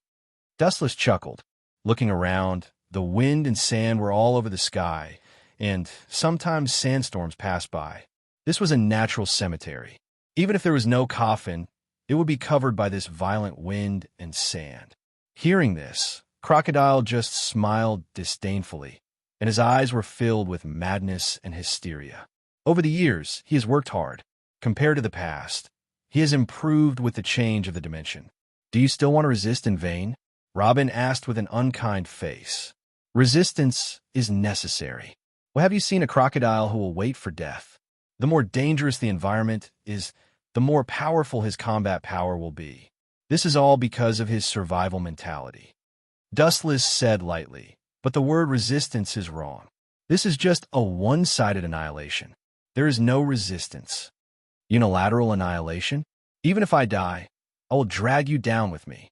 Dustless chuckled. Looking around, the wind and sand were all over the sky, and sometimes sandstorms passed by. This was a natural cemetery. Even if there was no coffin, it would be covered by this violent wind and sand. Hearing this, Crocodile just smiled disdainfully, and his eyes were filled with madness and hysteria. Over the years, he has worked hard. Compared to the past, he has improved with the change of the dimension. "Do you still want to resist in vain?" Robin asked with an unkind face. "Resistance is necessary. Well, have you seen a crocodile who will wait for death? The more dangerous the environment is, the more powerful his combat power will be. This is all because of his survival mentality." Dustless said lightly, "But the word resistance is wrong. This is just a one-sided annihilation. There is no resistance. Unilateral annihilation? Even if I die, I will drag you down with me."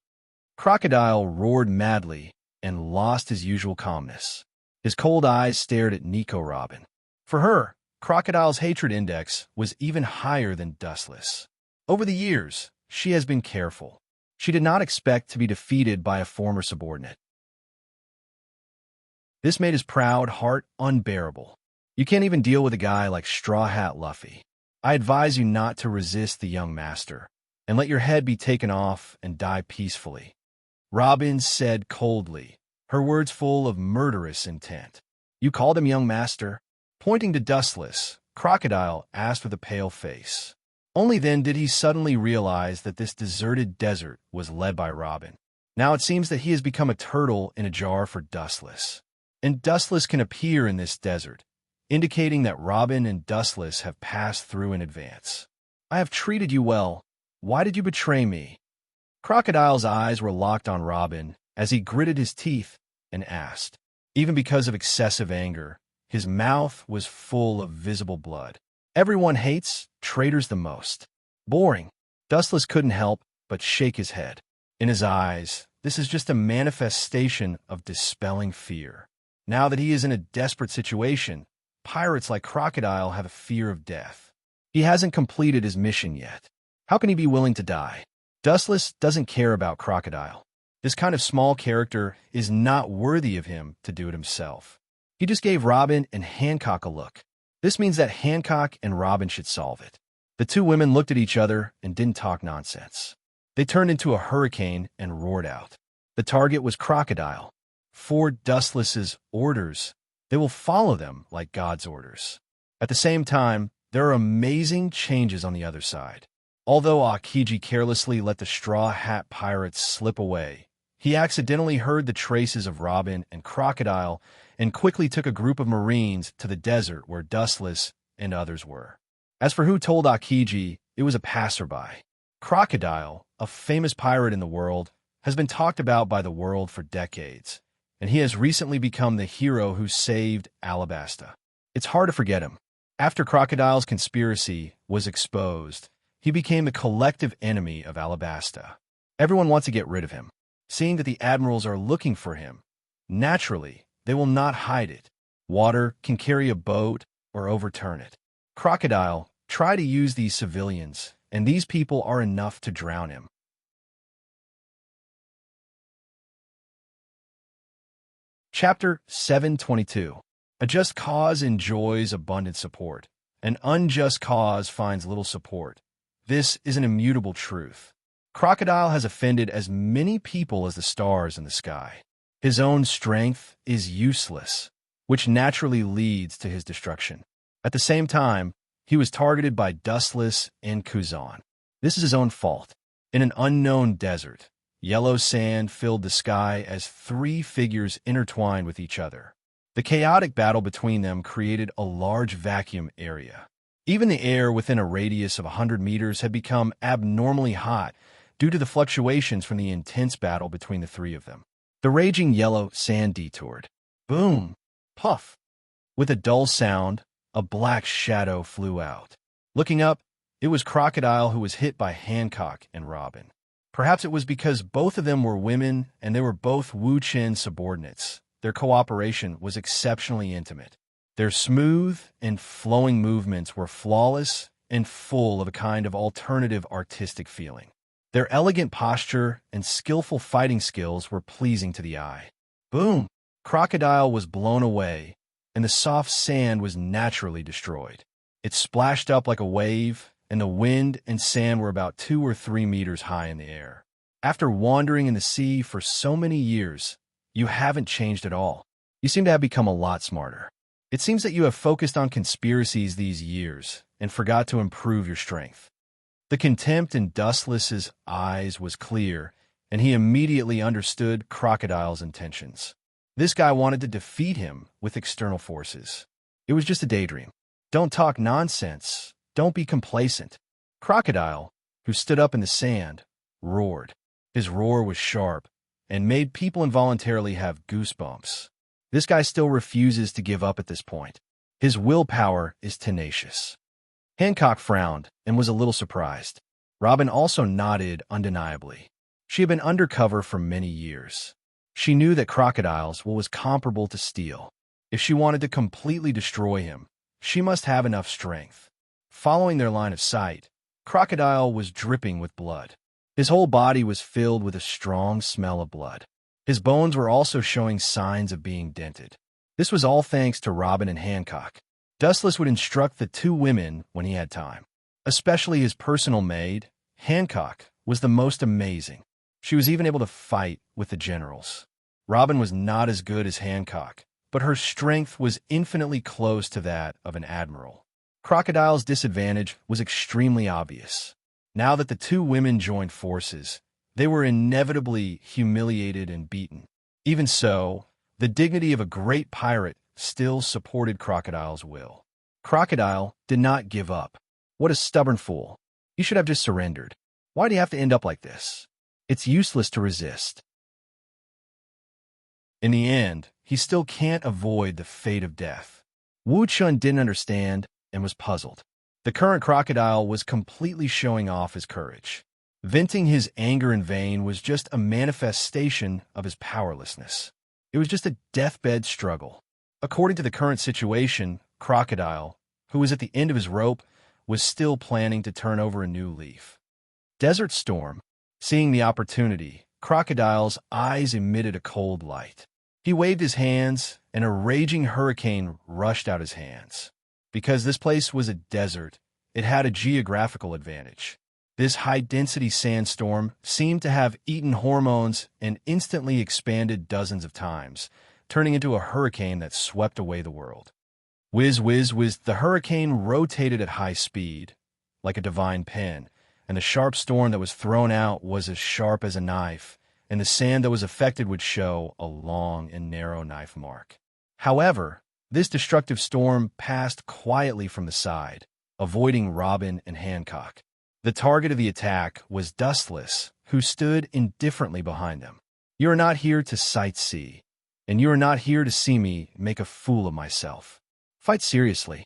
Crocodile roared madly and lost his usual calmness. His cold eyes stared at Nico Robin. For her, Crocodile's hatred index was even higher than Dustless. Over the years, she has been careful. She did not expect to be defeated by a former subordinate. This made his proud heart unbearable. You can't even deal with a guy like Straw Hat Luffy. I advise you not to resist the young master, and let your head be taken off and die peacefully." Robin said coldly, her words full of murderous intent. "You called him young master?" Pointing to Dustless, Crocodile asked with a pale face. Only then did he suddenly realize that this deserted desert was led by Robin. Now it seems that he has become a turtle in a jar for Dustless. and Dustless can appear in this desert, indicating that Robin and Dustless have passed through in advance. I have treated you well. Why did you betray me? Crocodile's eyes were locked on Robin as he gritted his teeth and asked. Even because of excessive anger, his mouth was full of visible blood. Everyone hates traitors the most. Boring. Dustless couldn't help but shake his head. In his eyes, this is just a manifestation of dispelling fear. Now that he is in a desperate situation, pirates like Crocodile have a fear of death. He hasn't completed his mission yet. How can he be willing to die? Dustless doesn't care about Crocodile. This kind of small character is not worthy of him to do it himself. He just gave Robin and Hancock a look. This means that Hancock and Robin should solve it. The two women looked at each other and didn't talk nonsense. They turned into a hurricane and roared out. The target was Crocodile. For Dustless's orders, they will follow them like God's orders. At the same time, there are amazing changes on the other side. Although Aokiji carelessly let the Straw Hat Pirates slip away, he accidentally heard the traces of Robin and Crocodile and quickly took a group of Marines to the desert where Dustless and others were. As for who told Aokiji, it was a passerby. Crocodile, a famous pirate in the world, has been talked about by the world for decades, and he has recently become the hero who saved Alabasta. It's hard to forget him. After Crocodile's conspiracy was exposed, he became the collective enemy of Alabasta. Everyone wants to get rid of him. Seeing that the admirals are looking for him, naturally, they will not hide it. Water can carry a boat or overturn it. Crocodile try to use these civilians, and these people are enough to drown him. Chapter 722. A just cause enjoys abundant support. An unjust cause finds little support. This is an immutable truth. Crocodile has offended as many people as the stars in the sky. His own strength is useless, which naturally leads to his destruction. At the same time, he was targeted by Dustless and Kuzan. This is his own fault. In an unknown desert, yellow sand filled the sky as three figures intertwined with each other. The chaotic battle between them created a large vacuum area. Even the air within a radius of 100 meters had become abnormally hot due to the fluctuations from the intense battle between the three of them. The raging yellow sand detoured. Boom! Puff! With a dull sound, a black shadow flew out. Looking up, it was Crocodile who was hit by Hancock and Robin. Perhaps it was because both of them were women and they were both Wu Chen subordinates. Their cooperation was exceptionally intimate. Their smooth and flowing movements were flawless and full of a kind of alternative artistic feeling. Their elegant posture and skillful fighting skills were pleasing to the eye. Boom! Crocodile was blown away, and the soft sand was naturally destroyed. It splashed up like a wave, and the wind and sand were about 2 or 3 meters high in the air. After wandering in the sea for so many years, you haven't changed at all. You seem to have become a lot smarter. It seems that you have focused on conspiracies these years and forgot to improve your strength. The contempt in Dustless's eyes was clear, and he immediately understood Crocodile's intentions. This guy wanted to defeat him with external forces. It was just a daydream. Don't talk nonsense. Don't be complacent. Crocodile, who stood up in the sand, roared. His roar was sharp and made people involuntarily have goosebumps. This guy still refuses to give up at this point. His willpower is tenacious. Hancock frowned and was a little surprised. Robin also nodded undeniably. She had been undercover for many years. She knew that Crocodile's was comparable to steel. If she wanted to completely destroy him, she must have enough strength. Following their line of sight, Crocodile was dripping with blood. His whole body was filled with a strong smell of blood. His bones were also showing signs of being dented. This was all thanks to Robin and Hancock. Dustless would instruct the two women when he had time. Especially his personal maid, Hancock, was the most amazing. She was even able to fight with the generals. Robin was not as good as Hancock, but her strength was infinitely close to that of an admiral. Crocodile's disadvantage was extremely obvious. Now that the two women joined forces, they were inevitably humiliated and beaten. Even so, The dignity of a great pirate still supported Crocodile's will. Crocodile did not give up. What a stubborn fool. You should have just surrendered. Why do you have to end up like this? It's useless to resist. In the end, he still can't avoid the fate of death. Wu Chun didn't understand and was puzzled. The current crocodile was completely showing off his courage. Venting his anger in vain was just a manifestation of his powerlessness. It was just a deathbed struggle. According to the current situation, Crocodile, who was at the end of his rope, was still planning to turn over a new leaf. Desert Storm, seeing the opportunity, Crocodile's eyes emitted a cold light. He waved his hands, and a raging hurricane rushed out his hands. Because this place was a desert, it had a geographical advantage. This high-density sandstorm seemed to have eaten hormones and instantly expanded dozens of times, turning into a hurricane that swept away the world. Whiz, whiz, whiz, the hurricane rotated at high speed, like a divine pen, and the sharp storm that was thrown out was as sharp as a knife, and the sand that was affected would show a long and narrow knife mark. However, this destructive storm passed quietly from the side, avoiding Robin and Hancock. The target of the attack was Dustless, who stood indifferently behind them. You are not here to sightsee, and you are not here to see me make a fool of myself. Fight seriously.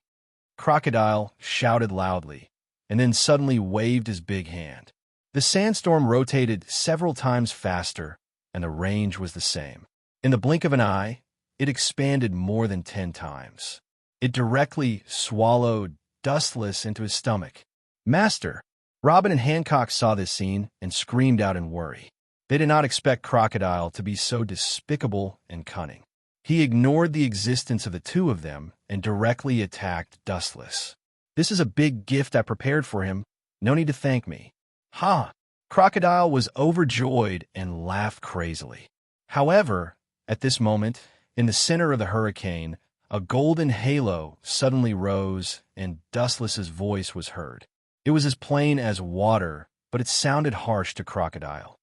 Crocodile shouted loudly, and then suddenly waved his big hand. The sandstorm rotated several times faster, and the range was the same. In the blink of an eye, it expanded more than 10 times. It directly swallowed Dustless into his stomach. Master! Robin and Hancock saw this scene and screamed out in worry. They did not expect Crocodile to be so despicable and cunning. He ignored the existence of the two of them and directly attacked Dustless. This is a big gift I prepared for him. No need to thank me. Ha! Crocodile was overjoyed and laughed crazily. However, at this moment, in the center of the hurricane, a golden halo suddenly rose and Dustless's voice was heard. It was as plain as water, but it sounded harsh to Crocodile.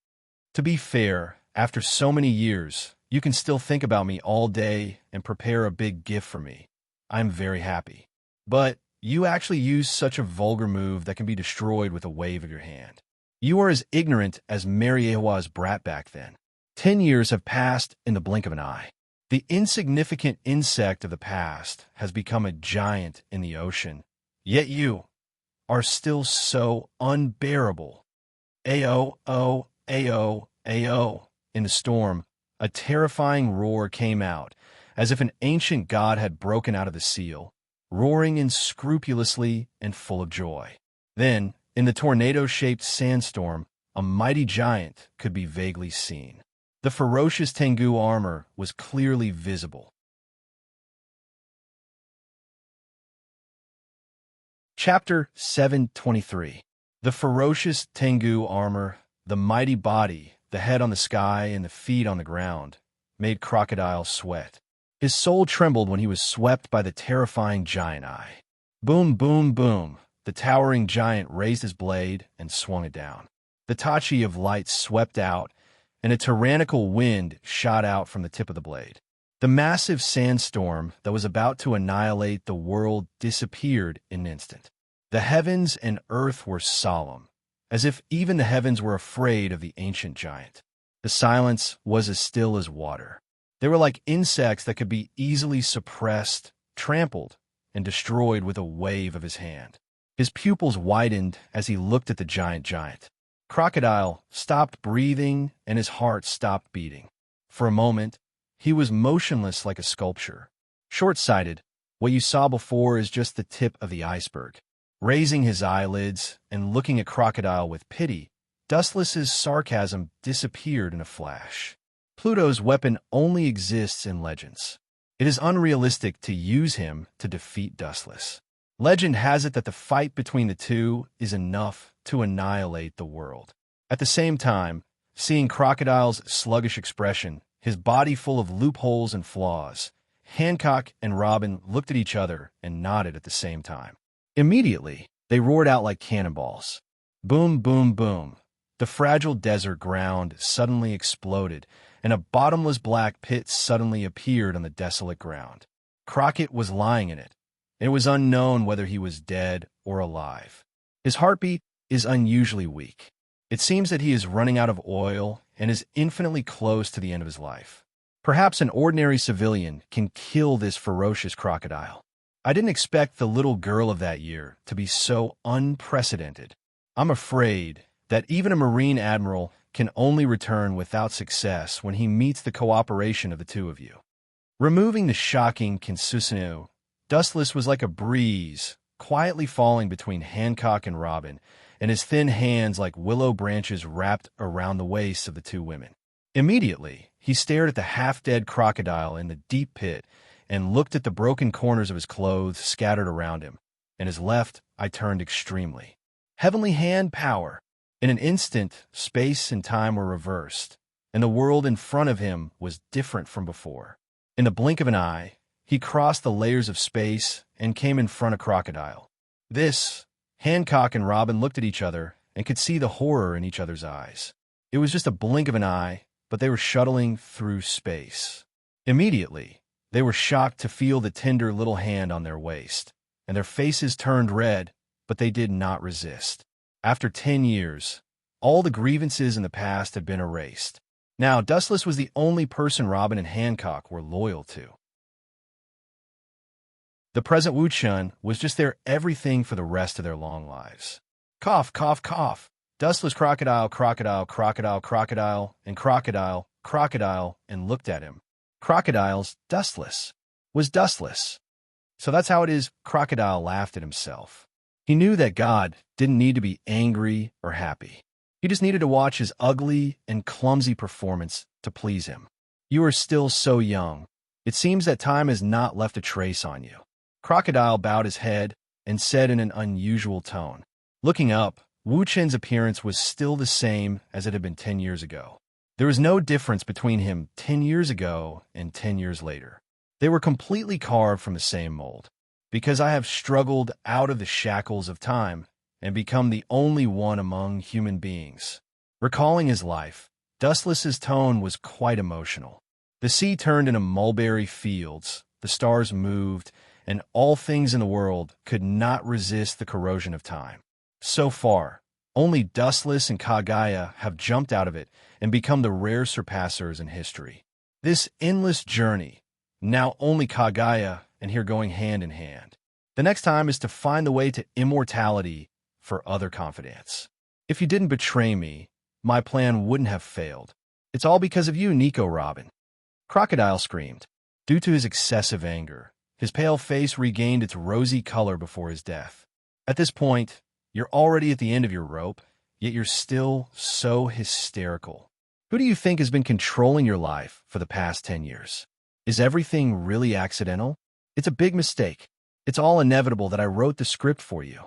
To be fair, after so many years, you can still think about me all day and prepare a big gift for me. I'm very happy. But you actually use such a vulgar move that can be destroyed with a wave of your hand. You are as ignorant as Mariewa's brat back then. 10 years have passed in the blink of an eye. The insignificant insect of the past has become a giant in the ocean. Yet you are still so unbearable. Ayo, oh, ayo, ayo. In the storm, a terrifying roar came out, as if an ancient god had broken out of the seal, roaring unscrupulously and full of joy. Then, in the tornado-shaped sandstorm, a mighty giant could be vaguely seen. The ferocious Tengu armor was clearly visible. Chapter 723. The ferocious Tengu armor, the mighty body, the head on the sky and the feet on the ground, made Crocodile sweat. His soul trembled when he was swept by the terrifying giant eye. Boom, boom, boom. The towering giant raised his blade and swung it down. The tachi of light swept out, and a tyrannical wind shot out from the tip of the blade. The massive sandstorm that was about to annihilate the world disappeared in an instant. The heavens and earth were solemn, as if even the heavens were afraid of the ancient giant. The silence was as still as water. They were like insects that could be easily suppressed, trampled, and destroyed with a wave of his hand. His pupils widened as he looked at the giant. Crocodile stopped breathing and his heart stopped beating. For a moment, he was motionless like a sculpture. Short-sighted, what you saw before is just the tip of the iceberg. Raising his eyelids and looking at Crocodile with pity, Dustless's sarcasm disappeared in a flash. Pluto's weapon only exists in legends. It is unrealistic to use him to defeat Dustless. Legend has it that the fight between the two is enough to annihilate the world. At the same time, seeing Crocodile's sluggish expression, his body full of loopholes and flaws, Hancock and Robin looked at each other and nodded at the same time. Immediately, they roared out like cannonballs. Boom, boom, boom. The fragile desert ground suddenly exploded, and a bottomless black pit suddenly appeared on the desolate ground. Crockett was lying in it. It was unknown whether he was dead or alive. His heartbeat is unusually weak. It seems that he is running out of oil and is infinitely close to the end of his life. Perhaps an ordinary civilian can kill this ferocious crocodile. I didn't expect the little girl of that year to be so unprecedented. I'm afraid that even a Marine admiral can only return without success when he meets the cooperation of the two of you. Removing the shocking Kinsusinu, Dustless was like a breeze, quietly falling between Hancock and Robin, and his thin hands like willow branches wrapped around the waists of the two women. Immediately, he stared at the half-dead crocodile in the deep pit and looked at the broken corners of his clothes scattered around him, and his left eye turned extremely. Heavenly hand power! In an instant, space and time were reversed, and the world in front of him was different from before. In the blink of an eye, he crossed the layers of space and came in front of Crocodile. Hancock and Robin looked at each other and could see the horror in each other's eyes. It was just a blink of an eye, but they were shuttling through space. Immediately, they were shocked to feel the tender little hand on their waist, and their faces turned red, but they did not resist. After 10 years, all the grievances in the past had been erased. Now, Dustless was the only person Robin and Hancock were loyal to. The present Wuchun was just their everything for the rest of their long lives. Cough, cough, cough. Dustless crocodile, crocodile, crocodile, crocodile, and crocodile, crocodile, and looked at him. Crocodile's Dustless was dustless. So that's how it is. Crocodile laughed at himself. He knew that God didn't need to be angry or happy. He just needed to watch his ugly and clumsy performance to please him. You are still so young. It seems that time has not left a trace on you. Crocodile bowed his head and said in an unusual tone. Looking up, Wu Chen's appearance was still the same as it had been 10 years ago. There was no difference between him 10 years ago and 10 years later. They were completely carved from the same mold. Because I have struggled out of the shackles of time and become the only one among human beings. Recalling his life, Dustless's tone was quite emotional. The sea turned into mulberry fields, the stars moved, and all things in the world could not resist the corrosion of time. So far, only Dustless and Kagaya have jumped out of it and become the rare surpassers in history. This endless journey, now only Kagaya and here going hand in hand. The next time is to find the way to immortality for other confidants. If you didn't betray me, my plan wouldn't have failed. It's all because of you, Nico Robin. Crocodile screamed. Due to his excessive anger, his pale face regained its rosy color before his death. At this point, you're already at the end of your rope, yet you're still so hysterical. Who do you think has been controlling your life for the past 10 years? Is everything really accidental? It's a big mistake. It's all inevitable that I wrote the script for you.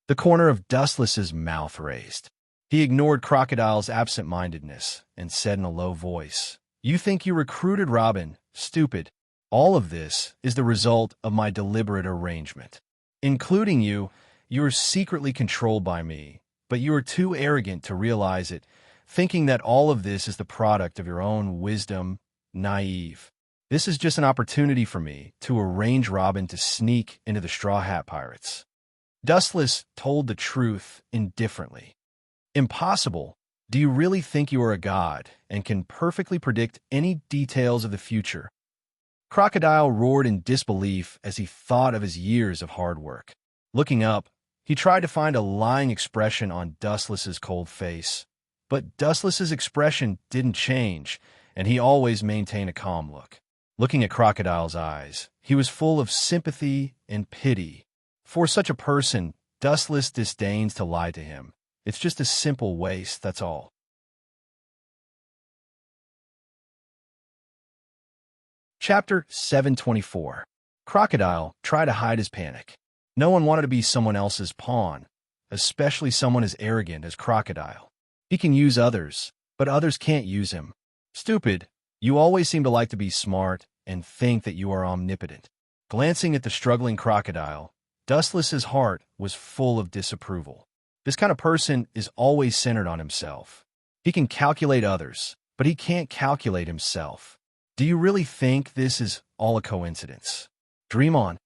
The corner of Dustless's mouth raised. He ignored Crocodile's absent-mindedness and said in a low voice, You think you recruited Robin? Stupid. All of this is the result of my deliberate arrangement. Including you, you are secretly controlled by me, but you are too arrogant to realize it, thinking that all of this is the product of your own wisdom, naive. This is just an opportunity for me to arrange Robin to sneak into the Straw Hat Pirates. Dustless told the truth indifferently. Impossible. Do you really think you are a god and can perfectly predict any details of the future? Crocodile roared in disbelief as he thought of his years of hard work. Looking up, he tried to find a lying expression on Dustless's cold face. But Dustless's expression didn't change, and he always maintained a calm look. Looking at Crocodile's eyes, he was full of sympathy and pity. For such a person, Dustless disdains to lie to him. It's just a simple waste, that's all. Chapter 724. Crocodile tried to hide his panic. No one wanted to be someone else's pawn, especially someone as arrogant as Crocodile. He can use others, but others can't use him. Stupid. You always seem to like to be smart and think that you are omnipotent. Glancing at the struggling Crocodile, Dustless's heart was full of disapproval. This kind of person is always centered on himself. He can calculate others, but he can't calculate himself. Do you really think this is all a coincidence? Dream on.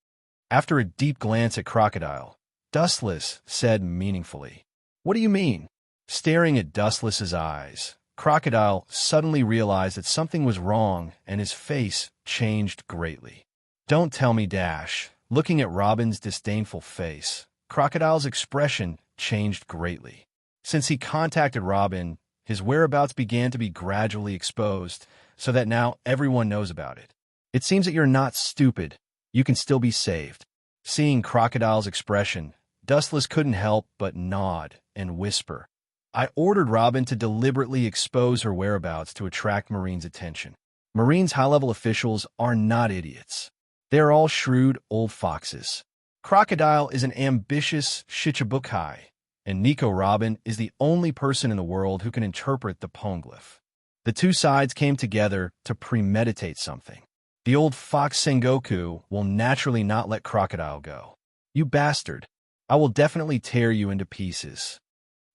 After a deep glance at Crocodile, Dustless said meaningfully, "What do you mean?" Staring at Dustless's eyes, Crocodile suddenly realized that something was wrong and his face changed greatly. "Don't tell me, Dash." Looking at Robin's disdainful face, Crocodile's expression changed greatly. Since he contacted Robin, his whereabouts began to be gradually exposed, so that now everyone knows about it. "It seems that you're not stupid. You can still be saved." Seeing Crocodile's expression, Dustless couldn't help but nod and whisper, "I ordered Robin to deliberately expose her whereabouts to attract Marine's attention. Marine's high-level officials are not idiots. They are all shrewd old foxes. Crocodile is an ambitious Shichibukai, and Nico Robin is the only person in the world who can interpret the poneglyph. The two sides came together to premeditate something. The old fox Sengoku will naturally not let Crocodile go. You bastard! I will definitely tear you into pieces."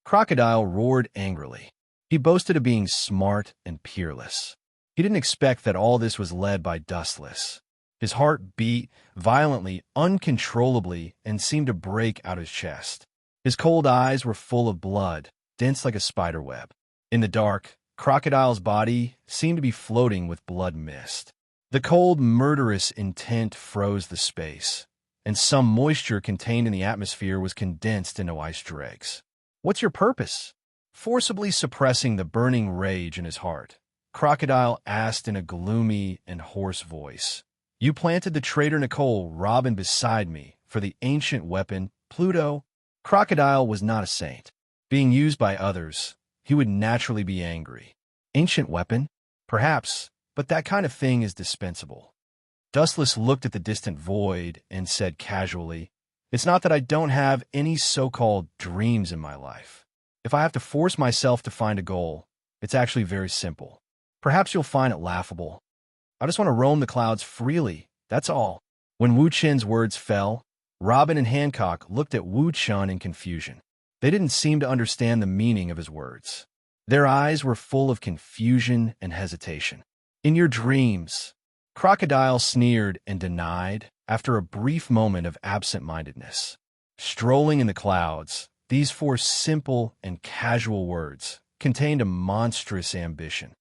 Crocodile roared angrily. He boasted of being smart and peerless. He didn't expect that all this was led by Dustless. His heart beat violently, uncontrollably, and seemed to break out his chest. His cold eyes were full of blood, dense like a spiderweb. In the dark, Crocodile's body seemed to be floating with blood mist. The cold, murderous intent froze the space, and some moisture contained in the atmosphere was condensed into ice dregs. "What's your purpose?" Forcibly suppressing the burning rage in his heart, Crocodile asked in a gloomy and hoarse voice. "You planted the traitor Nicole Robin beside me for the ancient weapon, Pluto." Crocodile was not a saint. Being used by others, he would naturally be angry. "Ancient weapon? Perhaps, but that kind of thing is dispensable." Dustless looked at the distant void and said casually, "It's not that I don't have any so-called dreams in my life. If I have to force myself to find a goal, it's actually very simple. Perhaps you'll find it laughable. I just want to roam the clouds freely, that's all." When Wu Chen's words fell, Robin and Hancock looked at Wu Chen in confusion. They didn't seem to understand the meaning of his words. Their eyes were full of confusion and hesitation. "In your dreams," Crocodile sneered and denied after a brief moment of absent-mindedness. Strolling in the clouds, these four simple and casual words contained a monstrous ambition.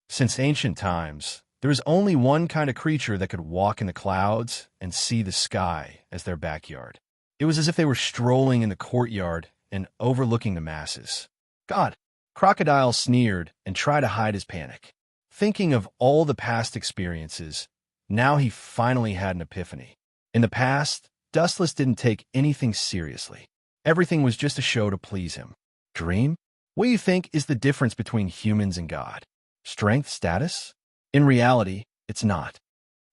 Since ancient times, there is only one kind of creature that could walk in the clouds and see the sky as their backyard. It was as if they were strolling in the courtyard and overlooking the masses. "God!" Crocodile sneered and tried to hide his panic. Thinking of all the past experiences, now he finally had an epiphany. In the past, Dustless didn't take anything seriously. Everything was just a show to please him. Dream? What do you think is the difference between humans and God? Strength, status? In reality, it's not.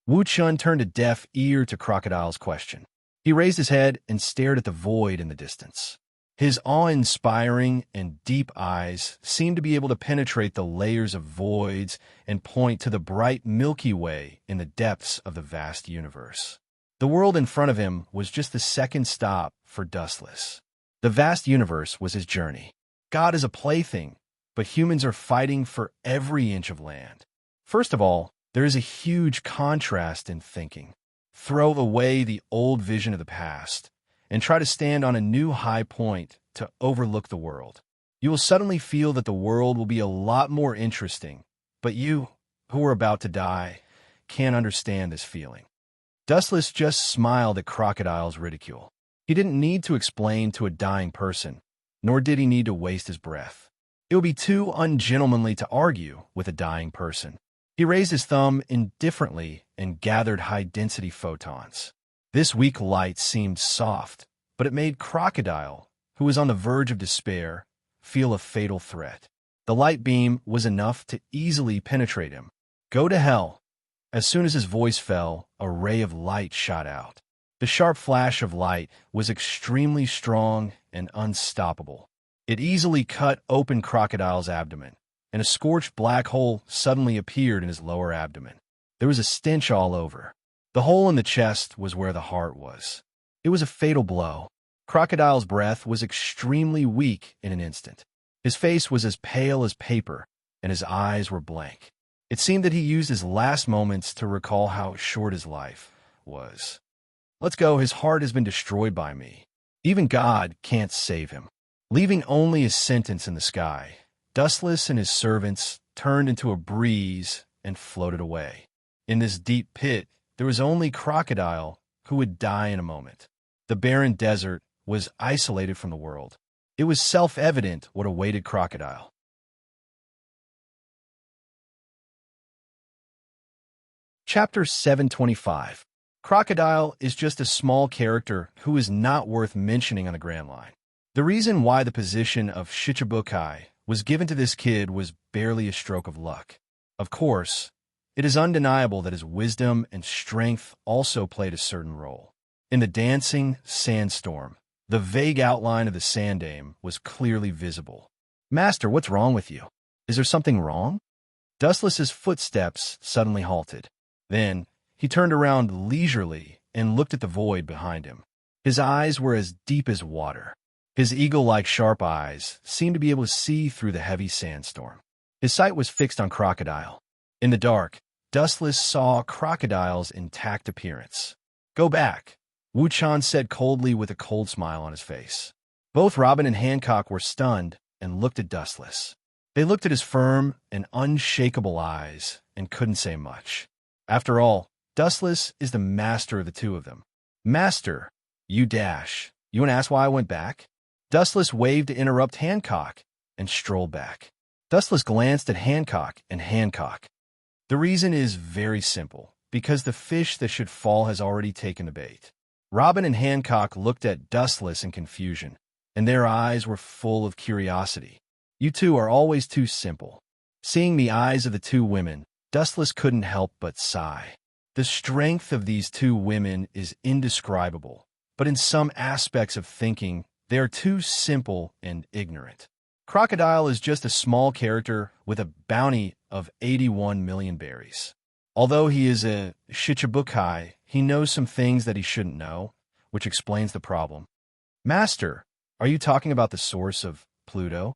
Wu Chun turned a deaf ear to Crocodile's question. He raised his head and stared at the void in the distance. His awe-inspiring and deep eyes seemed to be able to penetrate the layers of voids and point to the bright Milky Way in the depths of the vast universe. The world in front of him was just the second stop for Dustless. The vast universe was his journey. God is a plaything, but humans are fighting for every inch of land. First of all, there is a huge contrast in thinking. Throw away the old vision of the past and try to stand on a new high point to overlook the world. You will suddenly feel that the world will be a lot more interesting, but you, who are about to die, can't understand this feeling. Dustless just smiled at Crocodile's ridicule. He didn't need to explain to a dying person, nor did he need to waste his breath. It would be too ungentlemanly to argue with a dying person. He raised his thumb indifferently and gathered high-density photons. This weak light seemed soft, but it made Crocodile, who was on the verge of despair, feel a fatal threat. The light beam was enough to easily penetrate him. "Go to hell." As soon as his voice fell, a ray of light shot out. The sharp flash of light was extremely strong and unstoppable. It easily cut open Crocodile's abdomen, and a scorched black hole suddenly appeared in his lower abdomen. There was a stench all over. The hole in the chest was where the heart was. It was a fatal blow. Crocodile's breath was extremely weak in an instant. His face was as pale as paper, and his eyes were blank. It seemed that he used his last moments to recall how short his life was. Let's go, his heart has been destroyed by me. Even God can't save him. Leaving only his sentence in the sky, Dustless and his servants turned into a breeze and floated away. In this deep pit, there was only Crocodile, who would die in a moment. The barren desert was isolated from the world. It was self-evident what awaited Crocodile. Chapter 725. Crocodile is just a small character who is not worth mentioning on the Grand Line. The reason why the position of Shichibukai was given to this kid was barely a stroke of luck. Of course, it is undeniable that his wisdom and strength also played a certain role. In the dancing sandstorm, the vague outline of the Sanddame was clearly visible. "Master, what's wrong with you? Is there something wrong?" Dustless's footsteps suddenly halted. Then, he turned around leisurely and looked at the void behind him. His eyes were as deep as water. His eagle-like sharp eyes seemed to be able to see through the heavy sandstorm. His sight was fixed on Crocodile. In the dark, Dustless saw Crocodile's intact appearance. "Go back," Wuchan said coldly with a cold smile on his face. Both Robin and Hancock were stunned and looked at Dustless. They looked at his firm and unshakable eyes and couldn't say much. After all, Dustless is the master of the two of them. "Master, you dash. You want to ask why I went back?" Dustless waved to interrupt Hancock and strolled back. Dustless glanced at Hancock and Hancock. "The reason is very simple, because the fish that should fall has already taken the bait." Robin and Hancock looked at Dustless in confusion, and their eyes were full of curiosity. "You two are always too simple." Seeing the eyes of the two women, Dustless couldn't help but sigh. The strength of these two women is indescribable, but in some aspects of thinking, they are too simple and ignorant. Crocodile is just a small character with a bounty of 81 million berries. Although he is a Shichibukai, he knows some things that he shouldn't know, which explains the problem. "Master, are you talking about the source of Pluto?"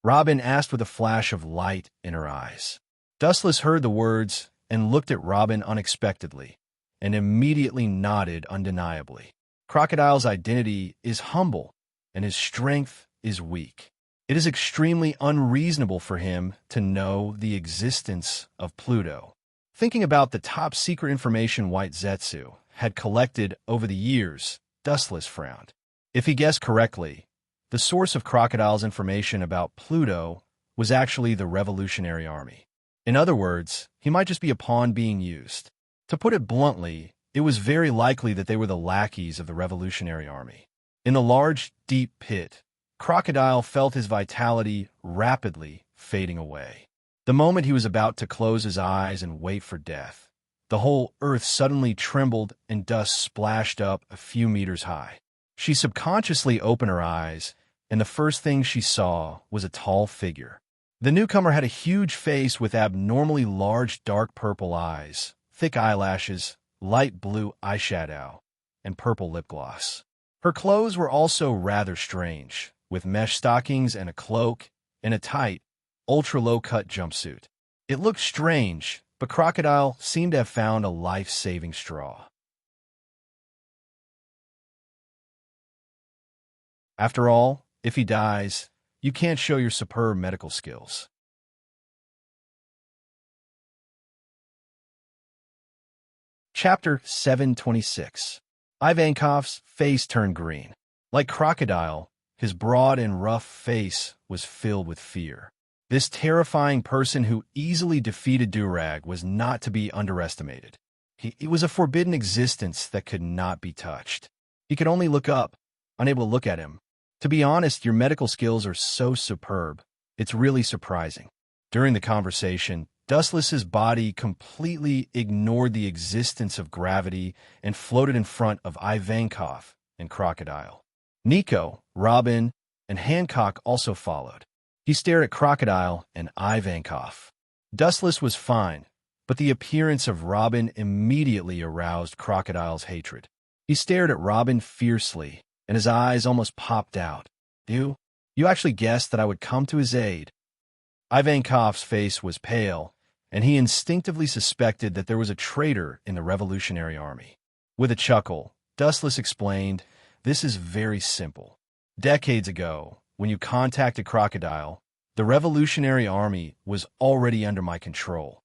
Robin asked with a flash of light in her eyes. Dustless heard the words and looked at Robin unexpectedly, and immediately nodded undeniably. Crocodile's identity is humble, and his strength is weak. It is extremely unreasonable for him to know the existence of Pluto. Thinking about the top-secret information White Zetsu had collected over the years, Dustless frowned. If he guessed correctly, the source of Crocodile's information about Pluto was actually the Revolutionary Army. In other words, he might just be a pawn being used. To put it bluntly, it was very likely that they were the lackeys of the Revolutionary Army. In the large, deep pit, Crocodile felt his vitality rapidly fading away. The moment he was about to close his eyes and wait for death, the whole earth suddenly trembled and dust splashed up a few meters high. She subconsciously opened her eyes, and the first thing she saw was a tall figure. The newcomer had a huge face with abnormally large dark purple eyes, thick eyelashes, light blue eyeshadow, and purple lip gloss. Her clothes were also rather strange, with mesh stockings and a cloak, and a tight, ultra-low-cut jumpsuit. It looked strange, but Crocodile seemed to have found a life-saving straw. After all, if he dies, you can't show your superb medical skills. Chapter 726. Ivankov's face turned green. Like Crocodile, his broad and rough face was filled with fear. This terrifying person who easily defeated Durag was not to be underestimated. He was a forbidden existence that could not be touched. He could only look up, unable to look at him. To be honest, your medical skills are so superb. It's really surprising. During the conversation, Dustless's body completely ignored the existence of gravity and floated in front of Ivankov and Crocodile. Nico, Robin, and Hancock also followed. He stared at Crocodile and Ivankov. Dustless was fine, but the appearance of Robin immediately aroused Crocodile's hatred. He stared at Robin fiercely, and his eyes almost popped out. You You actually guessed that I would come to his aid." Ivankov's face was pale, and he instinctively suspected that there was a traitor in the Revolutionary Army. With a chuckle, Dustless explained, "This is very simple. Decades ago, when you contacted Crocodile, the Revolutionary Army was already under my control.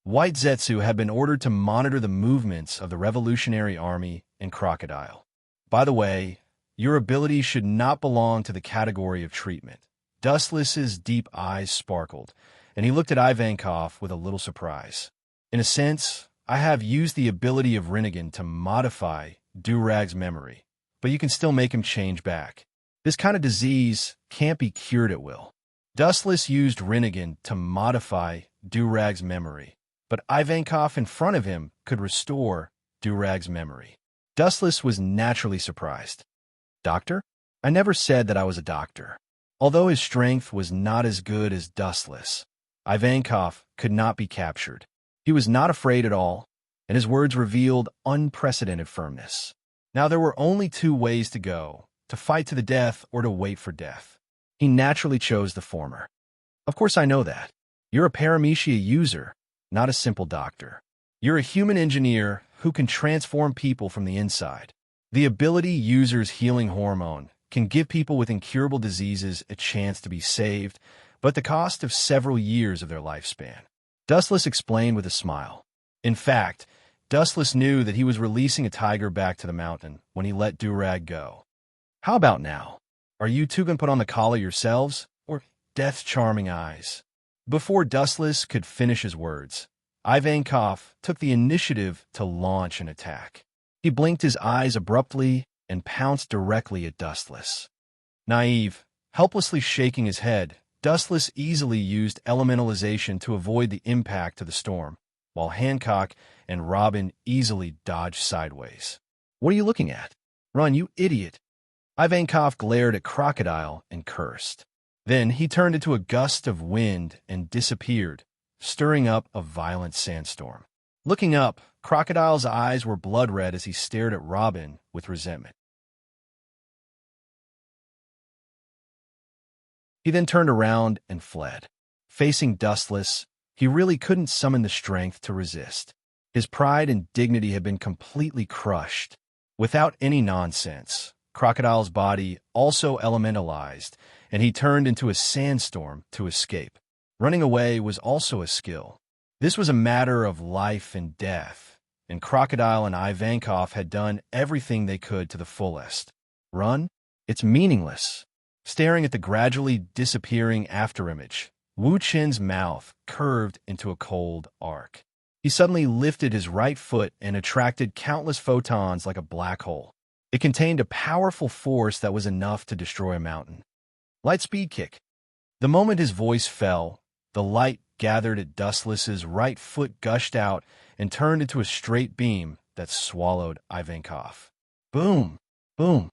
White Zetsu had been ordered to monitor the movements of the Revolutionary Army and Crocodile. By the way, your ability should not belong to the category of treatment." Dustless's deep eyes sparkled, and he looked at Ivankov with a little surprise. "In a sense, I have used the ability of Rinnegan to modify Durag's memory, but you can still make him change back. This kind of disease can't be cured at will." Dustless used Rinnegan to modify Durag's memory, but Ivankov in front of him could restore Durag's memory. Dustless was naturally surprised. "Doctor? I never said that I was a doctor." Although his strength was not as good as Dustless, Ivankov could not be captured. He was not afraid at all, and his words revealed unprecedented firmness. Now there were only two ways to go, to fight to the death or to wait for death. He naturally chose the former. "Of course I know that. You're a paramecia user, not a simple doctor. You're a human engineer who can transform people from the inside. The ability user's healing hormone can give people with incurable diseases a chance to be saved, but at the cost of several years of their lifespan." Dustless explained with a smile. In fact, Dustless knew that he was releasing a tiger back to the mountain when he let Durag go. "How about now? Are you two going to put on the collar yourselves, or Death's charming eyes?" Before Dustless could finish his words, Ivankov took the initiative to launch an attack. He blinked his eyes abruptly and pounced directly at Dustless. Naive, helplessly shaking his head, Dustless easily used elementalization to avoid the impact of the storm, while Hancock and Robin easily dodged sideways. "What are you looking at? Run, you idiot!" Ivankov glared at Crocodile and cursed. Then he turned into a gust of wind and disappeared, stirring up a violent sandstorm. Looking up, Crocodile's eyes were blood red as he stared at Robin with resentment. He then turned around and fled. Facing Dustless, he really couldn't summon the strength to resist. His pride and dignity had been completely crushed. Without any nonsense, Crocodile's body also elementalized, and he turned into a sandstorm to escape. Running away was also a skill. This was a matter of life and death, and Crocodile and Ivankov had done everything they could to the fullest. Run? It's meaningless. Staring at the gradually disappearing afterimage, Wu Chen's mouth curved into a cold arc. He suddenly lifted his right foot and attracted countless photons like a black hole. It contained a powerful force that was enough to destroy a mountain. Light speed kick. The moment his voice fell, the light gathered at Dustless's right foot gushed out and turned into a straight beam that swallowed Ivankov. Boom! Boom!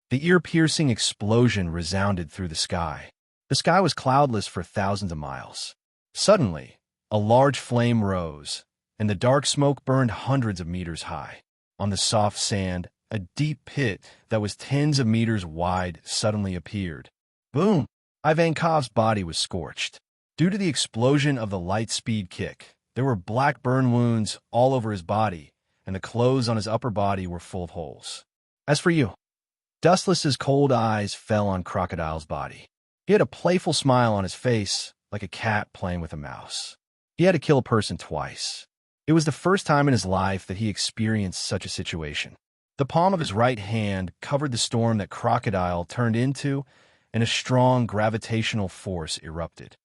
The ear-piercing explosion resounded through the sky. The sky was cloudless for thousands of miles. Suddenly, a large flame rose, and the dark smoke burned hundreds of meters high. On the soft sand, a deep pit that was tens of meters wide suddenly appeared. Boom! Ivankov's body was scorched. Due to the explosion of the light speed kick, there were black burn wounds all over his body, and the clothes on his upper body were full of holes. As for you, Dustless's cold eyes fell on Crocodile's body. He had a playful smile on his face, like a cat playing with a mouse. He had to kill a person twice. It was the first time in his life that he experienced such a situation. The palm of his right hand covered the storm that Crocodile turned into, and a strong gravitational force erupted.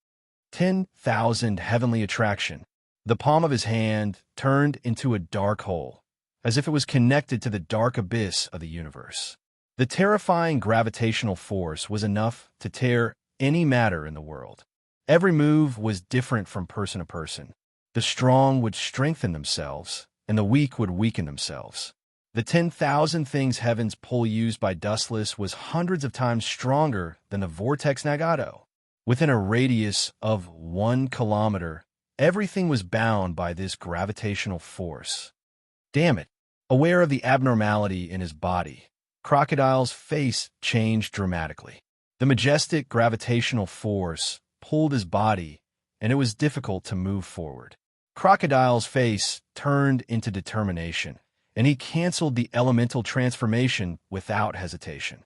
10,000 heavenly attraction. The palm of his hand turned into a dark hole, as if it was connected to the dark abyss of the universe. The terrifying gravitational force was enough to tear any matter in the world. Every move was different from person to person. The strong would strengthen themselves, and the weak would weaken themselves. The 10,000 things heaven's pull used by Dustless was hundreds of times stronger than the Vortex Nagato. Within a radius of 1 kilometer, everything was bound by this gravitational force. Damn it! Aware of the abnormality in his body, Crocodile's face changed dramatically. The majestic gravitational force pulled his body, and it was difficult to move forward. Crocodile's face turned into determination, and he canceled the elemental transformation without hesitation.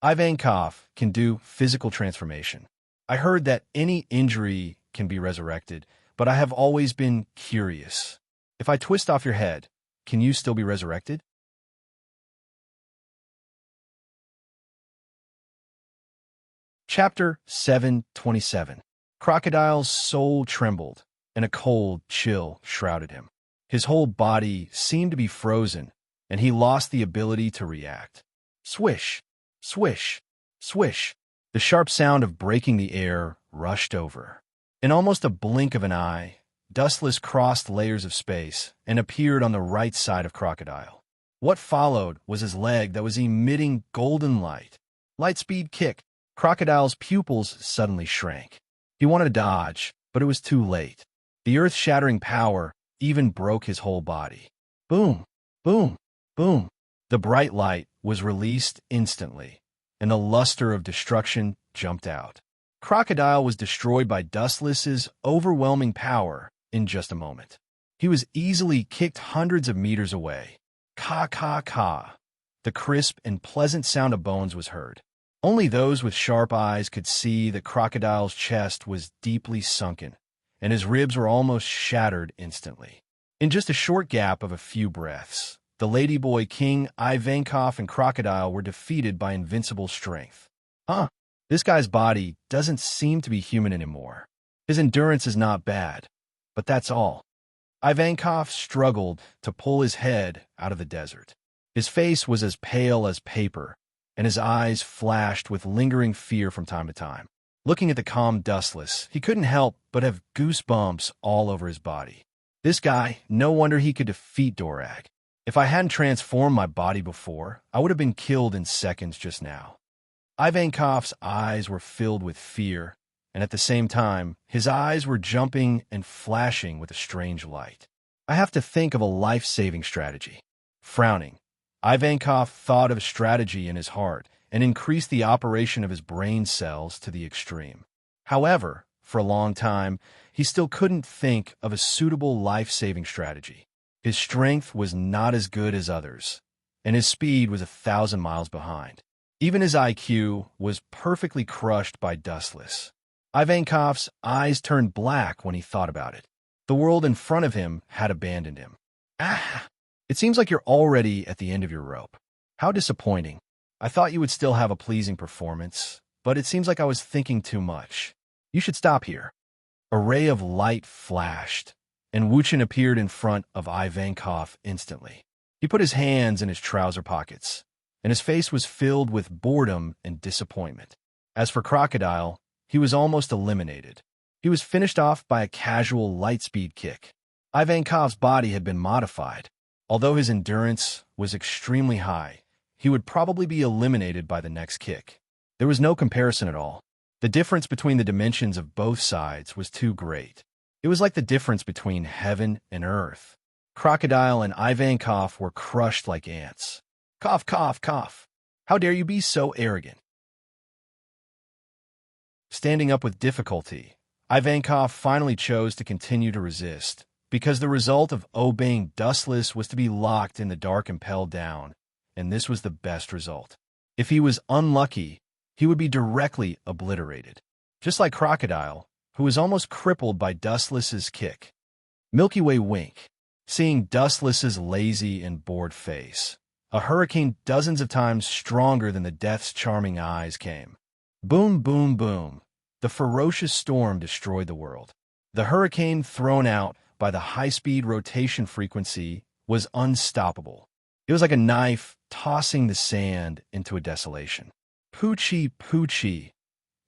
Ivankov can do physical transformation. I heard that any injury can be resurrected, but I have always been curious. If I twist off your head, can you still be resurrected? Chapter 7:27. Crocodile's soul trembled, and a cold chill shrouded him. His whole body seemed to be frozen, and he lost the ability to react. Swish, swish, swish. The sharp sound of breaking the air rushed over. In almost a blink of an eye, Dustless crossed layers of space and appeared on the right side of Crocodile. What followed was his leg that was emitting golden light. Lightspeed kick. Crocodile's pupils suddenly shrank. He wanted to dodge, but it was too late. The earth-shattering power even broke his whole body. Boom, boom, boom. The bright light was released instantly, and the luster of destruction jumped out. Crocodile was destroyed by Dustless's overwhelming power in just a moment. He was easily kicked hundreds of meters away. Ka, ka, ka. The crisp and pleasant sound of bones was heard. Only those with sharp eyes could see that Crocodile's chest was deeply sunken, and his ribs were almost shattered instantly. In just a short gap of a few breaths, the Ladyboy King, Ivankov, and Crocodile were defeated by invincible strength. This guy's body doesn't seem to be human anymore. His endurance is not bad, but that's all. Ivankov struggled to pull his head out of the desert. His face was as pale as paper, and his eyes flashed with lingering fear from time to time. Looking at the calm Dustless, he couldn't help but have goosebumps all over his body. This guy, no wonder he could defeat Dorag. If I hadn't transformed my body before, I would have been killed in seconds just now. Ivankov's eyes were filled with fear, and at the same time, his eyes were jumping and flashing with a strange light. I have to think of a life-saving strategy. Frowning, Ivankov thought of a strategy in his heart and increased the operation of his brain cells to the extreme. However, for a long time, he still couldn't think of a suitable life-saving strategy. His strength was not as good as others, and his speed was 1,000 miles behind. Even his IQ was perfectly crushed by Dustless. Ivankov's eyes turned black when he thought about it. The world in front of him had abandoned him. It seems like you're already at the end of your rope. How disappointing. I thought you would still have a pleasing performance, but it seems like I was thinking too much. You should stop here. A ray of light flashed, and Wuchen appeared in front of Ivankov instantly. He put his hands in his trouser pockets, and his face was filled with boredom and disappointment. As for Crocodile, he was almost eliminated. He was finished off by a casual lightspeed kick. Ivankov's body had been modified. Although his endurance was extremely high, he would probably be eliminated by the next kick. There was no comparison at all. The difference between the dimensions of both sides was too great. It was like the difference between heaven and earth. Crocodile and Ivankov were crushed like ants. Cough, cough, cough. How dare you be so arrogant? Standing up with difficulty, Ivankov finally chose to continue to resist, because the result of obeying Dustless was to be locked in the dark and impelled down, and this was the best result. If he was unlucky, he would be directly obliterated, just like Crocodile, who was almost crippled by Dustless's kick. Milky Way wink. Seeing Dustless's lazy and bored face, a hurricane dozens of times stronger than the Death's charming eyes came. Boom, boom, boom. The ferocious storm destroyed the world. The hurricane thrown out by the high-speed rotation frequency was unstoppable. It was like a knife tossing the sand into a desolation. Poochie, poochie.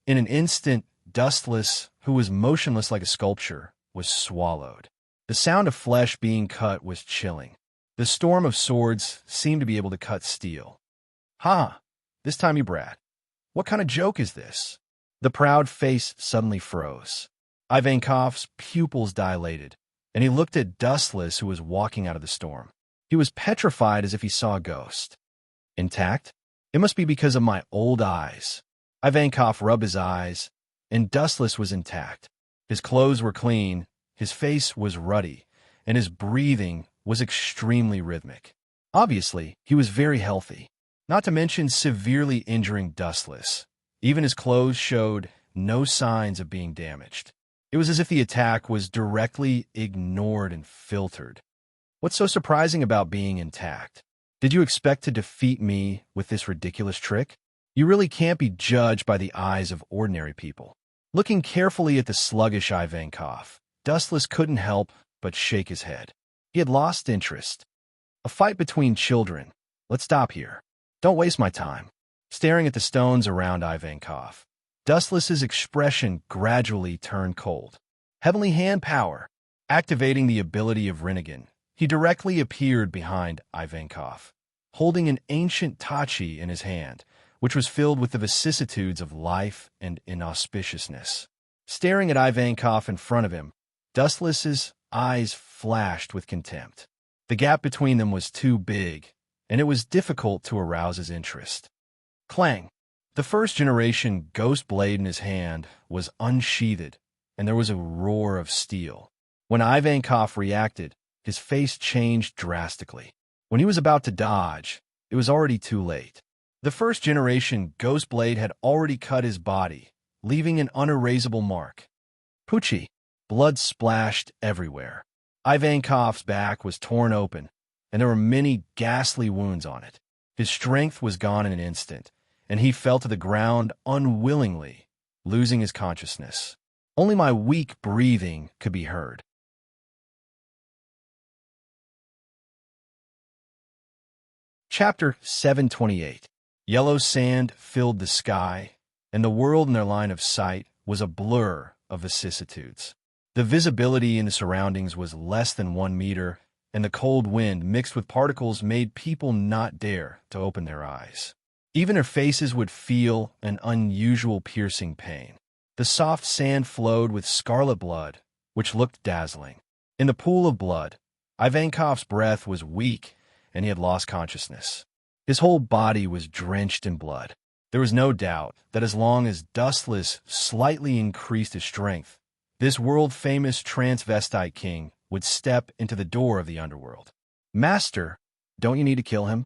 In an instant, Dustless, who was motionless like a sculpture, was swallowed. The sound of flesh being cut was chilling. The storm of swords seemed to be able to cut steel. Ha! This time you brat. What kind of joke is this? The proud face suddenly froze. Ivankov's pupils dilated, and he looked at Dustless, who was walking out of the storm. He was petrified as if he saw a ghost. Intact? It must be because of my old eyes. Ivankov rubbed his eyes, and Dustless was intact. His clothes were clean, his face was ruddy, and his breathing was extremely rhythmic. Obviously, he was very healthy, not to mention severely injuring Dustless. Even his clothes showed no signs of being damaged. It was as if the attack was directly ignored and filtered. What's so surprising about being intact? Did you expect to defeat me with this ridiculous trick? You really can't be judged by the eyes of ordinary people. Looking carefully at the sluggish Ivankov, Dustless couldn't help but shake his head. He had lost interest. A fight between children. Let's stop here. Don't waste my time. Staring at the stones around Ivankov, Dustless's expression gradually turned cold. Heavenly Hand Power. Activating the ability of Rinnegan, he directly appeared behind Ivankov, holding an ancient tachi in his hand, which was filled with the vicissitudes of life and inauspiciousness. Staring at Ivankov in front of him, Dustless's eyes flashed with contempt. The gap between them was too big, and it was difficult to arouse his interest. Clang! The first-generation ghost blade in his hand was unsheathed, and there was a roar of steel. When Ivankov reacted, his face changed drastically. When he was about to dodge, it was already too late. The first-generation ghost blade had already cut his body, leaving an unerasable mark. Poochie! Blood splashed everywhere. Ivankov's back was torn open, and there were many ghastly wounds on it. His strength was gone in an instant, and he fell to the ground unwillingly, losing his consciousness. Only my weak breathing could be heard. Chapter 728. Yellow sand filled the sky, and the world in their line of sight was a blur of vicissitudes. The visibility in the surroundings was less than 1 meter, and the cold wind mixed with particles made people not dare to open their eyes. Even their faces would feel an unusual piercing pain. The soft sand flowed with scarlet blood, which looked dazzling. In the pool of blood, Ivankov's breath was weak, and he had lost consciousness. His whole body was drenched in blood. There was no doubt that as long as Dustless slightly increased his strength, this world-famous transvestite king would step into the door of the underworld. Master, don't you need to kill him?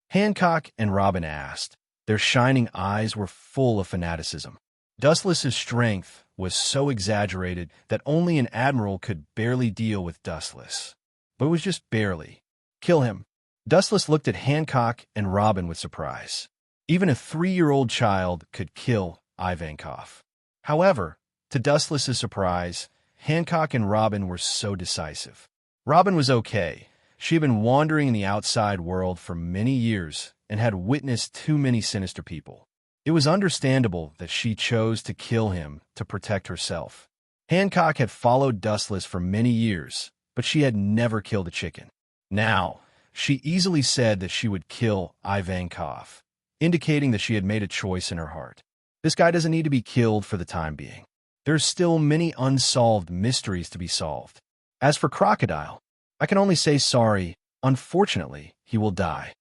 Hancock and Robin asked. Their shining eyes were full of fanaticism. Dustless's strength was so exaggerated that only an admiral could barely deal with Dustless. But it was just barely. Kill him. Dustless looked at Hancock and Robin with surprise. Even a 3-year-old child could kill Ivankov. However, to Dustless's surprise, Hancock and Robin were so decisive. Robin was okay. She had been wandering in the outside world for many years and had witnessed too many sinister people. It was understandable that she chose to kill him to protect herself. Hancock had followed Dustless for many years, but she had never killed a chicken. Now, she easily said that she would kill Ivankov, indicating that she had made a choice in her heart. This guy doesn't need to be killed for the time being. There's still many unsolved mysteries to be solved. As for Crocodile, I can only say sorry. Unfortunately, he will die.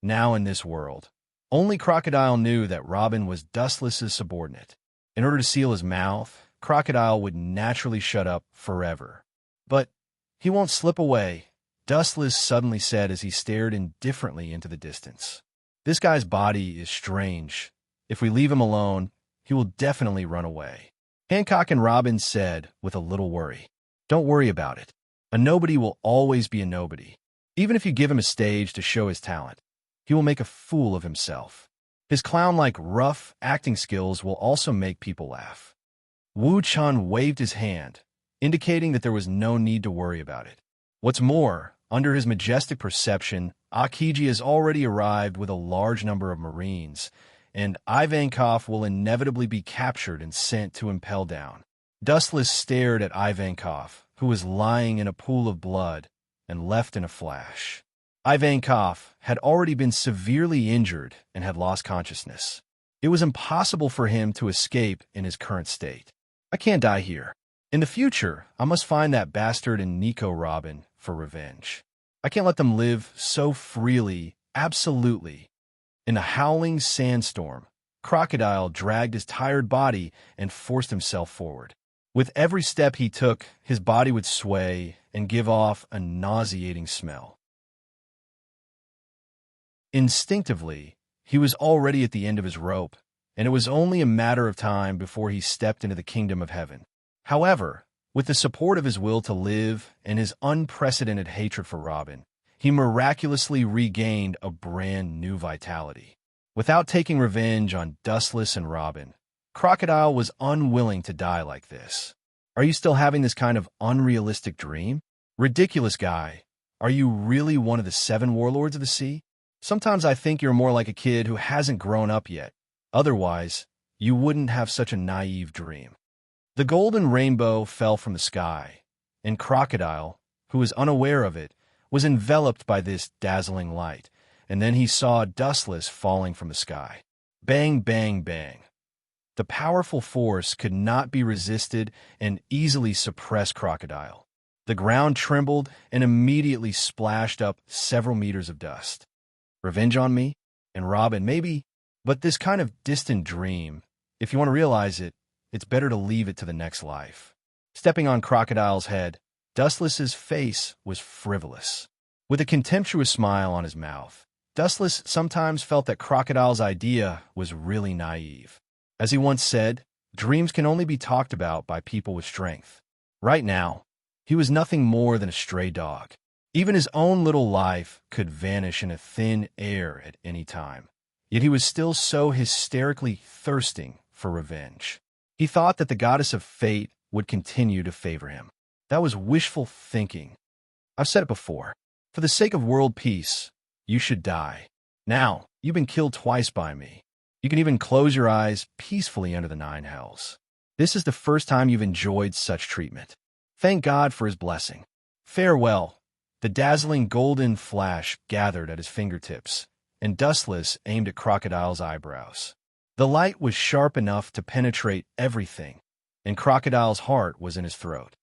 Now in this world, only Crocodile knew that Robin was Dustless's subordinate. In order to seal his mouth, Crocodile would naturally shut up forever. But he won't slip away, Dustless suddenly said as he stared indifferently into the distance. This guy's body is strange. If we leave him alone, he will definitely run away. Hancock and Robin said with a little worry. Don't worry about it. A nobody will always be a nobody. Even if you give him a stage to show his talent, he will make a fool of himself. His clown-like rough acting skills will also make people laugh. Wu Chun waved his hand, indicating that there was no need to worry about it. What's more, under his majestic perception, Akiji has already arrived with a large number of Marines, and Ivankov will inevitably be captured and sent to Impel Down. Dustless stared at Ivankov, who was lying in a pool of blood, and left in a flash. Ivankov had already been severely injured and had lost consciousness. It was impossible for him to escape in his current state. I can't die here. In the future, I must find that bastard and Nico Robin for revenge. I can't let them live so freely, absolutely. In a howling sandstorm, Crocodile dragged his tired body and forced himself forward. With every step he took, his body would sway and give off a nauseating smell. Instinctively, he was already at the end of his rope, and it was only a matter of time before he stepped into the kingdom of heaven. However, with the support of his will to live and his unprecedented hatred for Robin, he miraculously regained a brand new vitality. Without taking revenge on Dustless and Robin, Crocodile was unwilling to die like this. Are you still having this kind of unrealistic dream? Ridiculous guy. Are you really one of the 7 warlords of the sea? Sometimes I think you're more like a kid who hasn't grown up yet. Otherwise, you wouldn't have such a naive dream. The golden rainbow fell from the sky, and Crocodile, who was unaware of it, was enveloped by this dazzling light, and then he saw Dustless falling from the sky. Bang, bang, bang. The powerful force could not be resisted and easily suppressed Crocodile. The ground trembled and immediately splashed up several meters of dust. Revenge on me? And Robin, maybe? But this kind of distant dream, if you want to realize it, it's better to leave it to the next life. Stepping on Crocodile's head, Dustless's face was frivolous. With a contemptuous smile on his mouth, Dustless sometimes felt that Crocodile's idea was really naive. As he once said, dreams can only be talked about by people with strength. Right now, he was nothing more than a stray dog. Even his own little life could vanish in a thin air at any time. Yet he was still so hysterically thirsting for revenge. He thought that the goddess of fate would continue to favor him. That was wishful thinking. I've said it before. For the sake of world peace, you should die. Now, you've been killed twice by me. You can even close your eyes peacefully under the 9 hells. This is the first time you've enjoyed such treatment. Thank God for his blessing. Farewell. The dazzling golden flash gathered at his fingertips, and Dustless aimed at Crocodile's eyebrows. The light was sharp enough to penetrate everything, and Crocodile's heart was in his throat.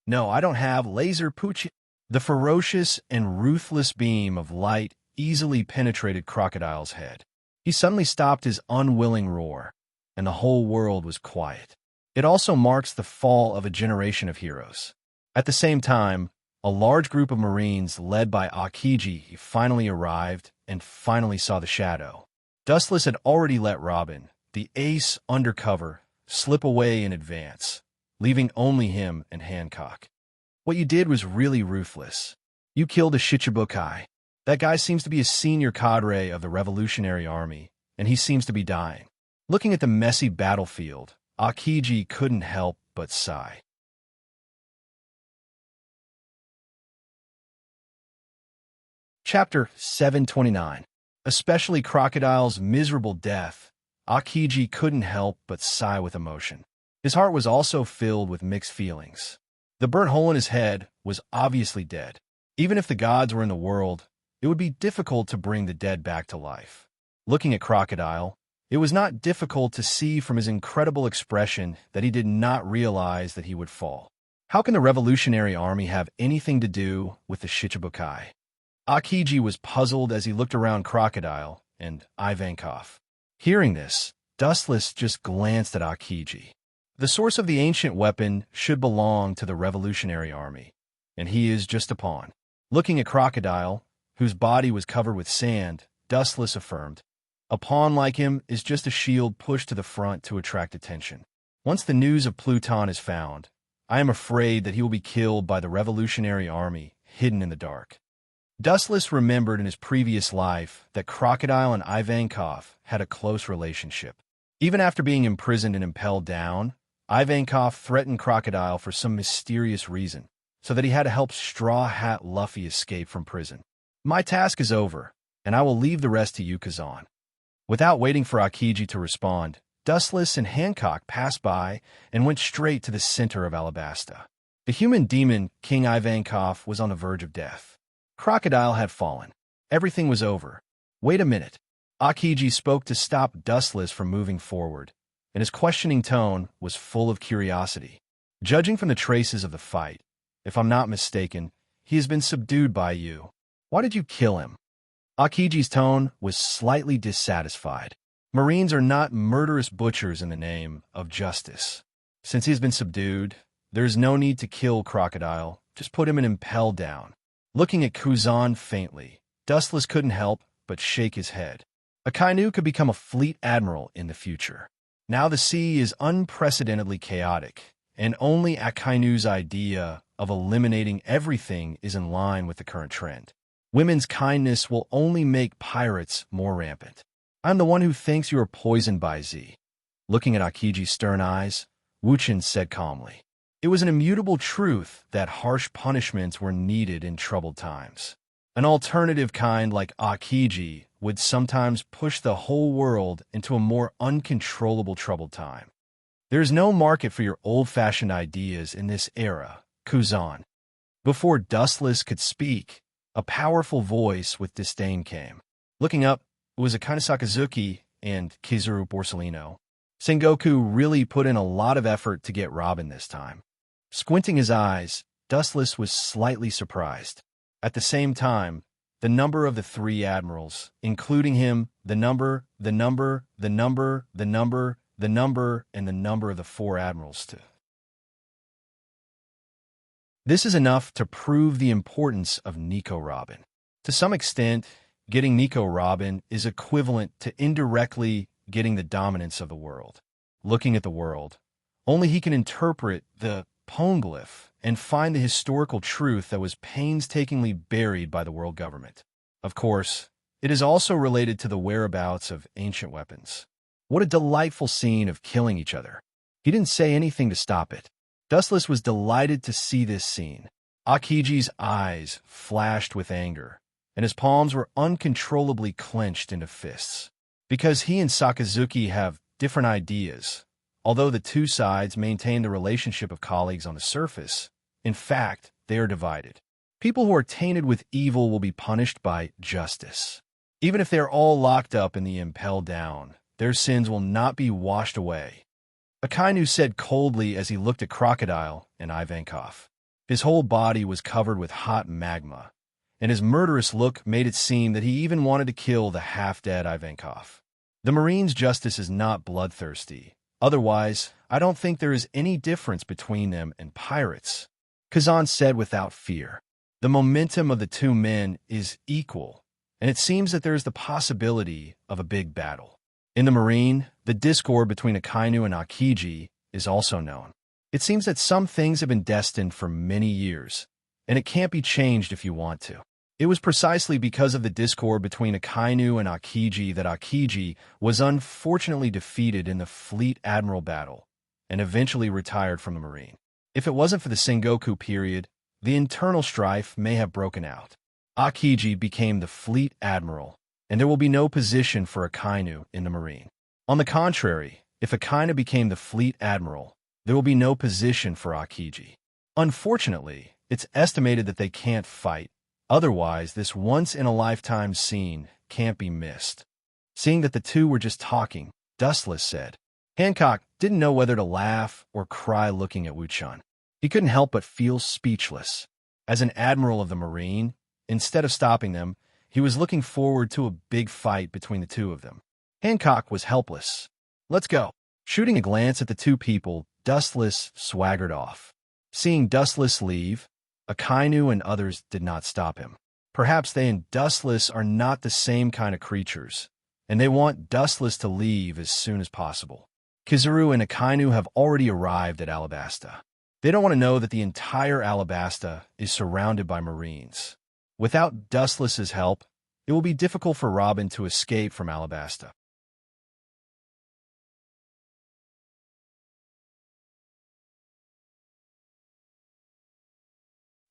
No, I don't have laser pooch. The ferocious and ruthless beam of light easily penetrated Crocodile's head. He suddenly stopped his unwilling roar, and the whole world was quiet. It also marks the fall of a generation of heroes. At the same time, a large group of Marines led by Akiji finally arrived and finally saw the shadow. Dustless had already let Robin, the ace undercover, slip away in advance, leaving only him and Hancock. What you did was really ruthless. You killed a Shichibukai. That guy seems to be a senior cadre of the Revolutionary Army, and he seems to be dying. Looking at the messy battlefield, Akiji couldn't help but sigh. Chapter 729. Especially Crocodile's miserable death, Akiji couldn't help but sigh with emotion. His heart was also filled with mixed feelings. The burnt hole in his head was obviously dead. Even if the gods were in the world, it would be difficult to bring the dead back to life. Looking at Crocodile, it was not difficult to see from his incredible expression that he did not realize that he would fall. How can the Revolutionary Army have anything to do with the Shichibukai? Akiji was puzzled as he looked around Crocodile and Ivankov. Hearing this, Dustless just glanced at Akiji. The source of the ancient weapon should belong to the Revolutionary Army, and he is just a pawn. Looking at Crocodile, whose body was covered with sand, Dustless affirmed, "A pawn like him is just a shield pushed to the front to attract attention. Once the news of Pluton is found, I am afraid that he will be killed by the Revolutionary Army, hidden in the dark." Dustless remembered in his previous life that Crocodile and Ivankov had a close relationship. Even after being imprisoned and impelled down, Ivankov threatened Crocodile for some mysterious reason, so that he had to help Straw Hat Luffy escape from prison. My task is over, and I will leave the rest to you, Kazan. Without waiting for Akiji to respond, Dustless and Hancock passed by and went straight to the center of Alabasta. The human demon, King Ivankov, was on the verge of death. Crocodile had fallen. Everything was over. Wait a minute. Akiji spoke to stop Dustless from moving forward, and his questioning tone was full of curiosity. Judging from the traces of the fight, if I'm not mistaken, he has been subdued by you. Why did you kill him? Akiji's tone was slightly dissatisfied. Marines are not murderous butchers in the name of justice. Since he has been subdued, there is no need to kill Crocodile. Just put him and impel down. Looking at Kuzan faintly, Dustless couldn't help but shake his head. Akainu could become a fleet admiral in the future. Now the sea is unprecedentedly chaotic, and only Akainu's idea of eliminating everything is in line with the current trend. Women's kindness will only make pirates more rampant. I'm the one who thinks you are poisoned by Z. Looking at Akiji's stern eyes, Wuchen said calmly. It was an immutable truth that harsh punishments were needed in troubled times. An alternative kind like Akiji would sometimes push the whole world into a more uncontrollable troubled time. There is no market for your old-fashioned ideas in this era, Kuzan. Before Dustless could speak, a powerful voice with disdain came. Looking up, it was Akainu Sakazuki and Kizuru Borsellino. Sengoku really put in a lot of effort to get Robin this time. Squinting his eyes, Dustless was slightly surprised. At the same time, the number of the three admirals, including him, the number, and the number of the four admirals too. This is enough to prove the importance of Nico Robin. To some extent, getting Nico Robin is equivalent to indirectly getting the dominance of the world. Looking at the world, only he can interpret the poneglyph and find the historical truth that was painstakingly buried by the world government. Of course, it is also related to the whereabouts of ancient weapons. What a delightful scene of killing each other. He didn't say anything to stop it. Dustless was delighted to see this scene. Akiji's eyes flashed with anger, and his palms were uncontrollably clenched into fists. Because he and Sakazuki have different ideas, although the two sides maintain the relationship of colleagues on the surface, in fact, they are divided. People who are tainted with evil will be punished by justice. Even if they are all locked up in the impel down, their sins will not be washed away. Akainu said coldly as he looked at Crocodile and Ivankov. His whole body was covered with hot magma, and his murderous look made it seem that he even wanted to kill the half-dead Ivankov. The Marine's justice is not bloodthirsty. Otherwise, I don't think there is any difference between them and pirates, Kazan said without fear. The momentum of the two men is equal, and it seems that there is the possibility of a big battle. In the Marine, the discord between Akainu and Akiji is also known. It seems that some things have been destined for many years, and it can't be changed if you want to. It was precisely because of the discord between Akainu and Akiji that Akiji was unfortunately defeated in the Fleet Admiral battle and eventually retired from the Marine. If it wasn't for the Sengoku period, the internal strife may have broken out. Akiji became the Fleet Admiral, and there will be no position for Akainu in the Marine. On the contrary, if Akainu became the Fleet Admiral, there will be no position for Akiji. Unfortunately, it's estimated that they can't fight. Otherwise, this once-in-a-lifetime scene can't be missed. Seeing that the two were just talking, Dustless said. Hancock didn't know whether to laugh or cry looking at Wuchun. He couldn't help but feel speechless. As an admiral of the Marine, instead of stopping them, he was looking forward to a big fight between the two of them. Hancock was helpless. Let's go. Shooting a glance at the two people, Dustless swaggered off. Seeing Dustless leave, Akainu and others did not stop him. Perhaps they and Dustless are not the same kind of creatures, and they want Dustless to leave as soon as possible. Kizuru and Akainu have already arrived at Alabasta. They don't want to know that the entire Alabasta is surrounded by Marines. Without Dustless's help, it will be difficult for Robin to escape from Alabasta.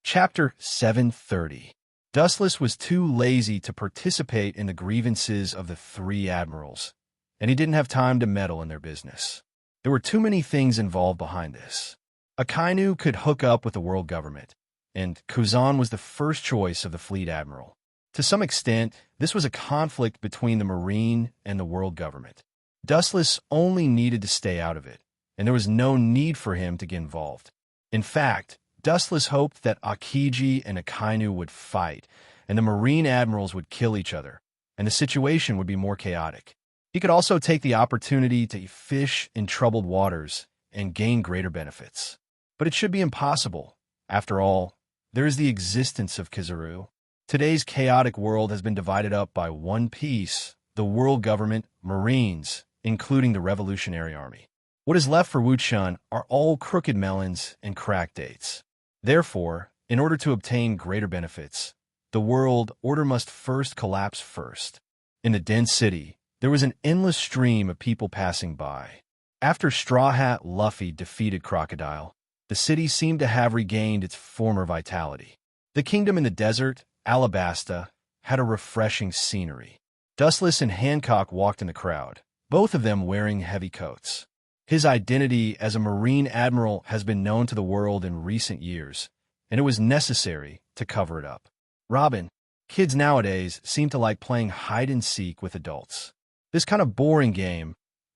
Chapter 730. Dustless was too lazy to participate in the grievances of the three admirals, and he didn't have time to meddle in their business. There were too many things involved behind this. Akainu could hook up with the world government, and Kuzan was the first choice of the fleet admiral. To some extent, this was a conflict between the Marine and the world government. Dustless only needed to stay out of it, and there was no need for him to get involved. In fact, Dustless hoped that Akiji and Akainu would fight, and the Marine admirals would kill each other, and the situation would be more chaotic. He could also take the opportunity to fish in troubled waters and gain greater benefits. But it should be impossible. After all, there is the existence of Kizaru. Today's chaotic world has been divided up by one piece, the world government, Marines, including the Revolutionary Army. What is left for Wuchun are all crooked melons and crack dates. Therefore, in order to obtain greater benefits, the world order must first collapse first. In the dense city, there was an endless stream of people passing by. After Straw Hat Luffy defeated Crocodile, the city seemed to have regained its former vitality. The kingdom in the desert, Alabasta, had a refreshing scenery. Dustless and Hancock walked in the crowd, both of them wearing heavy coats. His identity as a Marine admiral has been known to the world in recent years, and it was necessary to cover it up. Robin, kids nowadays seem to like playing hide-and-seek with adults. This kind of boring game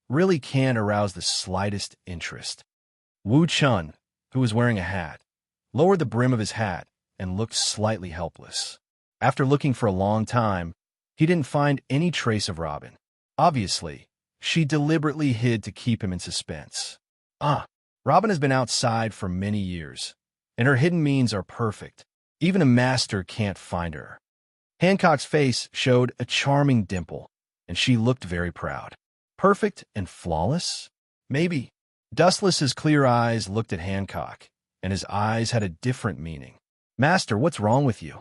really can't arouse the slightest interest. Wu Chun, who was wearing a hat, lowered the brim of his hat and looked slightly helpless. After looking for a long time, he didn't find any trace of Robin. Obviously, she deliberately hid to keep him in suspense. Robin has been outside for many years, and her hidden means are perfect. Even a master can't find her. Hancock's face showed a charming dimple, and she looked very proud. Perfect and flawless? Maybe. Dustless's clear eyes looked at Hancock, and his eyes had a different meaning. Master, what's wrong with you?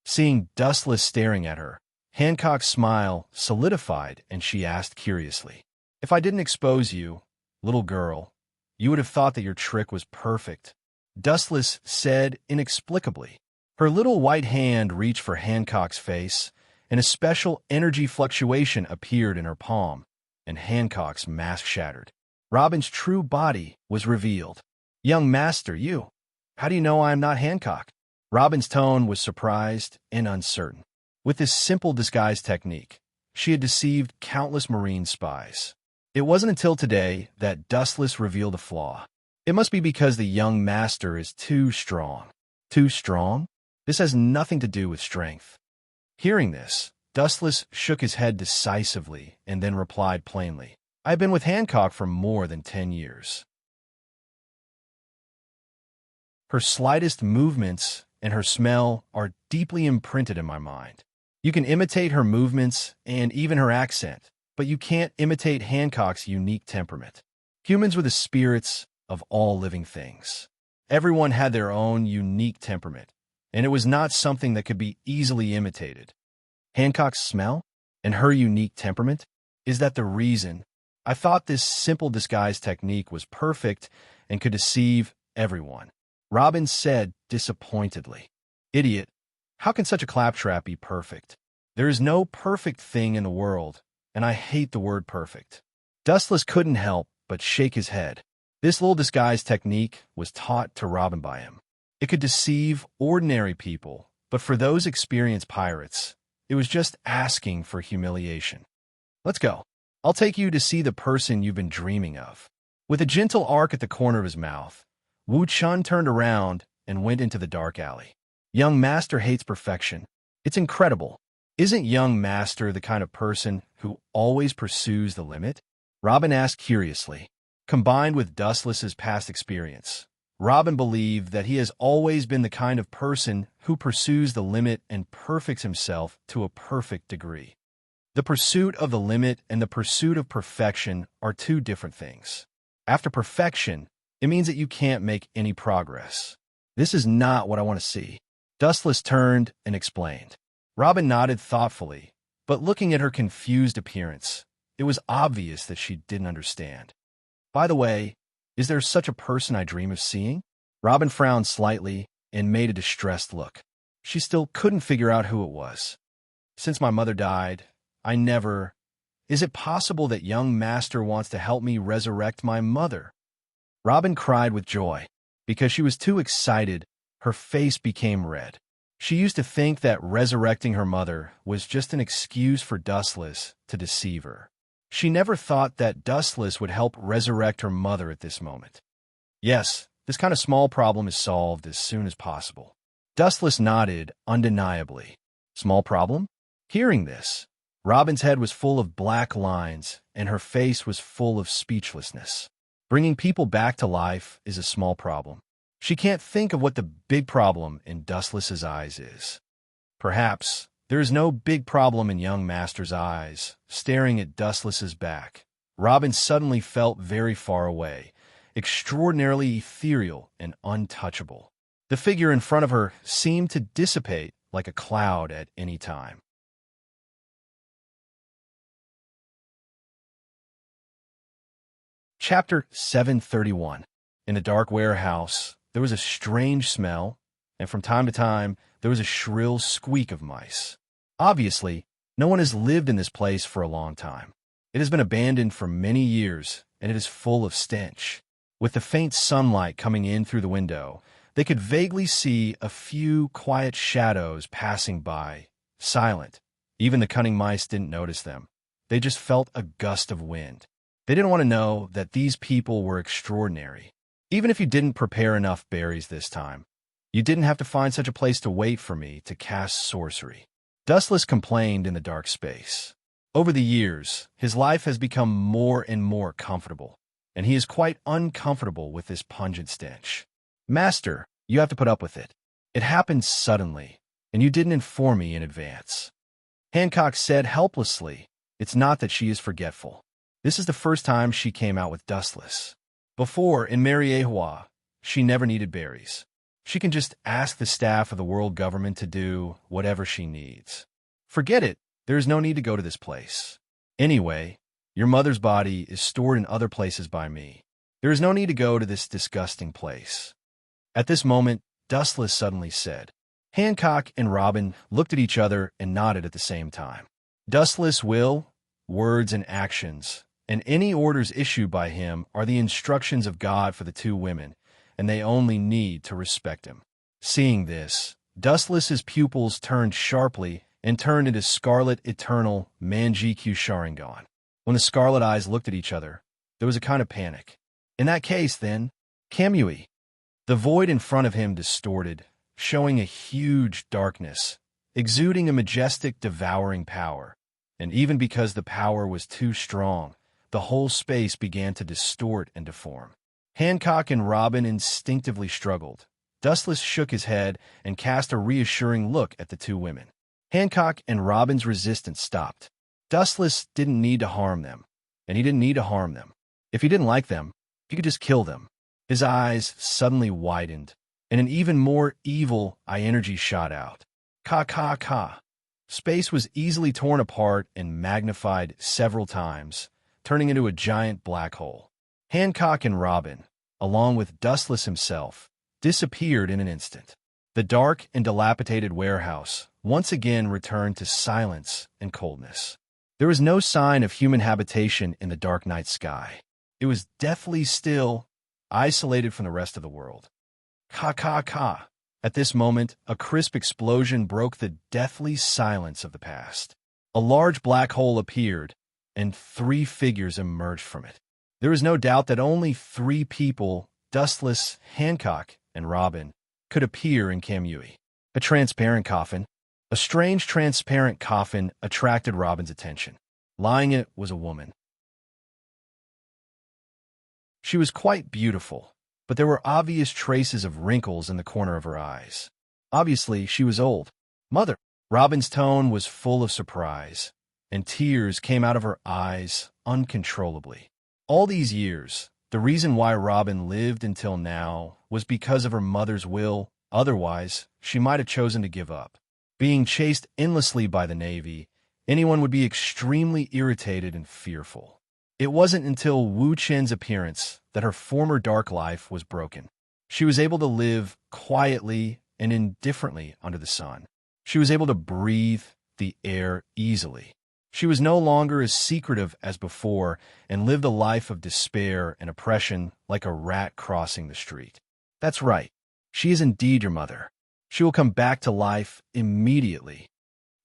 Seeing Dustless staring at her, Hancock's smile solidified, and she asked curiously, "If I didn't expose you, little girl, you would have thought that your trick was perfect." Dustless said inexplicably. Her little white hand reached for Hancock's face, and a special energy fluctuation appeared in her palm, and Hancock's mask shattered. Robin's true body was revealed. "Young master, how do you know I am not Hancock?" Robin's tone was surprised and uncertain. With this simple disguise technique, she had deceived countless Marine spies. It wasn't until today that Dustless revealed a flaw. It must be because the young master is too strong. Too strong? This has nothing to do with strength. Hearing this, Dustless shook his head decisively and then replied plainly, "I have been with Hancock for more than 10 years. Her slightest movements and her smell are deeply imprinted in my mind. You can imitate her movements and even her accent, but you can't imitate Hancock's unique temperament. Humans were the spirits of all living things. Everyone had their own unique temperament, and it was not something that could be easily imitated. Hancock's smell and her unique temperament? Is that the reason? I thought this simple disguise technique was perfect and could deceive everyone." Robin said disappointedly. "Idiot, how can such a claptrap be perfect? There is no perfect thing in the world, and I hate the word perfect." Dustless couldn't help but shake his head. This little disguise technique was taught to Robin by him. It could deceive ordinary people, but for those experienced pirates, it was just asking for humiliation. "Let's go. I'll take you to see the person you've been dreaming of." With a gentle arc at the corner of his mouth, Wu Chun turned around and went into the dark alley. Young Master hates perfection. It's incredible. Isn't young Master the kind of person who always pursues the limit? Robin asked curiously. Combined with Dustless's past experience, Robin believed that he has always been the kind of person who pursues the limit and perfects himself to a perfect degree. The pursuit of the limit and the pursuit of perfection are two different things. After perfection, it means that you can't make any progress. This is not what I want to see. Dustless turned and explained. Robin nodded thoughtfully, but looking at her confused appearance, it was obvious that she didn't understand. "By the way, is there such a person I dream of seeing?" Robin frowned slightly and made a distressed look. She still couldn't figure out who it was. "Since my mother died, I never... Is it possible that young Master wants to help me resurrect my mother?" Robin cried with joy. Because she was too excited, her face became red. She used to think that resurrecting her mother was just an excuse for Dustless to deceive her. She never thought that Dustless would help resurrect her mother at this moment. "Yes, this kind of small problem is solved as soon as possible." Dustless nodded undeniably. "Small problem?" Hearing this, Robin's head was full of black lines, and her face was full of speechlessness. Bringing people back to life is a small problem. She can't think of what the big problem in Dustless's eyes is. Perhaps there is no big problem in young Master's eyes, staring at Dustless's back. Robin suddenly felt very far away, extraordinarily ethereal and untouchable. The figure in front of her seemed to dissipate like a cloud at any time. Chapter 731. In a dark warehouse, there was a strange smell, and from time to time, there was a shrill squeak of mice. Obviously, no one has lived in this place for a long time. It has been abandoned for many years, and it is full of stench. With the faint sunlight coming in through the window, they could vaguely see a few quiet shadows passing by, silent. Even the cunning mice didn't notice them. They just felt a gust of wind. They didn't want to know that these people were extraordinary. Even if you didn't prepare enough berries this time, you didn't have to find such a place to wait for me to cast sorcery. Dustless complained in the dark space. Over the years, his life has become more and more comfortable, and he is quite uncomfortable with this pungent stench. Master, you have to put up with it. It happened suddenly, and you didn't inform me in advance. Hancock said helplessly. It's not that she is forgetful. This is the first time she came out with Dustless. Before, in Mariejois, she never needed berries. She can just ask the staff of the world government to do whatever she needs. Forget it. There is no need to go to this place. Anyway, your mother's body is stored in other places by me. There is no need to go to this disgusting place. At this moment, Dustless suddenly said. Hancock and Robin looked at each other and nodded at the same time. Dustless will, words and actions, and any orders issued by him are the instructions of God for the two women, and they only need to respect him. Seeing this, Dustless's pupils turned sharply and turned into scarlet eternal Manjiku Sharingan. When the scarlet eyes looked at each other, there was a kind of panic. In that case, then, Kamui. The void in front of him distorted, showing a huge darkness, exuding a majestic devouring power. And even because the power was too strong, the whole space began to distort and deform. Hancock and Robin instinctively struggled. Dustless shook his head and cast a reassuring look at the two women. Hancock and Robin's resistance stopped. Dustless didn't need to harm them, and he didn't need to harm them. If he didn't like them, he could just kill them. His eyes suddenly widened, and an even more evil eye-energy shot out. Ka. Space was easily torn apart and magnified several times, turning into a giant black hole. Hancock and Robin, along with Dustless himself, disappeared in an instant. The dark and dilapidated warehouse once again returned to silence and coldness. There was no sign of human habitation in the dark night sky. It was deathly still, isolated from the rest of the world. Ka. At this moment, a crisp explosion broke the deathly silence of the past. A large black hole appeared, and 3 figures emerged from it. There is no doubt that only 3 people, Dustless, Hancock, and Robin, could appear in Kamui. A transparent coffin. A strange transparent coffin attracted Robin's attention. Lying in it was a woman. She was quite beautiful, but there were obvious traces of wrinkles in the corner of her eyes. Obviously, she was old. Mother! Robin's tone was full of surprise, and tears came out of her eyes uncontrollably. All these years, the reason why Robin lived until now was because of her mother's will. Otherwise, she might have chosen to give up. Being chased endlessly by the Navy, anyone would be extremely irritated and fearful. It wasn't until Wu Chen's appearance that her former dark life was broken. She was able to live quietly and indifferently under the sun. She was able to breathe the air easily. She was no longer as secretive as before and lived a life of despair and oppression like a rat crossing the street. That's right. She is indeed your mother. She will come back to life immediately.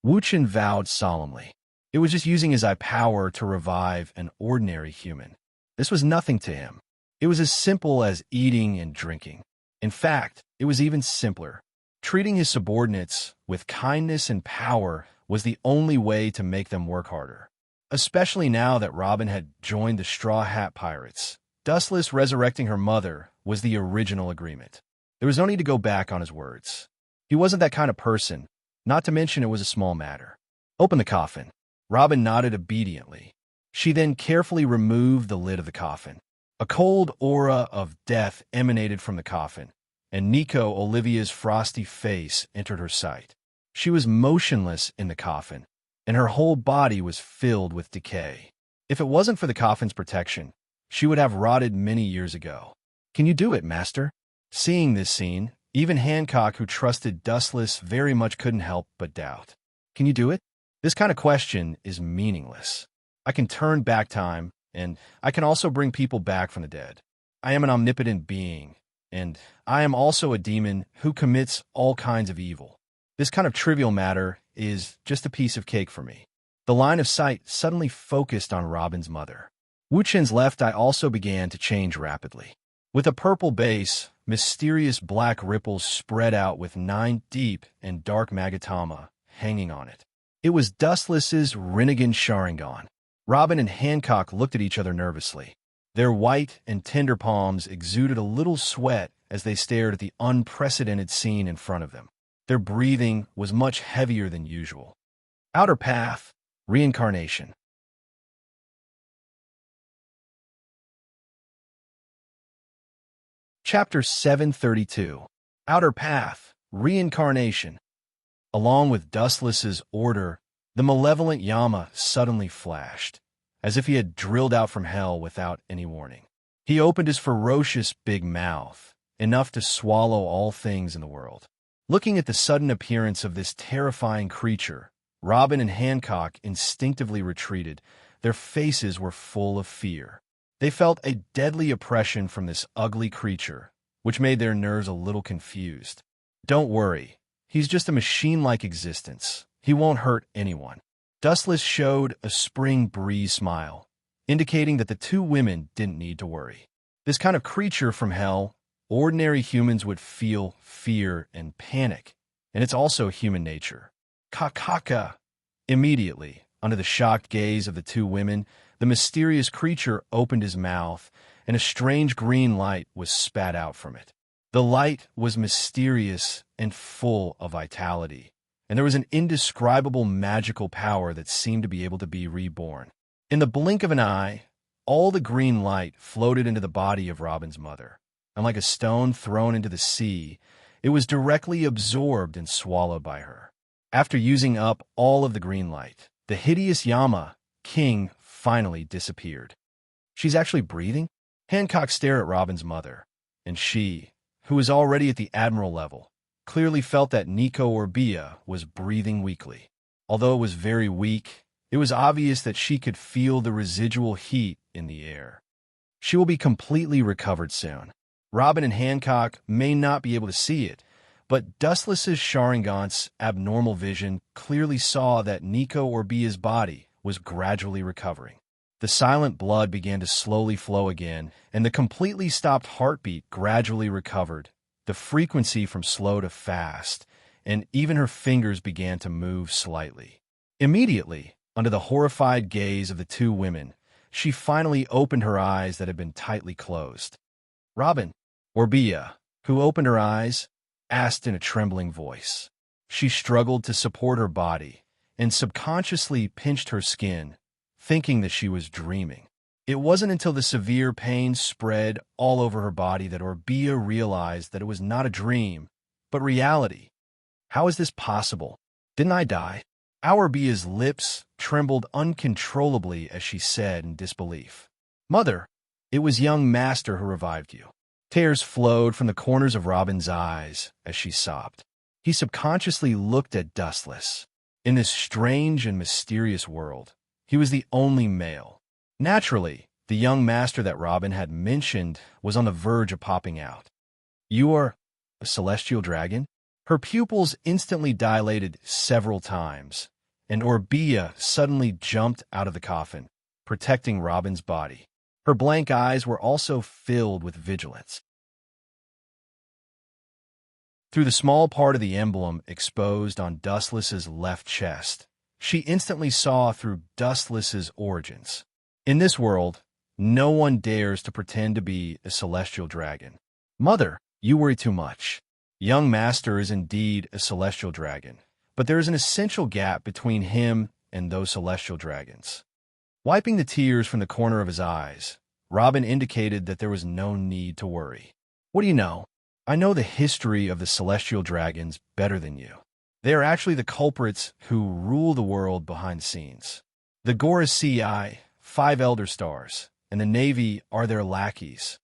Wu Chen vowed solemnly. It was just using his eye power to revive an ordinary human. This was nothing to him. It was as simple as eating and drinking. In fact, it was even simpler. Treating his subordinates with kindness and power was the only way to make them work harder. Especially now that Robin had joined the Straw Hat Pirates. Dustless resurrecting her mother was the original agreement. There was no need to go back on his words. He wasn't that kind of person, not to mention it was a small matter. Open the coffin. Robin nodded obediently. She then carefully removed the lid of the coffin. A cold aura of death emanated from the coffin, and Nico Olivia's frosty face entered her sight. She was motionless in the coffin, and her whole body was filled with decay. If it wasn't for the coffin's protection, she would have rotted many years ago. "Can you do it, master?" Seeing this scene, even Hancock, who trusted Dustless very much, couldn't help but doubt. "Can you do it?" This kind of question is meaningless. I can turn back time, and I can also bring people back from the dead. I am an omnipotent being, and I am also a demon who commits all kinds of evil. This kind of trivial matter is just a piece of cake for me. The line of sight suddenly focused on Robin's mother. Wu Chen's left eye also began to change rapidly. With a purple base, mysterious black ripples spread out with 9 deep and dark magatama hanging on it. It was Dustless's Rinnegan Sharingan. Robin and Hancock looked at each other nervously. Their white and tender palms exuded a little sweat as they stared at the unprecedented scene in front of them. Their breathing was much heavier than usual. Outer Path, Reincarnation. Chapter 732. Outer Path, Reincarnation. Along with Dustless's order, the malevolent Yama suddenly flashed, as if he had drilled out from hell without any warning. He opened his ferocious big mouth, enough to swallow all things in the world. Looking at the sudden appearance of this terrifying creature, Robin and Hancock instinctively retreated. Their faces were full of fear. They felt a deadly oppression from this ugly creature, which made their nerves a little confused. "Don't worry. He's just a machine-like existence. He won't hurt anyone." Dustless showed a spring breeze smile, indicating that the two women didn't need to worry. This kind of creature from hell, ordinary humans would feel fear and panic, and it's also human nature. Kakaka! Immediately, under the shocked gaze of the two women, the mysterious creature opened his mouth, and a strange green light was spat out from it. The light was mysterious and full of vitality, and there was an indescribable magical power that seemed to be able to be reborn. In the blink of an eye, all the green light floated into the body of Robin's mother, and like a stone thrown into the sea, it was directly absorbed and swallowed by her. After using up all of the green light, the hideous Yama, king, finally disappeared. "She's actually breathing?" Hancock stared at Robin's mother, and she, who was already at the admiral level, clearly felt that Nico Orbia was breathing weakly. Although it was very weak, it was obvious that she could feel the residual heat in the air. She will be completely recovered soon. Robin and Hancock may not be able to see it, but Dustless's Sharingan's abnormal vision clearly saw that Nico Orbia's body was gradually recovering. The silent blood began to slowly flow again, and the completely stopped heartbeat gradually recovered, the frequency from slow to fast, and even her fingers began to move slightly. Immediately, under the horrified gaze of the two women, she finally opened her eyes that had been tightly closed. "Robin," Orbia, who opened her eyes, asked in a trembling voice. She struggled to support her body and subconsciously pinched her skin, thinking that she was dreaming. It wasn't until the severe pain spread all over her body that Orbia realized that it was not a dream, but reality. "How is this possible? Didn't I die?" Orbia's lips trembled uncontrollably as she said in disbelief, "Mother, it was young master who revived you." Tears flowed from the corners of Robin's eyes as she sobbed. He subconsciously looked at Dustless. In this strange and mysterious world, he was the only male. Naturally, the young master that Robin had mentioned was on the verge of popping out. "You are a celestial dragon?" Her pupils instantly dilated several times, and Orbia suddenly jumped out of the coffin, protecting Robin's body. Her blank eyes were also filled with vigilance. Through the small part of the emblem exposed on Dustless's left chest, she instantly saw through Dustless's origins. In this world, no one dares to pretend to be a celestial dragon. Mother, you worry too much. Young Master is indeed a celestial dragon, but there is an essential gap between him and those celestial dragons. Wiping the tears from the corner of his eyes, Robin indicated that there was no need to worry. What do you know? I know the history of the celestial dragons better than you. They are actually the culprits who rule the world behind the scenes. The Gorasii, 5 Elder Stars, and the Navy are their lackeys.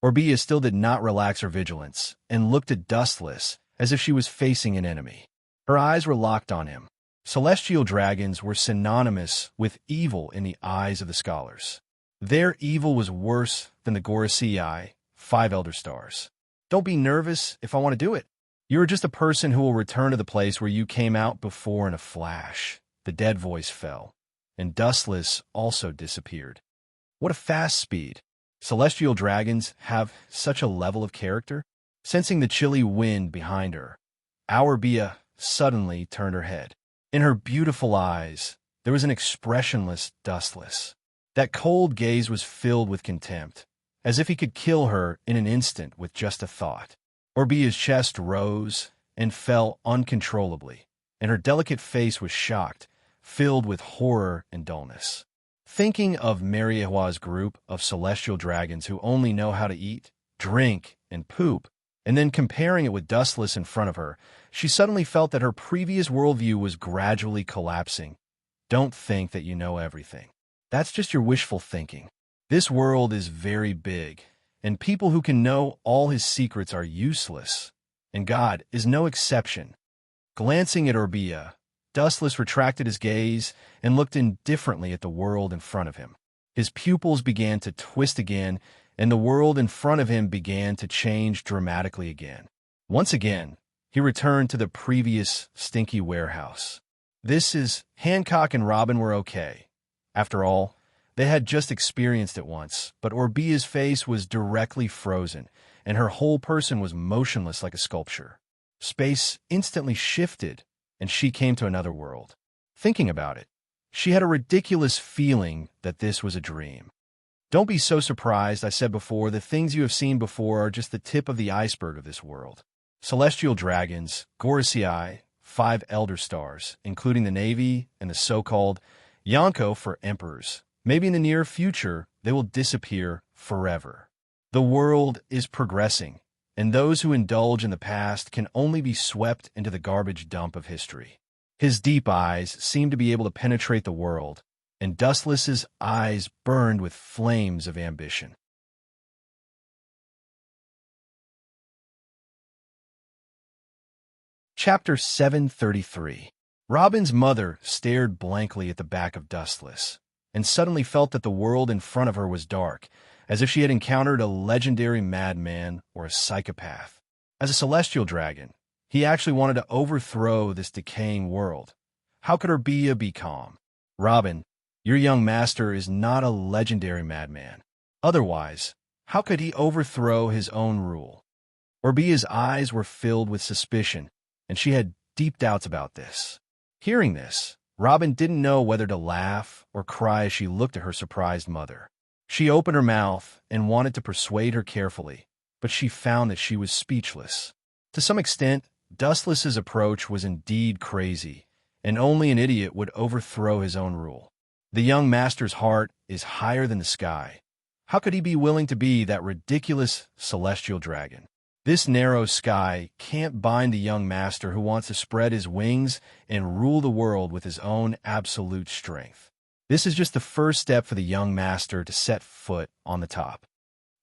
Orbea still did not relax her vigilance and looked at Dustless as if she was facing an enemy. Her eyes were locked on him. Celestial dragons were synonymous with evil in the eyes of the scholars. Their evil was worse than the Gorasii, 5 Elder Stars. Don't be nervous if I want to do it. You are just a person who will return to the place where you came out before in a flash. The dead voice fell, and Dustless also disappeared. What a fast speed. Celestial dragons have such a level of character. Sensing the chilly wind behind her, Orbea suddenly turned her head. In her beautiful eyes, there was an expressionless Dustless. That cold gaze was filled with contempt, as if he could kill her in an instant with just a thought. Orbea's chest rose and fell uncontrollably, and her delicate face was shocked, filled with horror and dullness. Thinking of Mariehua's group of celestial dragons who only know how to eat, drink, and poop, and then comparing it with Dustless in front of her, she suddenly felt that her previous worldview was gradually collapsing. Don't think that you know everything. That's just your wishful thinking. This world is very big, and people who can know all his secrets are useless, and God is no exception. Glancing at Orbea, Dustless retracted his gaze and looked indifferently at the world in front of him. His pupils began to twist again, and the world in front of him began to change dramatically again. Once again, he returned to the previous stinky warehouse. Hancock and Robin were okay. After all, they had just experienced it once, but Orbea's face was directly frozen, and her whole person was motionless like a sculpture. Space instantly shifted, and she came to another world. Thinking about it, she had a ridiculous feeling that this was a dream. Don't be so surprised, I said before, the things you have seen before are just the tip of the iceberg of this world. Celestial dragons, Gorasii, 5 Elder Stars, including the Navy and the so-called Yonko for emperors. Maybe in the near future, they will disappear forever. The world is progressing, and those who indulge in the past can only be swept into the garbage dump of history. His deep eyes seemed to be able to penetrate the world, and Dustless's eyes burned with flames of ambition. Chapter 733. Robin's mother stared blankly at the back of Dustless, and suddenly felt that the world in front of her was dark, as if she had encountered a legendary madman or a psychopath. As a celestial dragon, he actually wanted to overthrow this decaying world. How could Orbea be calm? Robin, your young master is not a legendary madman. Otherwise, how could he overthrow his own rule? Orbea's eyes were filled with suspicion, and she had deep doubts about this. Hearing this, Robin didn't know whether to laugh or cry as she looked at her surprised mother. She opened her mouth and wanted to persuade her carefully, but she found that she was speechless. To some extent, Dustless's approach was indeed crazy, and only an idiot would overthrow his own rule. The young master's heart is higher than the sky. How could he be willing to be that ridiculous celestial dragon? This narrow sky can't bind the young master who wants to spread his wings and rule the world with his own absolute strength. This is just the first step for the young master to set foot on the top.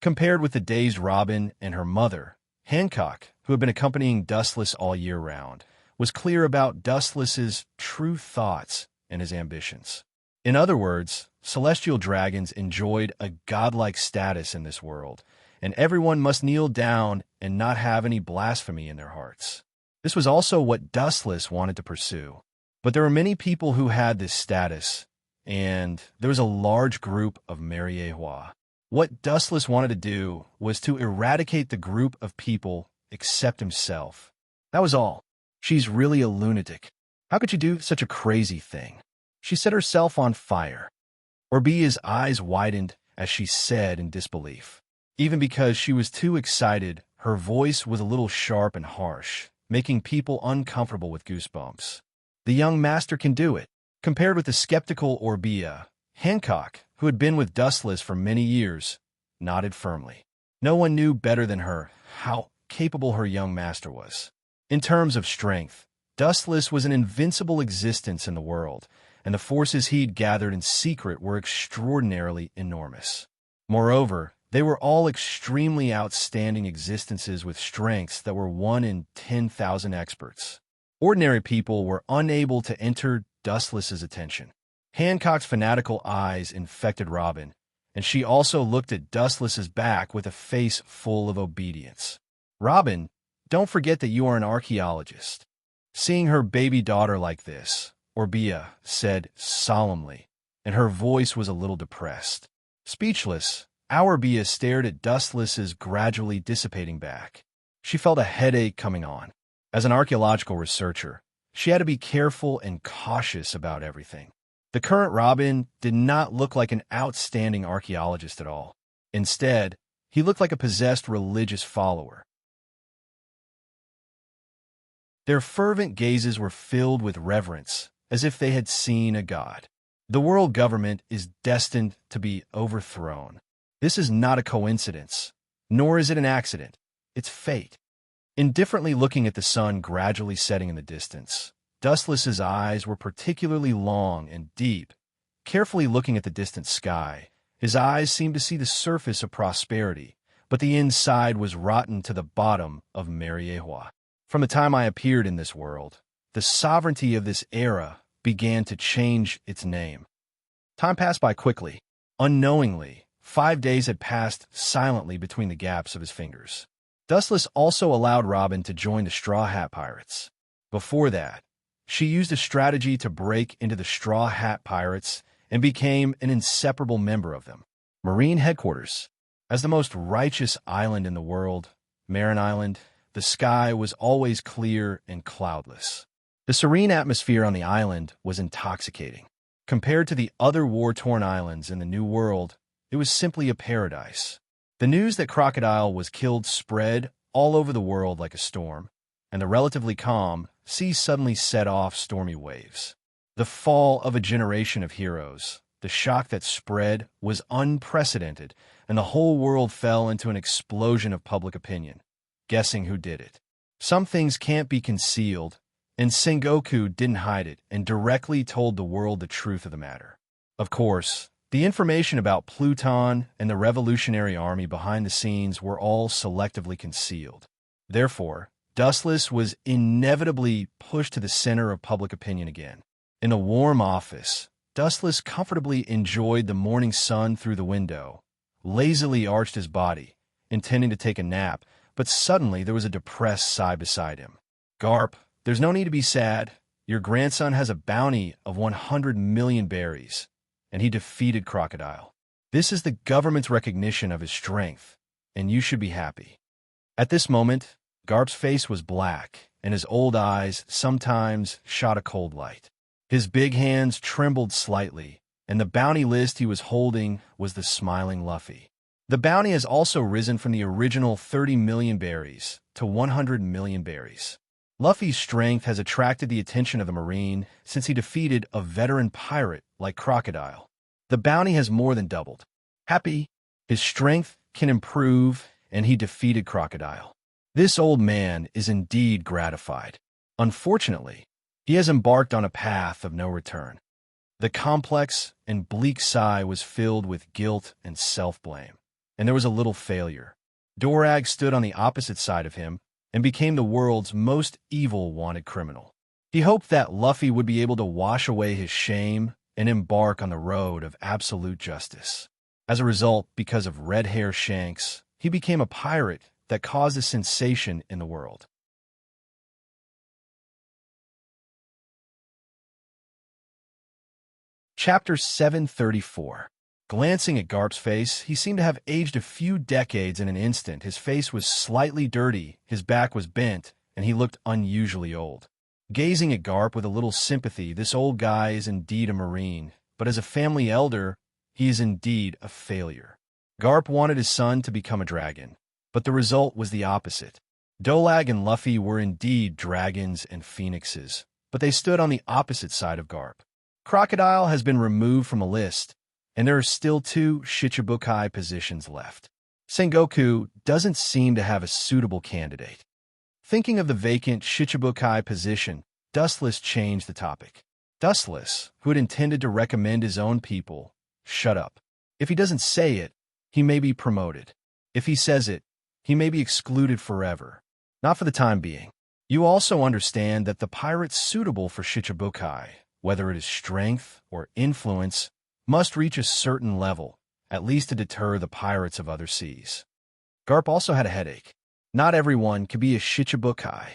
Compared with the dazed Robin and her mother, Hancock, who had been accompanying Dustless all year round, was clear about Dustless's true thoughts and his ambitions. In other words, celestial dragons enjoyed a godlike status in this world, and everyone must kneel down and not have any blasphemy in their hearts. This was also what Dustless wanted to pursue. But there were many people who had this status, and there was a large group of Mariehua. What Dustless wanted to do was to eradicate the group of people except himself. That was all. She's really a lunatic. How could you do such a crazy thing? She set herself on fire. Orbia's eyes widened as she said in disbelief. Even because she was too excited, her voice was a little sharp and harsh, making people uncomfortable with goosebumps. The young master can do it. Compared with the skeptical Orbia, Hancock, who had been with Dustless for many years, nodded firmly. No one knew better than her how capable her young master was. In terms of strength, Dustless was an invincible existence in the world, and the forces he'd gathered in secret were extraordinarily enormous. Moreover, they were all extremely outstanding existences with strengths that were 1 in 10,000 experts. Ordinary people were unable to enter Dustless's attention. Hancock's fanatical eyes infected Robin, and she also looked at Dustless's back with a face full of obedience. Robin, don't forget that you are an archaeologist. Seeing her baby daughter like this, Orbia said solemnly, and her voice was a little depressed. Speechless, Orbia stared at Dustless's gradually dissipating back. She felt a headache coming on. As an archaeological researcher, she had to be careful and cautious about everything. The current Robin did not look like an outstanding archaeologist at all. Instead, he looked like a possessed religious follower. Their fervent gazes were filled with reverence, as if they had seen a god. The world government is destined to be overthrown. This is not a coincidence, nor is it an accident. It's fate. Indifferently looking at the sun gradually setting in the distance, Dustless's eyes were particularly long and deep. Carefully looking at the distant sky, his eyes seemed to see the surface of prosperity, but the inside was rotten to the bottom of Mariehua. From the time I appeared in this world, the sovereignty of this era began to change its name. Time passed by quickly. Unknowingly, 5 days had passed silently between the gaps of his fingers. Dustless also allowed Robin to join the Straw Hat Pirates. Before that, she used a strategy to break into the Straw Hat Pirates and became an inseparable member of them. Marine Headquarters. As the most righteous island in the world, Marin Island, the sky was always clear and cloudless. The serene atmosphere on the island was intoxicating. Compared to the other war-torn islands in the New World, it was simply a paradise. The news that Crocodile was killed spread all over the world like a storm, and the relatively calm sea suddenly set off stormy waves. The fall of a generation of heroes, the shock that spread, was unprecedented, and the whole world fell into an explosion of public opinion, guessing who did it. Some things can't be concealed, and Sengoku didn't hide it and directly told the world the truth of the matter. Of course, the information about Pluton and the Revolutionary Army behind the scenes were all selectively concealed. Therefore, Dustless was inevitably pushed to the center of public opinion again. In a warm office, Dustless comfortably enjoyed the morning sun through the window, lazily arched his body, intending to take a nap, but suddenly there was a depressed sigh beside him. Garp, there's no need to be sad. Your grandson has a bounty of 100 million berries, and he defeated Crocodile. This is the government's recognition of his strength, and you should be happy. At this moment, Garp's face was black, and his old eyes sometimes shot a cold light. His big hands trembled slightly, and the bounty list he was holding was the smiling Luffy. The bounty has also risen from the original 30 million berries to 100 million berries. Luffy's strength has attracted the attention of the Marine since he defeated a veteran pirate like Crocodile. The bounty has more than doubled. Happy, his strength can improve, and he defeated Crocodile. This old man is indeed gratified. Unfortunately, he has embarked on a path of no return. The complex and bleak sigh was filled with guilt and self-blame, and there was a little failure. Dorag stood on the opposite side of him and became the world's most evil wanted criminal. He hoped that Luffy would be able to wash away his shame and embark on the road of absolute justice. As a result, because of Red Hair Shanks, he became a pirate that caused a sensation in the world. Chapter 734. Glancing at Garp's face, he seemed to have aged a few decades in an instant. His face was slightly dirty, his back was bent, and he looked unusually old. Gazing at Garp with a little sympathy, this old guy is indeed a Marine, but as a family elder, he is indeed a failure. Garp wanted his son to become a dragon, but the result was the opposite. Dolag and Luffy were indeed dragons and phoenixes, but they stood on the opposite side of Garp. Crocodile has been removed from a list, and there are still 2 Shichibukai positions left. Sengoku doesn't seem to have a suitable candidate. Thinking of the vacant Shichibukai position, Dustless changed the topic. Dustless, who had intended to recommend his own people, shut up. If he doesn't say it, he may be promoted. If he says it, he may be excluded forever. Not for the time being. You also understand that the pirates suitable for Shichibukai, whether it is strength or influence, must reach a certain level, at least to deter the pirates of other seas. Garp also had a headache. Not everyone can be a Shichibukai.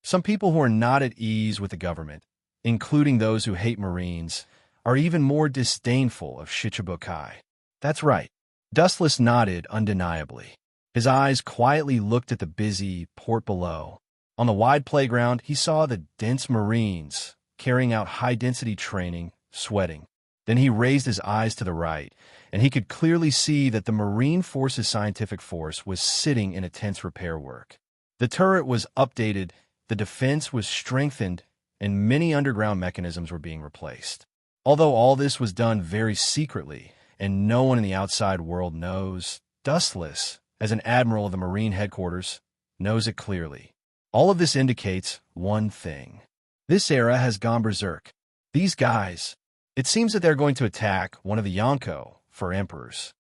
Some people who are not at ease with the government, including those who hate Marines, are even more disdainful of Shichibukai. That's right. Dustless nodded undeniably. His eyes quietly looked at the busy port below. On the wide playground, he saw the dense Marines carrying out high-density training, sweating. Then he raised his eyes to the right, and he could clearly see that the Marine Force's scientific force was sitting in intense repair work. The turret was updated, the defense was strengthened, and many underground mechanisms were being replaced. Although all this was done very secretly, and no one in the outside world knows, Dustless, as an admiral of the Marine headquarters, knows it clearly. All of this indicates one thing. This era has gone berserk. These guys, it seems that they're going to attack one of the Yonko for emperors.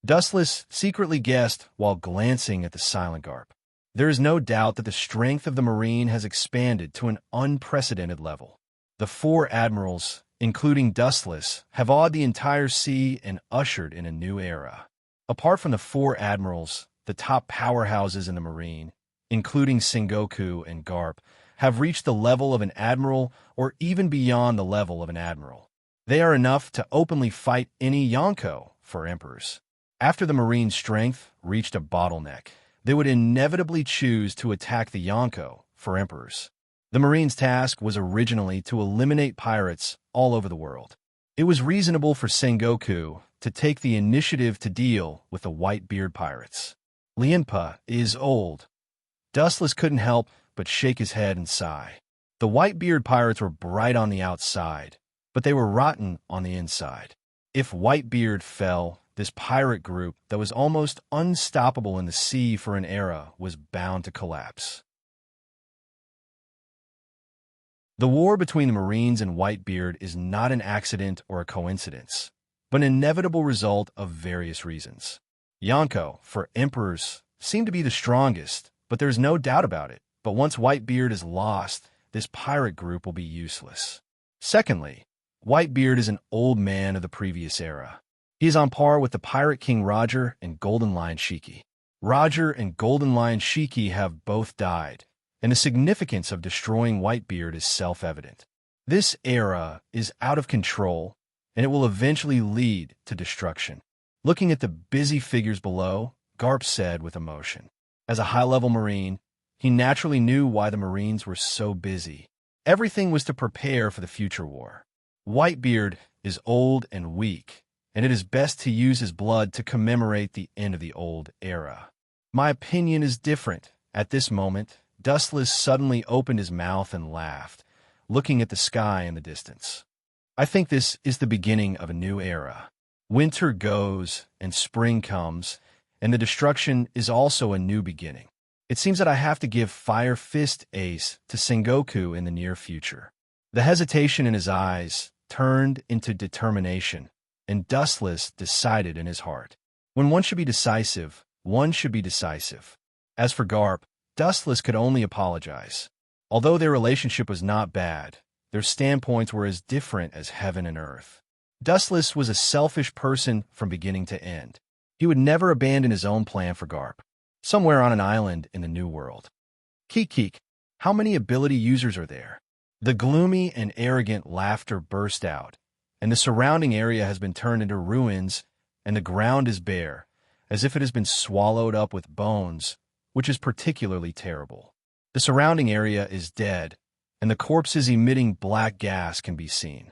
Dustless secretly guessed while glancing at the silent Garp. There is no doubt that the strength of the Marine has expanded to an unprecedented level. The 4 admirals, including Dustless, have awed the entire sea and ushered in a new era. Apart from the 4 admirals, the top powerhouses in the Marine, including Sengoku and Garp, have reached the level of an admiral or even beyond the level of an admiral. They are enough to openly fight any Yonko for emperors. After the Marine strength reached a bottleneck, they would inevitably choose to attack the Yonko for emperors. The Marines' task was originally to eliminate pirates all over the world. It was reasonable for Sengoku to take the initiative to deal with the Whitebeard pirates. Lienpa is old. Dustless couldn't help but shake his head and sigh. The Whitebeard pirates were bright on the outside, but they were rotten on the inside. If Whitebeard fell, this pirate group that was almost unstoppable in the sea for an era was bound to collapse. The war between the Marines and Whitebeard is not an accident or a coincidence, but an inevitable result of various reasons. Yonko, for emperors, seem to be the strongest, but there's no doubt about it. But once Whitebeard is lost, this pirate group will be useless. Secondly, Whitebeard is an old man of the previous era. He is on par with the Pirate King Roger and Golden Lion Shiki. Roger and Golden Lion Shiki have both died, and the significance of destroying Whitebeard is self-evident. This era is out of control, and it will eventually lead to destruction. Looking at the busy figures below, Garp said with emotion. As a high-level Marine, he naturally knew why the Marines were so busy. Everything was to prepare for the future war. Whitebeard is old and weak, and it is best to use his blood to commemorate the end of the old era. My opinion is different. At this moment, Dustless suddenly opened his mouth and laughed, looking at the sky in the distance. I think this is the beginning of a new era. Winter goes and spring comes, and the destruction is also a new beginning. It seems that I have to give Fire Fist Ace to Sengoku in the near future. The hesitation in his eyes turned into determination, and Dustless decided in his heart. When one should be decisive, one should be decisive. As for Garp, Dustless could only apologize. Although their relationship was not bad, their standpoints were as different as heaven and earth. Dustless was a selfish person from beginning to end. He would never abandon his own plan for Garp, somewhere on an island in the New World. Keek, how many ability users are there? The gloomy and arrogant laughter burst out, and the surrounding area has been turned into ruins, and the ground is bare, as if it has been swallowed up with bones, which is particularly terrible. The surrounding area is dead, and the corpses emitting black gas can be seen.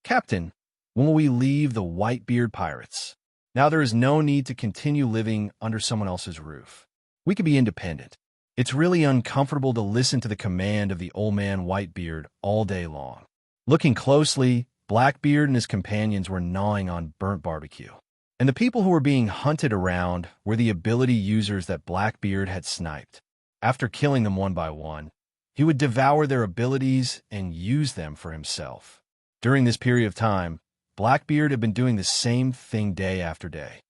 Captain, when will we leave the Whitebeard pirates? Now there is no need to continue living under someone else's roof. We can be independent. It's really uncomfortable to listen to the command of the old man Whitebeard all day long. Looking closely, Blackbeard and his companions were gnawing on burnt barbecue. And the people who were being hunted around were the ability users that Blackbeard had sniped. After killing them one by one, he would devour their abilities and use them for himself. During this period of time, Blackbeard had been doing the same thing day after day.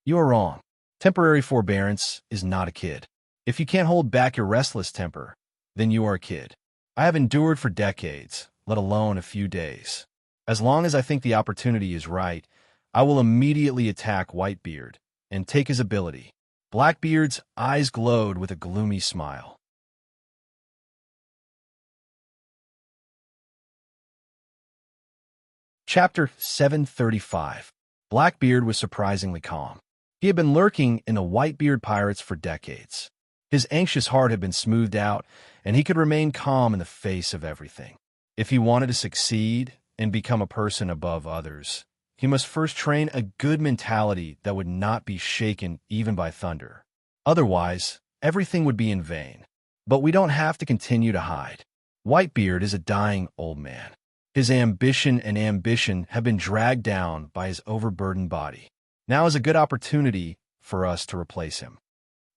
You are wrong. Temporary forbearance is not a kid. If you can't hold back your restless temper, then you are a kid. I have endured for decades, let alone a few days. As long as I think the opportunity is right, I will immediately attack Whitebeard and take his ability. Blackbeard's eyes glowed with a gloomy smile. Chapter 735. Blackbeard was surprisingly calm. He had been lurking in the Whitebeard pirates for decades. His anxious heart had been smoothed out, and he could remain calm in the face of everything. If he wanted to succeed and become a person above others, he must first train a good mentality that would not be shaken even by thunder. Otherwise, everything would be in vain. But we don't have to continue to hide. Whitebeard is a dying old man. His ambition have been dragged down by his overburdened body. Now is a good opportunity for us to replace him.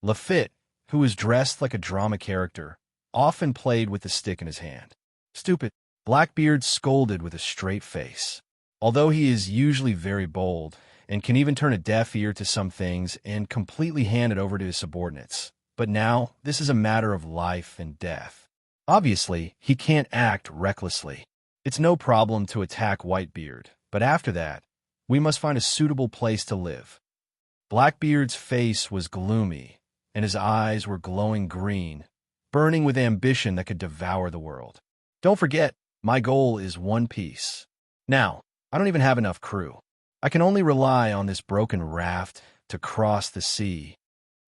Lafitte, who was dressed like a drama character, often played with the stick in his hand. Stupid. Blackbeard scolded with a straight face. Although he is usually very bold and can even turn a deaf ear to some things and completely hand it over to his subordinates, but now this is a matter of life and death. Obviously, he can't act recklessly. It's no problem to attack Whitebeard, but after that, we must find a suitable place to live. Blackbeard's face was gloomy, and his eyes were glowing green, burning with ambition that could devour the world. Don't forget, my goal is one piece. Now, I don't even have enough crew. I can only rely on this broken raft to cross the sea.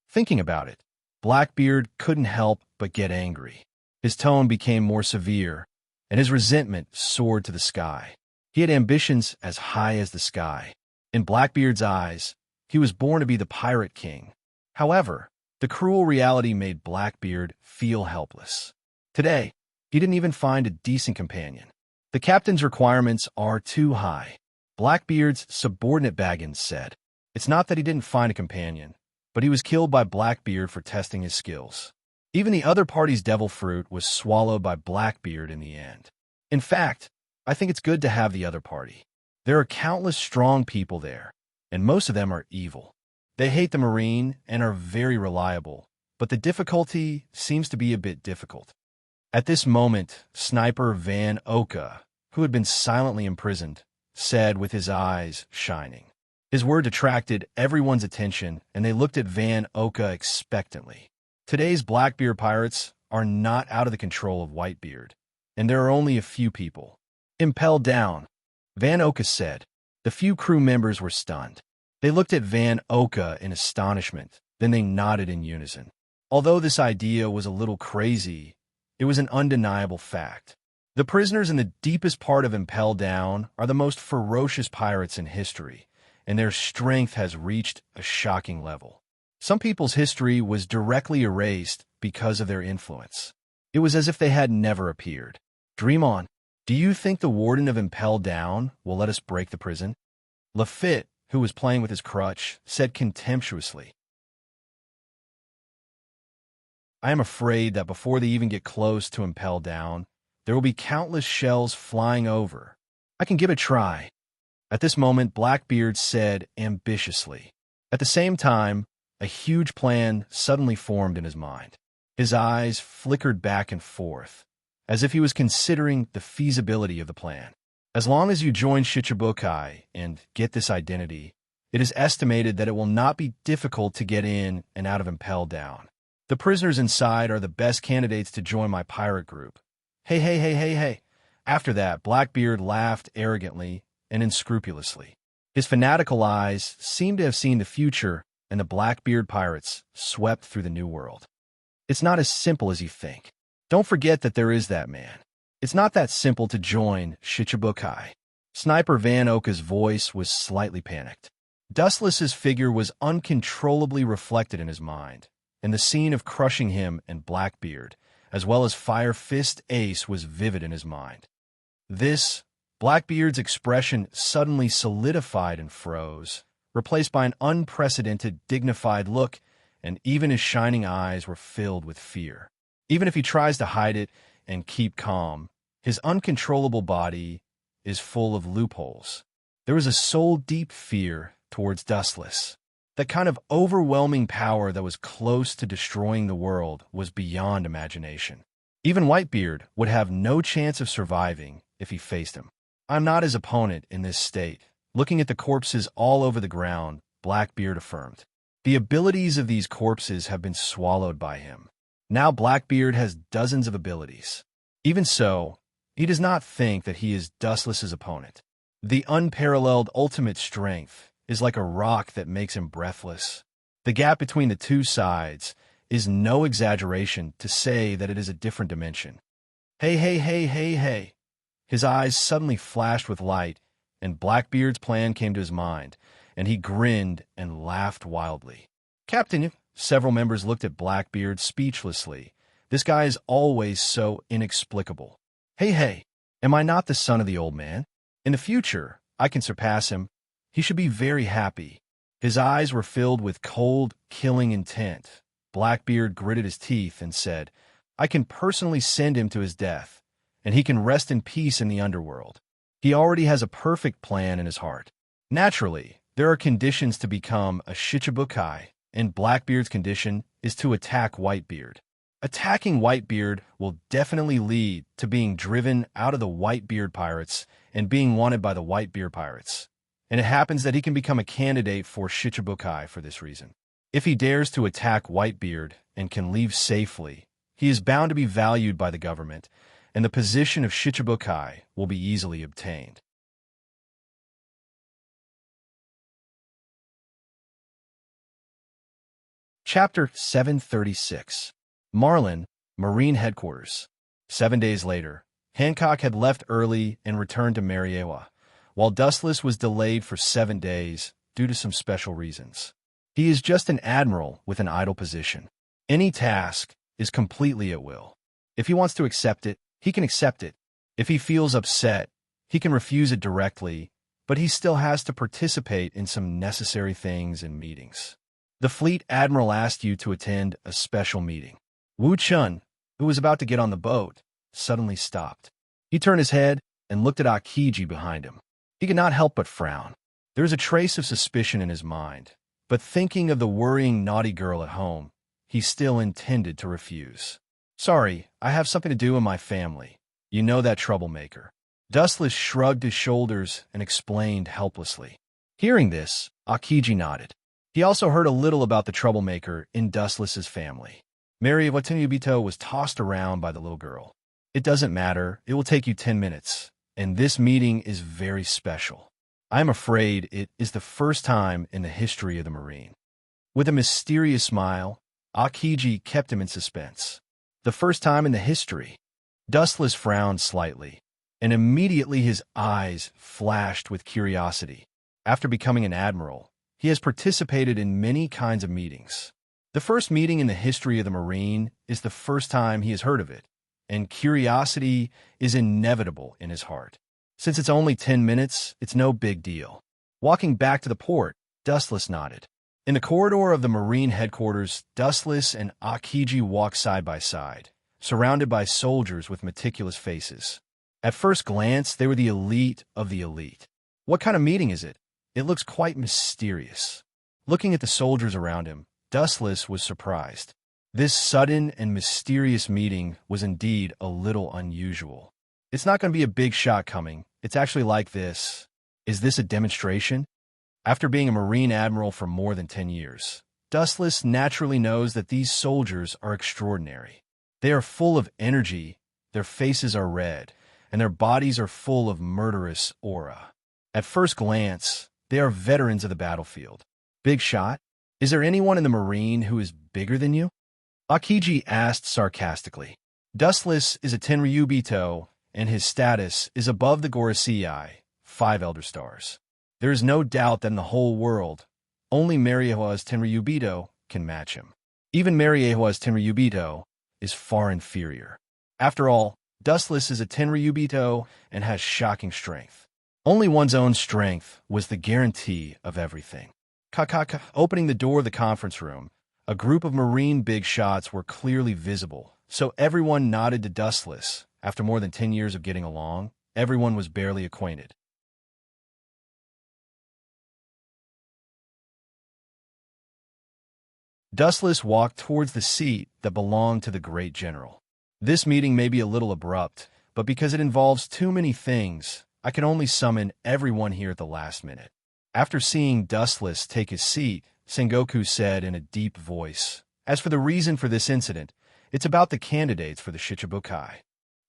Thinking about it, Blackbeard couldn't help but get angry. His tone became more severe, and his resentment soared to the sky. He had ambitions as high as the sky. In Blackbeard's eyes, he was born to be the pirate king. However, the cruel reality made Blackbeard feel helpless. Today, he didn't even find a decent companion. The captain's requirements are too high. Blackbeard's subordinate Baggins said. It's not that he didn't find a companion, but he was killed by Blackbeard for testing his skills. Even the other party's devil fruit was swallowed by Blackbeard in the end. In fact, I think it's good to have the other party. There are countless strong people there, and most of them are evil. They hate the Marine and are very reliable, but the difficulty seems to be a bit difficult. At this moment, Sniper Van Oka, who had been silently imprisoned, said with his eyes shining. His word attracted everyone's attention, and they looked at Van Oka expectantly. Today's Blackbeard pirates are not out of the control of Whitebeard, and there are only a few people. Impelled down, Van Oka said. The few crew members were stunned. They looked at Van Oka in astonishment, then they nodded in unison. Although this idea was a little crazy, it was an undeniable fact. The prisoners in the deepest part of Impel Down are the most ferocious pirates in history, and their strength has reached a shocking level. Some people's history was directly erased because of their influence. It was as if they had never appeared. Dream on. Do you think the warden of Impel Down will let us break the prison? Lafitte, who was playing with his crutch, said contemptuously. I am afraid that before they even get close to Impel Down, there will be countless shells flying over. I can give it a try. At this moment, Blackbeard said ambitiously. At the same time, a huge plan suddenly formed in his mind. His eyes flickered back and forth, as if he was considering the feasibility of the plan. As long as you join Shichibukai and get this identity, it is estimated that it will not be difficult to get in and out of Impel Down. The prisoners inside are the best candidates to join my pirate group. Hey. After that, Blackbeard laughed arrogantly and unscrupulously. His fanatical eyes seemed to have seen the future, and the Blackbeard pirates swept through the new world. It's not as simple as you think. Don't forget that there is that man. It's not that simple to join Shichibukai. Sniper Van Oka's voice was slightly panicked. Dustless's figure was uncontrollably reflected in his mind, and the scene of crushing him and Blackbeard, as well as Fire Fist Ace, was vivid in his mind. This, Blackbeard's expression suddenly solidified and froze, replaced by an unprecedented, dignified look, and even his shining eyes were filled with fear. Even if he tries to hide it and keep calm, his uncontrollable body is full of loopholes. There was a soul-deep fear towards Dustless. That kind of overwhelming power that was close to destroying the world was beyond imagination. Even Whitebeard would have no chance of surviving if he faced him. I'm not his opponent in this state. Looking at the corpses all over the ground, Blackbeard affirmed. The abilities of these corpses have been swallowed by him. Now Blackbeard has dozens of abilities. Even so, he does not think that he is Dustless's opponent. The unparalleled ultimate strength is like a rock that makes him breathless. The gap between the two sides is no exaggeration to say that it is a different dimension. Hey, hey, hey, hey, hey. His eyes suddenly flashed with light, and Blackbeard's plan came to his mind, and he grinned and laughed wildly. Captain, several members looked at Blackbeard speechlessly. This guy is always so inexplicable. Hey, hey, am I not the son of the old man? In the future, I can surpass him. He should be very happy. His eyes were filled with cold, killing intent. Blackbeard gritted his teeth and said, I can personally send him to his death, and he can rest in peace in the underworld. He already has a perfect plan in his heart. Naturally, there are conditions to become a Shichibukai, and Blackbeard's condition is to attack Whitebeard. Attacking Whitebeard will definitely lead to being driven out of the Whitebeard pirates and being wanted by the Whitebeard pirates. And it happens that he can become a candidate for Shichibukai for this reason. If he dares to attack Whitebeard and can leave safely, he is bound to be valued by the government, and the position of Shichibukai will be easily obtained. Chapter 736. Marlin, Marine Headquarters. 7 days later, Hancock had left early and returned to Mariewa, while Dustless was delayed for 7 days due to some special reasons. He is just an admiral with an idle position. Any task is completely at will. If he wants to accept it, he can accept it. If he feels upset, he can refuse it directly, but he still has to participate in some necessary things and meetings. The fleet admiral asked you to attend a special meeting. Wu Chun, who was about to get on the boat, suddenly stopped. He turned his head and looked at Akiji behind him. He could not help but frown. There was a trace of suspicion in his mind, but thinking of the worrying naughty girl at home, he still intended to refuse. Sorry, I have something to do in my family. You know that troublemaker. Dustless shrugged his shoulders and explained helplessly. Hearing this, Akiji nodded. He also heard a little about the troublemaker in Dustless's family. Mary Watanubito was tossed around by the little girl. It doesn't matter, it will take you 10 minutes, and this meeting is very special. I am afraid it is the first time in the history of the Marine. With a mysterious smile, Akiji kept him in suspense. The first time in the history. Dustless frowned slightly, and immediately his eyes flashed with curiosity. After becoming an admiral, he has participated in many kinds of meetings. The first meeting in the history of the Marine is the first time he has heard of it, and curiosity is inevitable in his heart. Since it's only 10 minutes, it's no big deal. Walking back to the port, Dustless nodded. In the corridor of the Marine headquarters, Dustless and Akiji walked side by side, surrounded by soldiers with meticulous faces. At first glance, they were the elite of the elite. What kind of meeting is it? It looks quite mysterious. Looking at the soldiers around him, Dustless was surprised. This sudden and mysterious meeting was indeed a little unusual. It's not going to be a big shot coming. It's actually like this. Is this a demonstration? After being a Marine admiral for more than 10 years, Dustless naturally knows that these soldiers are extraordinary. They are full of energy, their faces are red, and their bodies are full of murderous aura. At first glance, they are veterans of the battlefield. Big shot? Is there anyone in the Marine who is bigger than you? Akiji asked sarcastically. Dustless is a Tenryubito, and his status is above the Gorosei, 5 Elder Stars. There is no doubt that in the whole world, only Mariejoa's Tenryubito can match him. Even Mariejoa's Tenryubito is far inferior. After all, Dustless is a Tenryubito and has shocking strength. Only one's own strength was the guarantee of everything. Kakaka, opening the door of the conference room, a group of marine big shots were clearly visible, so everyone nodded to Dustless. After more than 10 years of getting along, everyone was barely acquainted. Dustless walked towards the seat that belonged to the great general. This meeting may be a little abrupt, but because it involves too many things, I can only summon everyone here at the last minute. After seeing Dustless take his seat, Sengoku said in a deep voice, "As for the reason for this incident, it's about the candidates for the Shichibukai."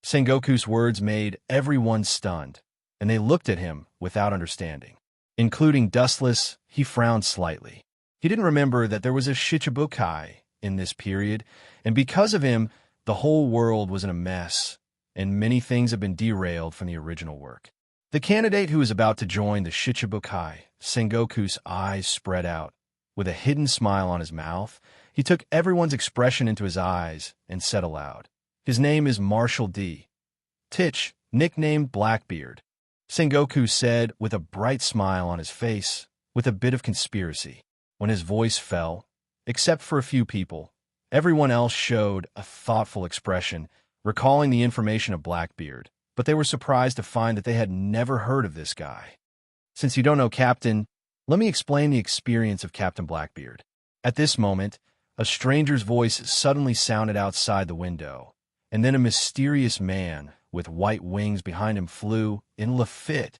Sengoku's words made everyone stunned, and they looked at him without understanding. Including Dustless, he frowned slightly. He didn't remember that there was a Shichibukai in this period, and because of him, the whole world was in a mess, and many things have been derailed from the original work. The candidate who is about to join the Shichibukai, Sengoku's eyes spread out. With a hidden smile on his mouth, he took everyone's expression into his eyes and said aloud, "His name is Marshal D. Titch, nicknamed Blackbeard." Sengoku said with a bright smile on his face, with a bit of conspiracy. When his voice fell, except for a few people, everyone else showed a thoughtful expression, recalling the information of Blackbeard, but they were surprised to find that they had never heard of this guy. Since you don't know Captain, let me explain the experience of Captain Blackbeard. At this moment, a stranger's voice suddenly sounded outside the window, and then a mysterious man with white wings behind him flew in Lafitte.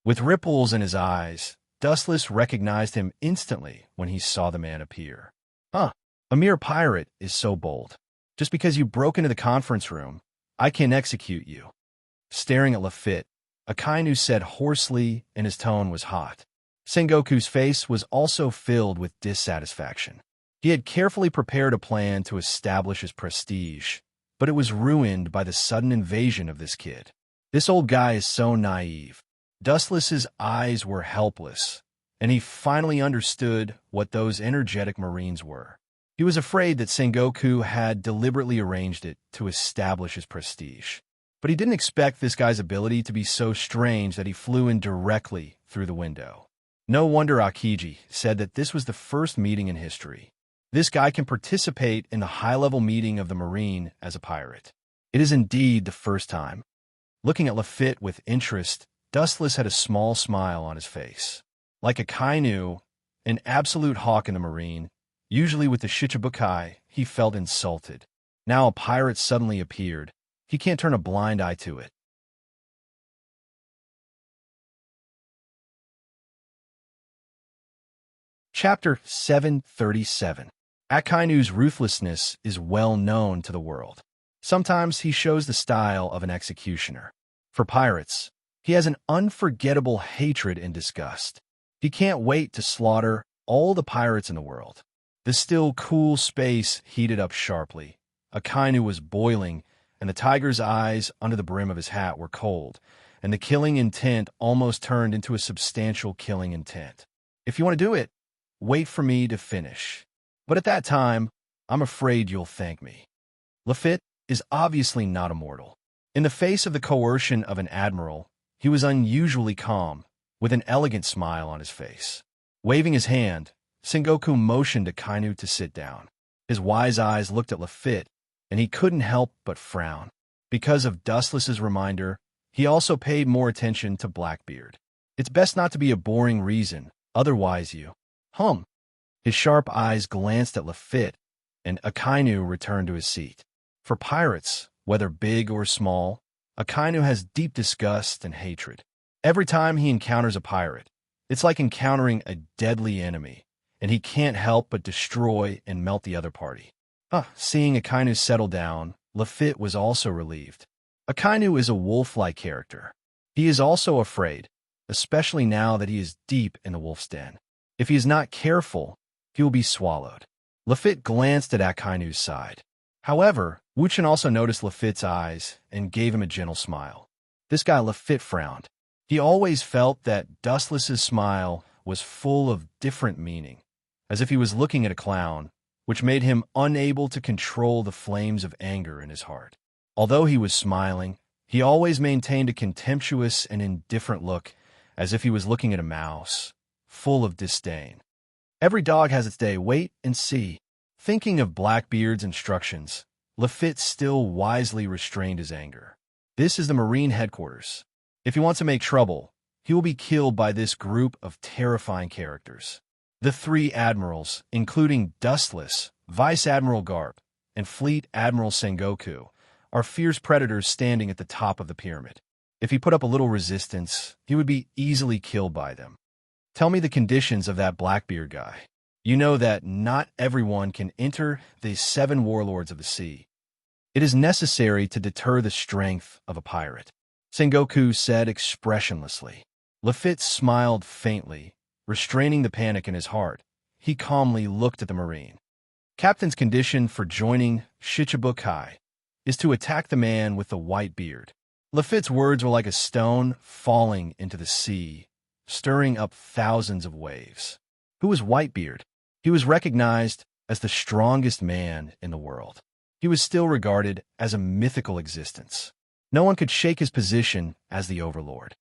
With ripples in his eyes, Dustless recognized him instantly when he saw the man appear. "Huh, a mere pirate is so bold. Just because you broke into the conference room, I can execute you." Staring at Lafitte, Akainu said hoarsely, and his tone was hot. Sengoku's face was also filled with dissatisfaction. He had carefully prepared a plan to establish his prestige, but it was ruined by the sudden invasion of this kid. This old guy is so naive. Dustless's eyes were helpless, and he finally understood what those energetic marines were. He was afraid that Sengoku had deliberately arranged it to establish his prestige. But he didn't expect this guy's ability to be so strange that he flew in directly through the window. No wonder Akiji said that this was the first meeting in history. This guy can participate in the high-level meeting of the Marine as a pirate. It is indeed the first time. Looking at Lafitte with interest, Dustless had a small smile on his face. Like Akainu, an absolute hawk in the Marine, usually with the Shichibukai, he felt insulted. Now a pirate suddenly appeared. He can't turn a blind eye to it. Chapter 737. Akainu's ruthlessness is well known to the world. Sometimes he shows the style of an executioner. For pirates, he has an unforgettable hatred and disgust. He can't wait to slaughter all the pirates in the world. The still cool space heated up sharply. Akainu was boiling, and the tiger's eyes under the brim of his hat were cold, and the killing intent almost turned into a substantial killing intent. If you want to do it, wait for me to finish. But at that time, I'm afraid you'll thank me. Lafitte is obviously not immortal. In the face of the coercion of an admiral, he was unusually calm, with an elegant smile on his face. Waving his hand, Sengoku motioned Akainu to sit down. His wise eyes looked at Lafitte, and he couldn't help but frown. Because of Dustless's reminder, he also paid more attention to Blackbeard. It's best not to be a boring reason, otherwise you... His sharp eyes glanced at Lafitte, and Akainu returned to his seat. For pirates, whether big or small, Akainu has deep disgust and hatred. Every time he encounters a pirate, it's like encountering a deadly enemy, and he can't help but destroy and melt the other party. Seeing Akainu settle down, Lafitte was also relieved. Akainu is a wolf-like character. He is also afraid, especially now that he is deep in the wolf's den. If he is not careful, he will be swallowed. Lafitte glanced at Akainu's side. However, Wuchen also noticed Lafitte's eyes and gave him a gentle smile. This guy Lafitte frowned. He always felt that Dustless's smile was full of different meaning, as if he was looking at a clown, which made him unable to control the flames of anger in his heart. Although he was smiling, he always maintained a contemptuous and indifferent look, as if he was looking at a mouse, full of disdain. Every dog has its day, wait and see. Thinking of Blackbeard's instructions, Lafitte still wisely restrained his anger. This is the Marine headquarters. If he wants to make trouble, he will be killed by this group of terrifying characters. The three admirals, including Dustless, Vice Admiral Garp, and Fleet Admiral Sengoku, are fierce predators standing at the top of the pyramid. If he put up a little resistance, he would be easily killed by them. Tell me the conditions of that Blackbeard guy. You know that not everyone can enter the 7 warlords of the sea. It is necessary to deter the strength of a pirate, Sengoku said expressionlessly. Lafitte smiled faintly, restraining the panic in his heart. He calmly looked at the Marine. Captain's condition for joining Shichibukai is to attack the man with the white beard. Lafitte's words were like a stone falling into the sea, stirring up thousands of waves. Who was Whitebeard? He was recognized as the strongest man in the world. He was still regarded as a mythical existence. No one could shake his position as the overlord.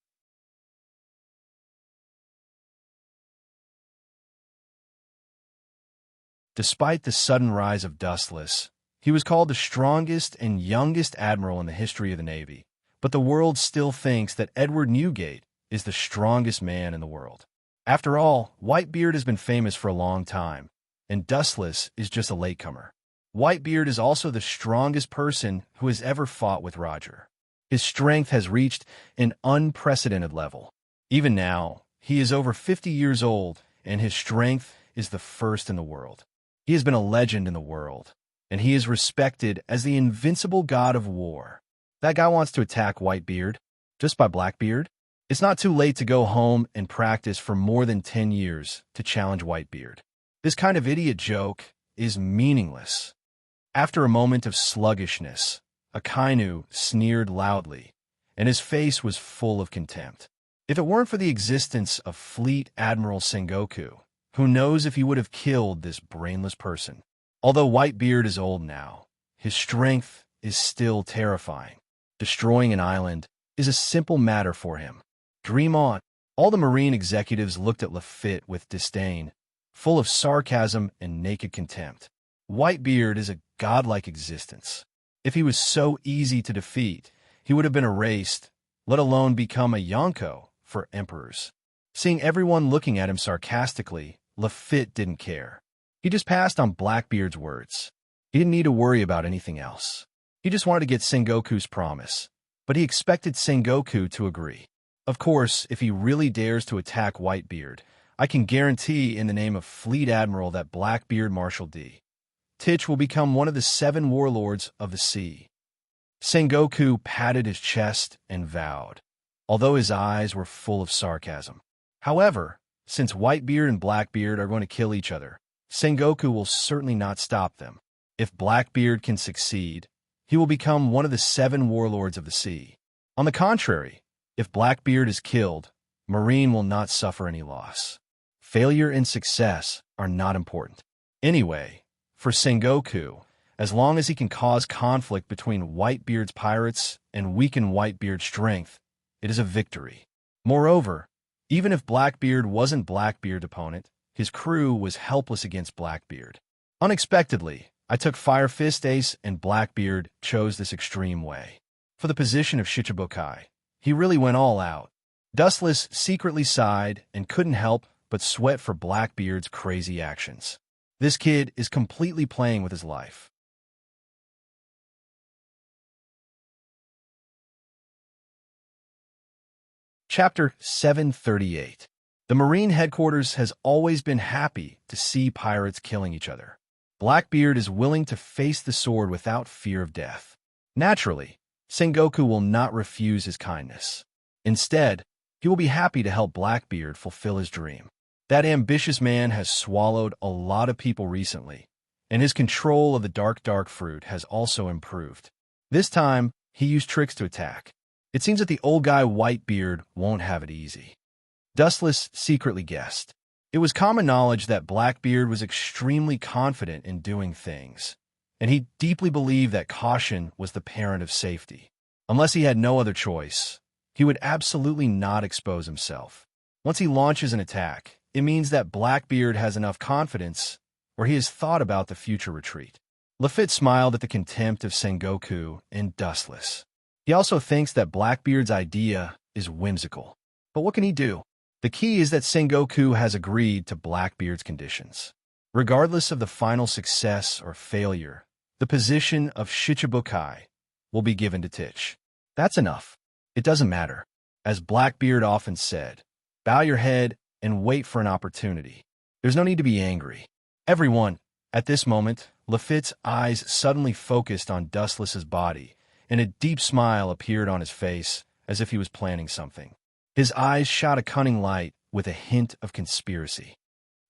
Despite the sudden rise of Dustless, he was called the strongest and youngest admiral in the history of the Navy, but the world still thinks that Edward Newgate is the strongest man in the world. After all, Whitebeard has been famous for a long time, and Dustless is just a latecomer. Whitebeard is also the strongest person who has ever fought with Roger. His strength has reached an unprecedented level. Even now, he is over 50 years old, and his strength is the first in the world. He has been a legend in the world, and he is respected as the invincible god of war. That guy wants to attack Whitebeard, just by Blackbeard. It's not too late to go home and practice for more than 10 years to challenge Whitebeard. This kind of idiot joke is meaningless. After a moment of sluggishness, Akainu sneered loudly, and his face was full of contempt. If it weren't for the existence of Fleet Admiral Sengoku, who knows if he would have killed this brainless person? Although Whitebeard is old now, his strength is still terrifying. Destroying an island is a simple matter for him. Dream on. All the Marine executives looked at Lafitte with disdain, full of sarcasm and naked contempt. Whitebeard is a godlike existence. If he was so easy to defeat, he would have been erased, let alone become a Yonko for emperors. Seeing everyone looking at him sarcastically, Lafitte didn't care. He just passed on Blackbeard's words. He didn't need to worry about anything else. He just wanted to get Sengoku's promise, but he expected Sengoku to agree. Of course, if he really dares to attack Whitebeard, I can guarantee in the name of Fleet Admiral that Blackbeard Marshal D. Titch will become one of the 7 warlords of the sea. Sengoku patted his chest and vowed, although his eyes were full of sarcasm. However, since Whitebeard and Blackbeard are going to kill each other, Sengoku will certainly not stop them. If Blackbeard can succeed, he will become one of the 7 warlords of the sea. On the contrary, if Blackbeard is killed, Marine will not suffer any loss. Failure and success are not important. Anyway, for Sengoku, as long as he can cause conflict between Whitebeard's pirates and weaken Whitebeard's strength, it is a victory. Moreover, even if Blackbeard wasn't Blackbeard's opponent, his crew was helpless against Blackbeard. Unexpectedly, I took Fire Fist Ace and Blackbeard chose this extreme way. For the position of Shichibukai, he really went all out. Dustless secretly sighed and couldn't help but sweat for Blackbeard's crazy actions. This kid is completely playing with his life. Chapter 738. The Marine headquarters has always been happy to see pirates killing each other. Blackbeard is willing to face the sword without fear of death. Naturally, Sengoku will not refuse his kindness. Instead, he will be happy to help Blackbeard fulfill his dream. That ambitious man has swallowed a lot of people recently, and his control of the dark fruit has also improved. This time, he used tricks to attack. It seems that the old guy Whitebeard won't have it easy. Dustless secretly guessed. It was common knowledge that Blackbeard was extremely confident in doing things, and he deeply believed that caution was the parent of safety. Unless he had no other choice, he would absolutely not expose himself. Once he launches an attack, it means that Blackbeard has enough confidence, or he has thought about the future retreat. Lafitte smiled at the contempt of Sengoku and Dustless. He also thinks that Blackbeard's idea is whimsical. But what can he do? The key is that Sengoku has agreed to Blackbeard's conditions. Regardless of the final success or failure, the position of Shichibukai will be given to Tich. That's enough. It doesn't matter. As Blackbeard often said, bow your head and wait for an opportunity. There's no need to be angry. Everyone, at this moment, Lafitte's eyes suddenly focused on Dustless's body, and a deep smile appeared on his face as if he was planning something. His eyes shot a cunning light with a hint of conspiracy.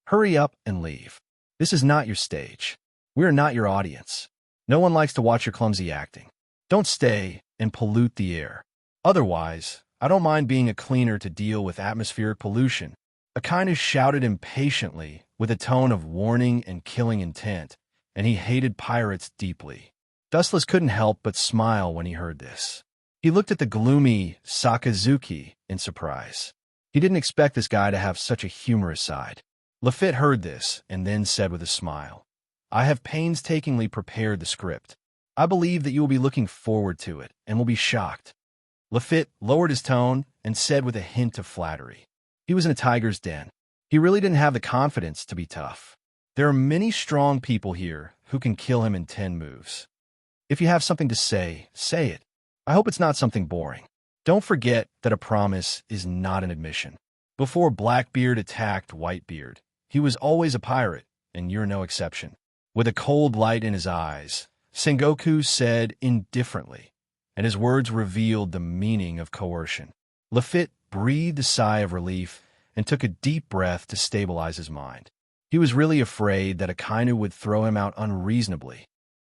Hurry up and leave. This is not your stage. We are not your audience. No one likes to watch your clumsy acting. Don't stay and pollute the air. Otherwise, I don't mind being a cleaner to deal with atmospheric pollution. Akainu shouted impatiently with a tone of warning and killing intent, and he hated pirates deeply. Dustless couldn't help but smile when he heard this. He looked at the gloomy Sakazuki in surprise. He didn't expect this guy to have such a humorous side. Lafitte heard this and then said with a smile, I have painstakingly prepared the script. I believe that you will be looking forward to it and will be shocked. Lafitte lowered his tone and said with a hint of flattery. He was in a tiger's den. He really didn't have the confidence to be tough. There are many strong people here who can kill him in 10 moves. If you have something to say, say it. I hope it's not something boring. Don't forget that a promise is not an admission. Before Blackbeard attacked Whitebeard, he was always a pirate, and you're no exception. With a cold light in his eyes, Sengoku said indifferently, and his words revealed the meaning of coercion. Lafitte breathed a sigh of relief and took a deep breath to stabilize his mind. He was really afraid that Akainu would throw him out unreasonably.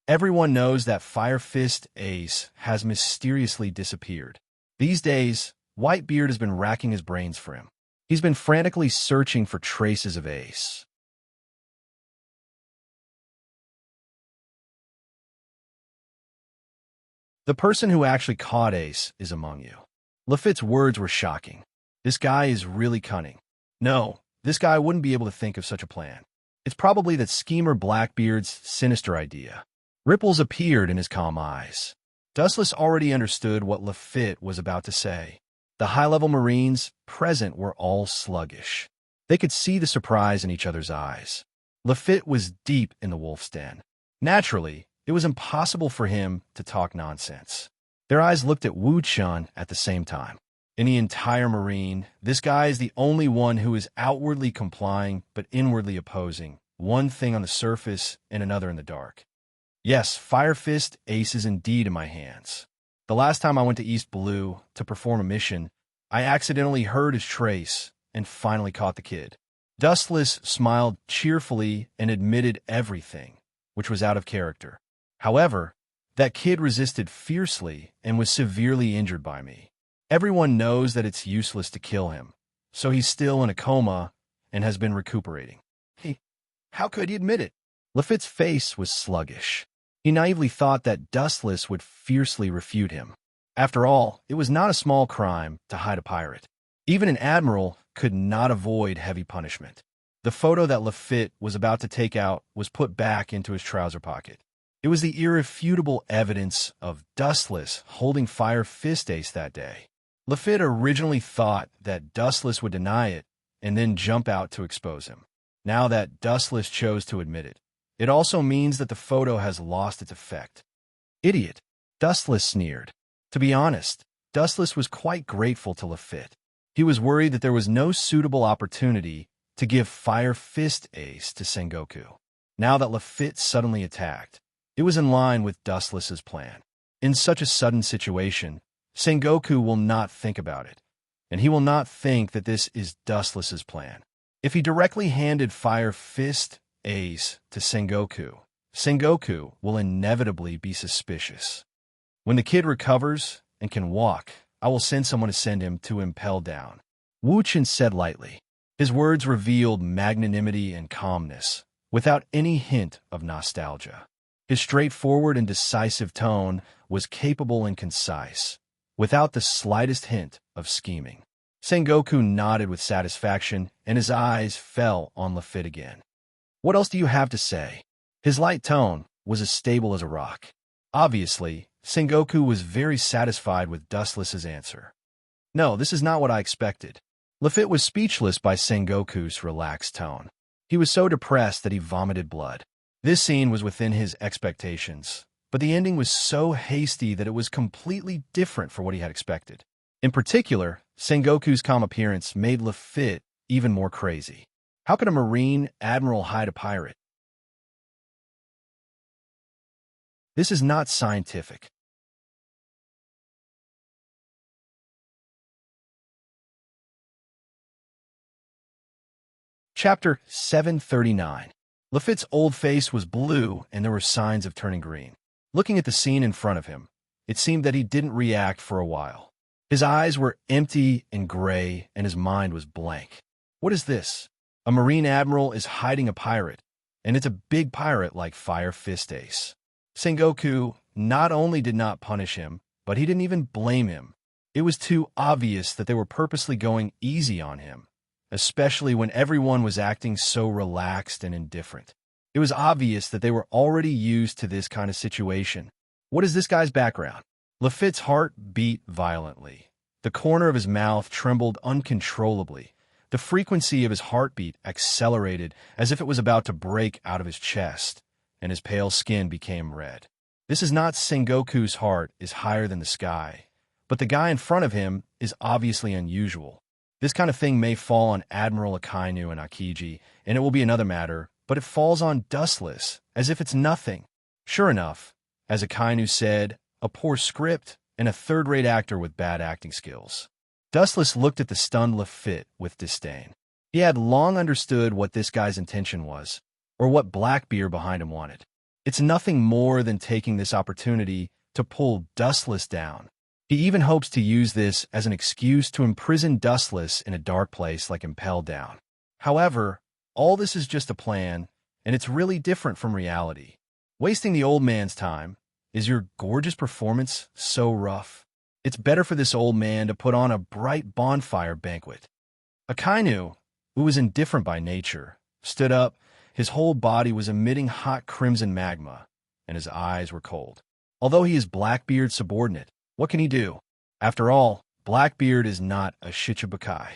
Everyone knows that Fire Fist Ace has mysteriously disappeared. These days, Whitebeard has been racking his brains for him. He's been frantically searching for traces of Ace. The person who actually caught Ace is among you. Lafitte's words were shocking. This guy is really cunning. No, this guy wouldn't be able to think of such a plan. It's probably that schemer Blackbeard's sinister idea. Ripples appeared in his calm eyes. Dustless already understood what Lafitte was about to say. The high-level Marines present were all sluggish. They could see the surprise in each other's eyes. Lafitte was deep in the wolf's den. Naturally, it was impossible for him to talk nonsense. Their eyes looked at Wu Chun at the same time. In the entire Marine, this guy is the only one who is outwardly complying but inwardly opposing, one thing on the surface and another in the dark. Yes, Fire Fist Ace is indeed in my hands. The last time I went to East Blue to perform a mission, I accidentally heard his trace and finally caught the kid. Dustless smiled cheerfully and admitted everything, which was out of character. However, that kid resisted fiercely and was severely injured by me. Everyone knows that it's useless to kill him, so he's still in a coma and has been recuperating. How could he admit it? Lafitte's face was sluggish. He naively thought that Dustless would fiercely refute him. After all, it was not a small crime to hide a pirate. Even an admiral could not avoid heavy punishment. The photo that Lafitte was about to take out was put back into his trouser pocket. It was the irrefutable evidence of Dustless holding Fire Fist Ace that day. Lafitte originally thought that Dustless would deny it and then jump out to expose him. Now that Dustless chose to admit it, it also means that the photo has lost its effect. Idiot, Dustless sneered. To be honest, Dustless was quite grateful to Lafitte. He was worried that there was no suitable opportunity to give Fire Fist Ace to Sengoku. Now that Lafitte suddenly attacked, it was in line with Dustless's plan. In such a sudden situation, Sengoku will not think about it, and he will not think that this is Dustless's plan. If he directly handed Fire Fist Ace to Sengoku, Sengoku will inevitably be suspicious. When the kid recovers and can walk, I will send someone to send him to impel down. Wu Chen said lightly. His words revealed magnanimity and calmness, without any hint of nostalgia. His straightforward and decisive tone was capable and concise, without the slightest hint of scheming. Sengoku nodded with satisfaction, and his eyes fell on Lafitte again. What else do you have to say? His light tone was as stable as a rock. Obviously, Sengoku was very satisfied with Dustless's answer. No, this is not what I expected. Lafitte was speechless by Sengoku's relaxed tone. He was so depressed that he vomited blood. This scene was within his expectations, but the ending was so hasty that it was completely different from what he had expected. In particular, Sengoku's calm appearance made Lafitte even more crazy. How could a Marine admiral hide a pirate? This is not scientific. Chapter 739. Lafitte's old face was blue, and there were signs of turning green. Looking at the scene in front of him, it seemed that he didn't react for a while. His eyes were empty and gray, and his mind was blank. What is this? A Marine admiral is hiding a pirate, and it's a big pirate like Fire Fist Ace. Sengoku not only did not punish him, but he didn't even blame him. It was too obvious that they were purposely going easy on him, especially when everyone was acting so relaxed and indifferent. It was obvious that they were already used to this kind of situation. What is this guy's background? Lafitte's heart beat violently. The corner of his mouth trembled uncontrollably. The frequency of his heartbeat accelerated as if it was about to break out of his chest, and his pale skin became red. This is not Sengoku's heart is higher than the sky, but the guy in front of him is obviously unusual. This kind of thing may fall on Admiral Akainu and Akiji, and it will be another matter, but it falls on Dustless, as if it's nothing. Sure enough, as Akainu said, a poor script and a third-rate actor with bad acting skills. Dustless looked at the stunned Lafitte with disdain. He had long understood what this guy's intention was, or what Blackbeard behind him wanted. It's nothing more than taking this opportunity to pull Dustless down. He even hopes to use this as an excuse to imprison Dustless in a dark place like Impel Down. However, all this is just a plan, and it's really different from reality. Wasting the old man's time. Is your gorgeous performance so rough? It's better for this old man to put on a bright bonfire banquet. Akainu, who was indifferent by nature, stood up. His whole body was emitting hot crimson magma, and his eyes were cold. Although he is Blackbeard's subordinate, what can he do? After all, Blackbeard is not a Shichibukai.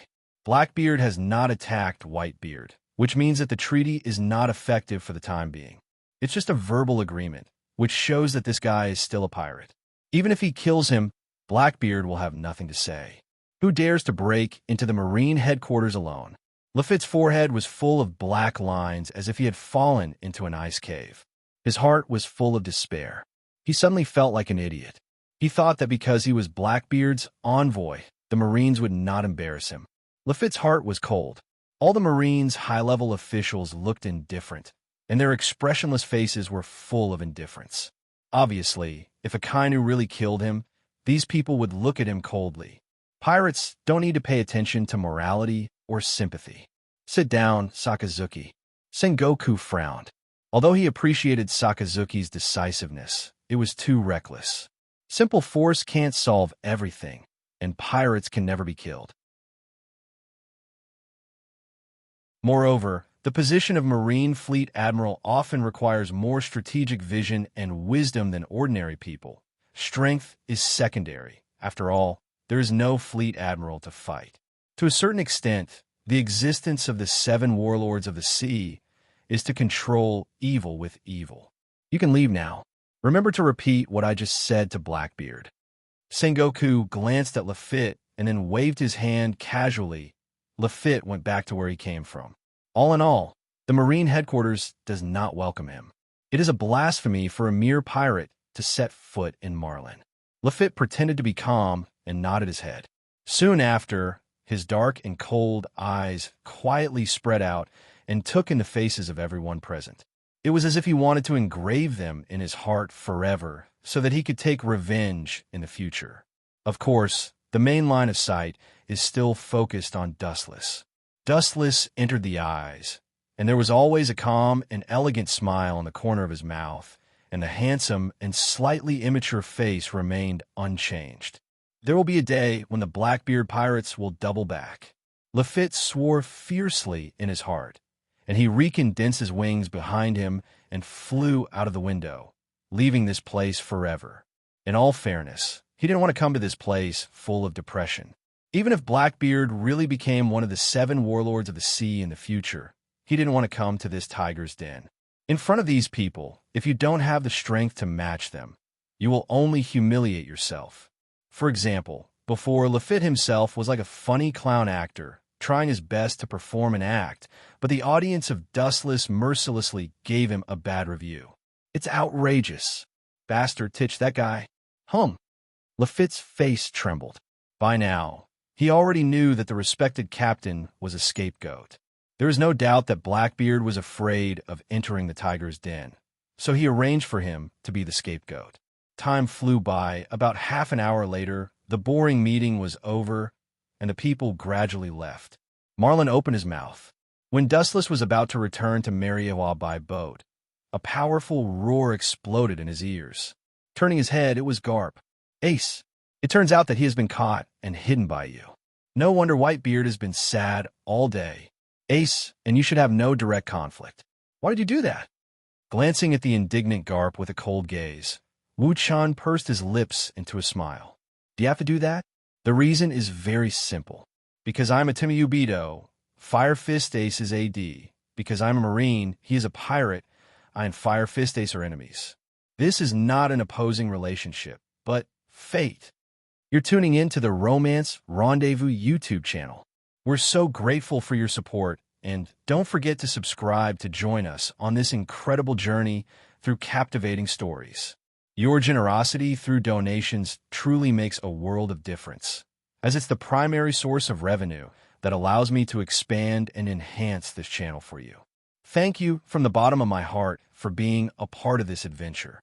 Blackbeard has not attacked Whitebeard, which means that the treaty is not effective for the time being. It's just a verbal agreement, which shows that this guy is still a pirate. Even if he kills him, Blackbeard will have nothing to say. Who dares to break into the Marine headquarters alone? Lafitte's forehead was full of black lines as if he had fallen into an ice cave. His heart was full of despair. He suddenly felt like an idiot. He thought that because he was Blackbeard's envoy, the Marines would not embarrass him. Lafitte's heart was cold. All the Marines' high-level officials looked indifferent, and their expressionless faces were full of indifference. Obviously, if Akainu really killed him, these people would look at him coldly. Pirates don't need to pay attention to morality or sympathy. Sit down, Sakazuki. Sengoku frowned. Although he appreciated Sakazuki's decisiveness, it was too reckless. Simple force can't solve everything, and pirates can never be killed. Moreover, the position of Marine Fleet Admiral often requires more strategic vision and wisdom than ordinary people. Strength is secondary. After all, there is no Fleet Admiral to fight. To a certain extent, the existence of the 7 warlords of the sea is to control evil with evil. You can leave now. Remember to repeat what I just said to Blackbeard. Sengoku glanced at Lafitte and then waved his hand casually. Lafitte went back to where he came from. All in all, the Marine headquarters does not welcome him. It is a blasphemy for a mere pirate to set foot in Marlin. Lafitte pretended to be calm and nodded his head. Soon after, his dark and cold eyes quietly spread out and took in the faces of everyone present. It was as if he wanted to engrave them in his heart forever so that he could take revenge in the future. Of course, the main line of sight is still focused on Dustless. Dustless entered the eyes, and there was always a calm and elegant smile in the corner of his mouth, and the handsome and slightly immature face remained unchanged. There will be a day when the Blackbeard pirates will double back. Lafitte swore fiercely in his heart, and he recondensed his wings behind him and flew out of the window, leaving this place forever. In all fairness, he didn't want to come to this place full of depression. Even if Blackbeard really became one of the 7 warlords of the sea in the future, he didn't want to come to this tiger's den. In front of these people, if you don't have the strength to match them, you will only humiliate yourself. For example, before, Lafitte himself was like a funny clown actor, trying his best to perform an act, but the audience of Dustless mercilessly gave him a bad review. It's outrageous. Bastard, titch that guy. Lafitte's face trembled. By now, he already knew that the respected captain was a scapegoat. There is no doubt that Blackbeard was afraid of entering the tiger's den, so he arranged for him to be the scapegoat. Time flew by. About half an hour later, the boring meeting was over, and the people gradually left. Marlin opened his mouth. When Dustless was about to return to Marioa by boat, a powerful roar exploded in his ears. Turning his head, it was Garp. Ace, it turns out that he has been caught and hidden by you. No wonder Whitebeard has been sad all day. Ace, and you should have no direct conflict. Why did you do that? Glancing at the indignant Garp with a cold gaze, Wu-chan pursed his lips into a smile. Do you have to do that? The reason is very simple. Because I'm a Timiyubido, Fire Fist Ace is AD. Because I'm a Marine, he is a pirate, I and Fire Fist Ace are enemies. This is not an opposing relationship, but fate. You're tuning in to the Romance Rendezvous YouTube channel. We're so grateful for your support, and don't forget to subscribe to join us on this incredible journey through captivating stories. Your generosity through donations truly makes a world of difference, as it's the primary source of revenue that allows me to expand and enhance this channel for you. Thank you from the bottom of my heart for being a part of this adventure.